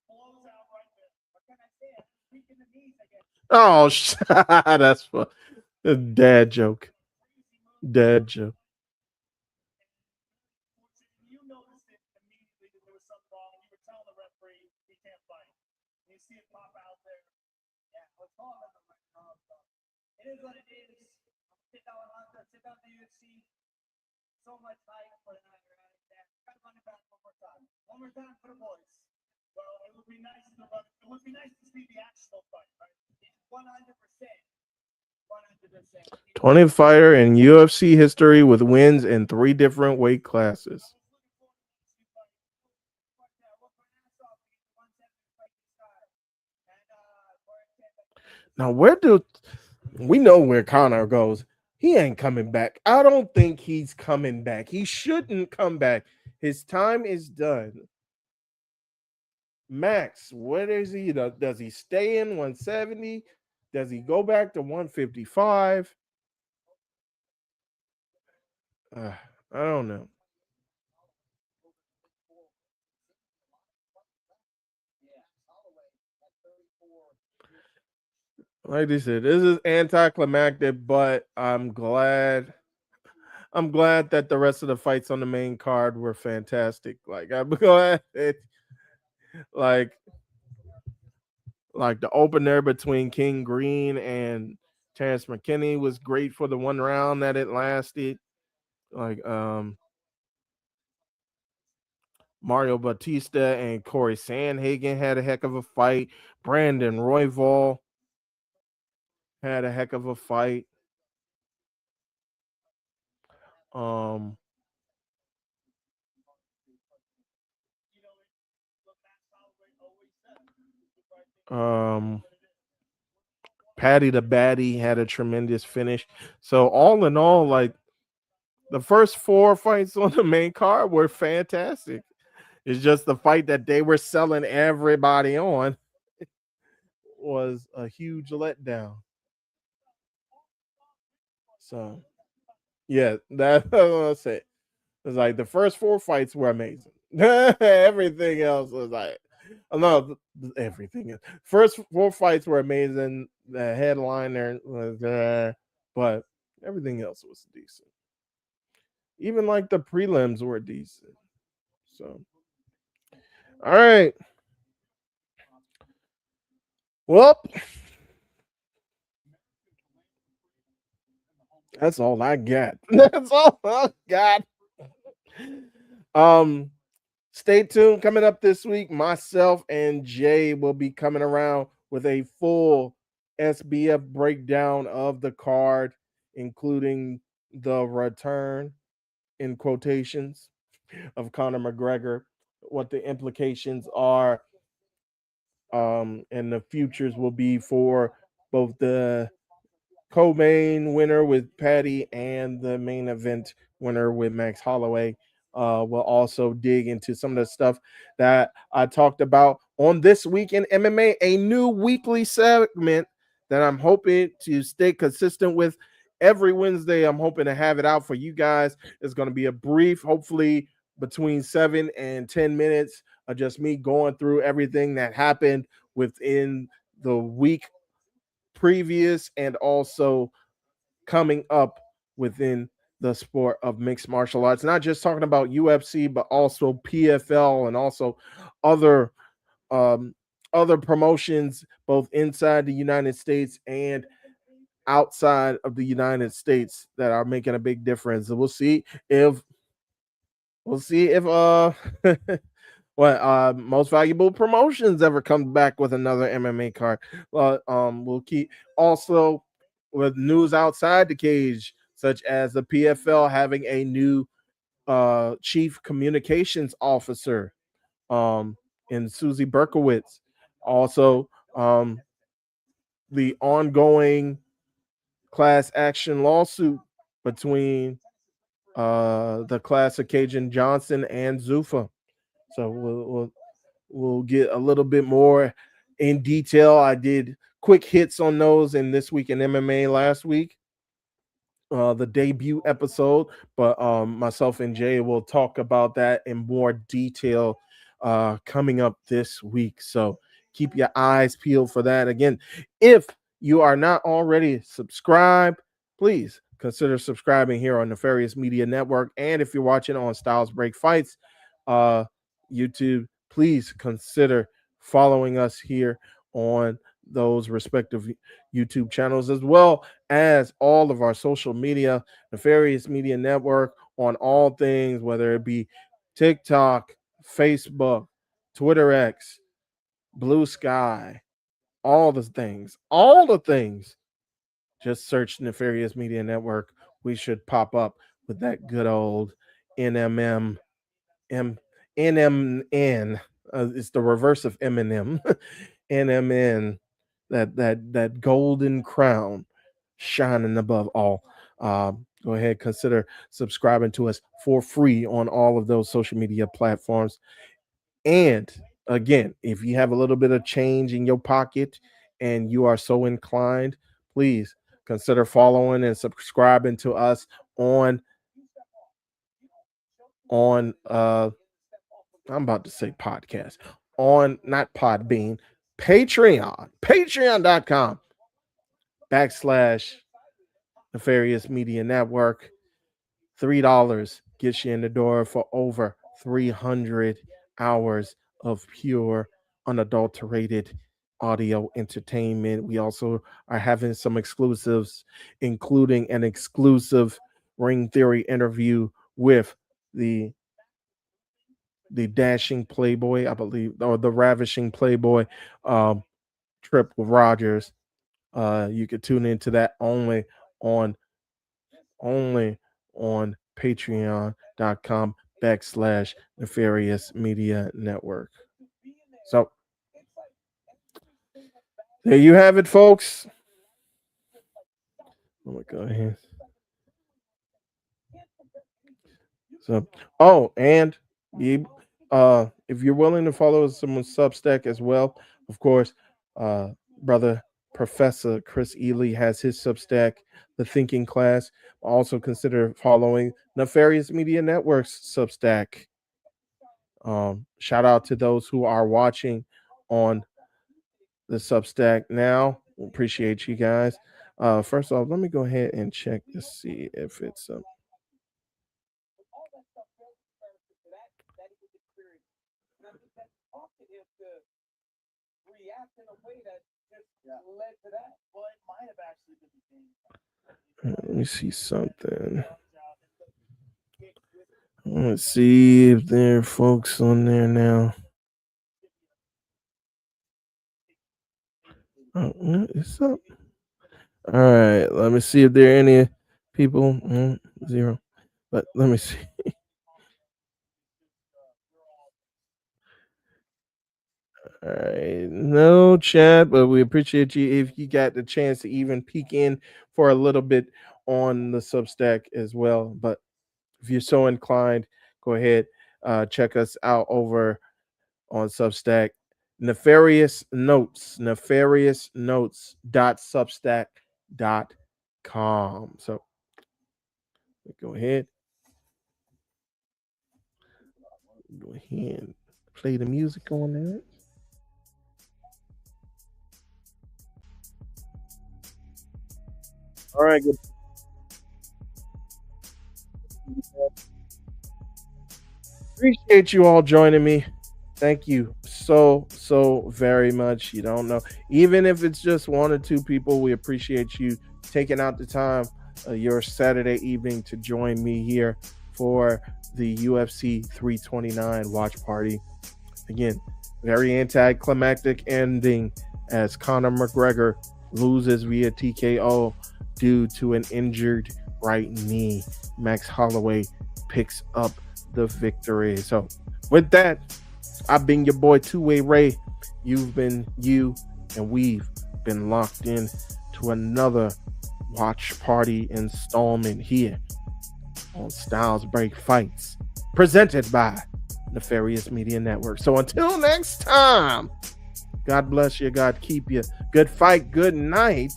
Speaker 5: Blows out right there. What can I say? Speaking the knees, I guess.
Speaker 4: Oh, that's for a dad joke. Dad joke.
Speaker 5: You noticed it immediately that there was something wrong. You were telling the referee he can't fight. You see it pop out there.
Speaker 2: Yeah, what's wrong with him right now? It is what it is. Sit down Hunter, sit down the UFC. So much hype for the night, right? Yeah, gotta run it back one more time. One more time for the boys.
Speaker 5: Well, it would be nice to run. It would be nice to see the actual fight, right?
Speaker 2: 100%. 100%.
Speaker 4: 20th fighter in UFC history with wins in 3 different weight classes. Now, where do We know where Conor goes. He ain't coming back. I don't think he's coming back. He shouldn't come back. His time is done. Max, what is he? Does he stay in 170? Does he go back to 155? I don't know. Like they said, this is anticlimactic, but I'm glad. I'm glad that the rest of the fights on the main card were fantastic. Like I'm glad like like the opener between King Green and Terrence McKinney was great for the one round that it lasted. Like Mario Batista and Corey Sandhagen had a heck of a fight. Brandon Royval had a heck of a fight. Um um Patty the Batty had a tremendous finish. So all in all, like the first four fights on the main card were fantastic. It's just the fight that they were selling everybody on was a huge letdown. So yeah, that's what I said. It's like the first four fights were amazing. Everything else was like, no, everything. First four fights were amazing. The headliner was there, but everything else was decent. Even like the prelims were decent. So, all right. Well, that's all I got. That's all I got. Um, Stay tuned. Coming up this week, myself and Jay will be coming around with a full SBF breakdown of the card, including the return in quotations of Conor McGregor, what the implications are, and the futures will be for both the co-main winner with Patty and the main event winner with Max Holloway. We'll also dig into some of the stuff that I talked about on This Week in MMA, a new weekly segment that I'm hoping to stay consistent with every Wednesday. I'm hoping to have it out for you guys. It's going to be a brief, hopefully between 7 and 10 minutes of just me going through everything that happened within the week previous and also coming up within the sport of mixed martial arts. Not just talking about UFC, but also PFL and also other um, other promotions both inside the United States and outside of the United States that are making a big difference. And we'll see if what most valuable promotions ever come back with another MMA card. We'll keep also with news outside the cage, such as the PFL having a new chief communications officer, in Susie Berkowitz. Also, the ongoing class action lawsuit between the class of Cajun Johnson and Zuffa. So we'll get a little bit more in detail. I did quick hits on those in This Week in MMA last week, the debut episode, but myself and Jay will talk about that in more detail coming up this week. So keep your eyes peeled for that. Again, if you are not already subscribed, please consider subscribing here on Nefarious Media Network. And if you're watching on Styles Break Fights YouTube, please consider following us here on those respective YouTube channels, as well as all of our social media, Nefarious Media Network, on all things, whether it be TikTok, Facebook, Twitter X, Blue Sky, all the things. Just search Nefarious Media Network. We should pop up with that good old NMM. NMN. It's the reverse of Eminem. NMN. That golden crown. shining above all. Go ahead, consider subscribing to us for free on all of those social media platforms. And again, if you have a little bit of change in your pocket and you are so inclined, please consider following and subscribing to us on I'm about to say podcast, on not Podbean, patreon.com / Nefarious Media Network. $3 gets you in the door for over 300 hours of pure, unadulterated audio entertainment. We also are having some exclusives, including an exclusive Ring Theory interview with the dashing playboy, I believe, or the ravishing playboy, Trip with Rogers. You can tune into that only on patreon.com / Nefarious Media Network. So there you have it, folks. Oh my God. Here. So, and you, if you're willing to follow some Substack as well, of course, brother Professor Chris Ely has his Substack, The Thinking Class. Also consider following Nefarious Media Network's Substack. Shout out to those who are watching on the Substack now. Appreciate you guys. First off, let me go ahead and check to see if it's let me see something. Let's see if there are folks on there now. Oh, it's up. All right, let me see if there are any people. 0. But let me see. All right, no chat, but we appreciate you if you got the chance to even peek in for a little bit on the Substack as well. But if you're so inclined, go ahead, check us out over on Substack. Nefarious notes.substack.com. So go ahead and play the music on there. All right, good. Appreciate you all joining me. Thank you so very much. You don't know, even if it's just 1 or 2 people, we appreciate you taking out the time your Saturday evening to join me here for the UFC 329 watch party. Again, very anticlimactic ending as Conor McGregor loses via TKO due to an injured right knee. Max Holloway picks up the victory. So with that, I've been your boy Two-Way Ray. You've been you, and we've been locked in to another watch party installment here on Styles Break Fights, presented by Nefarious Media Network. So until next time, God bless you, God keep you. Good fight, good night.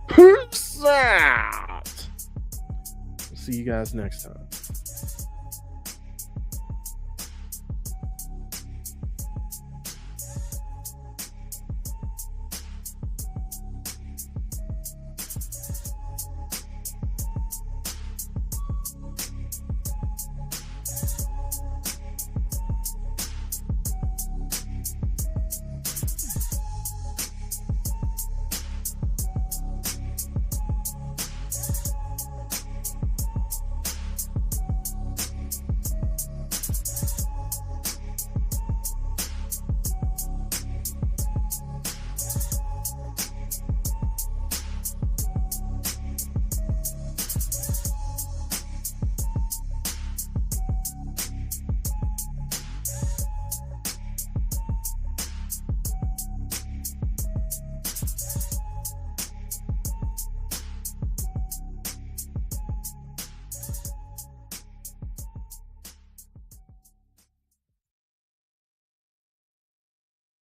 Speaker 4: Peace out. See you guys next time.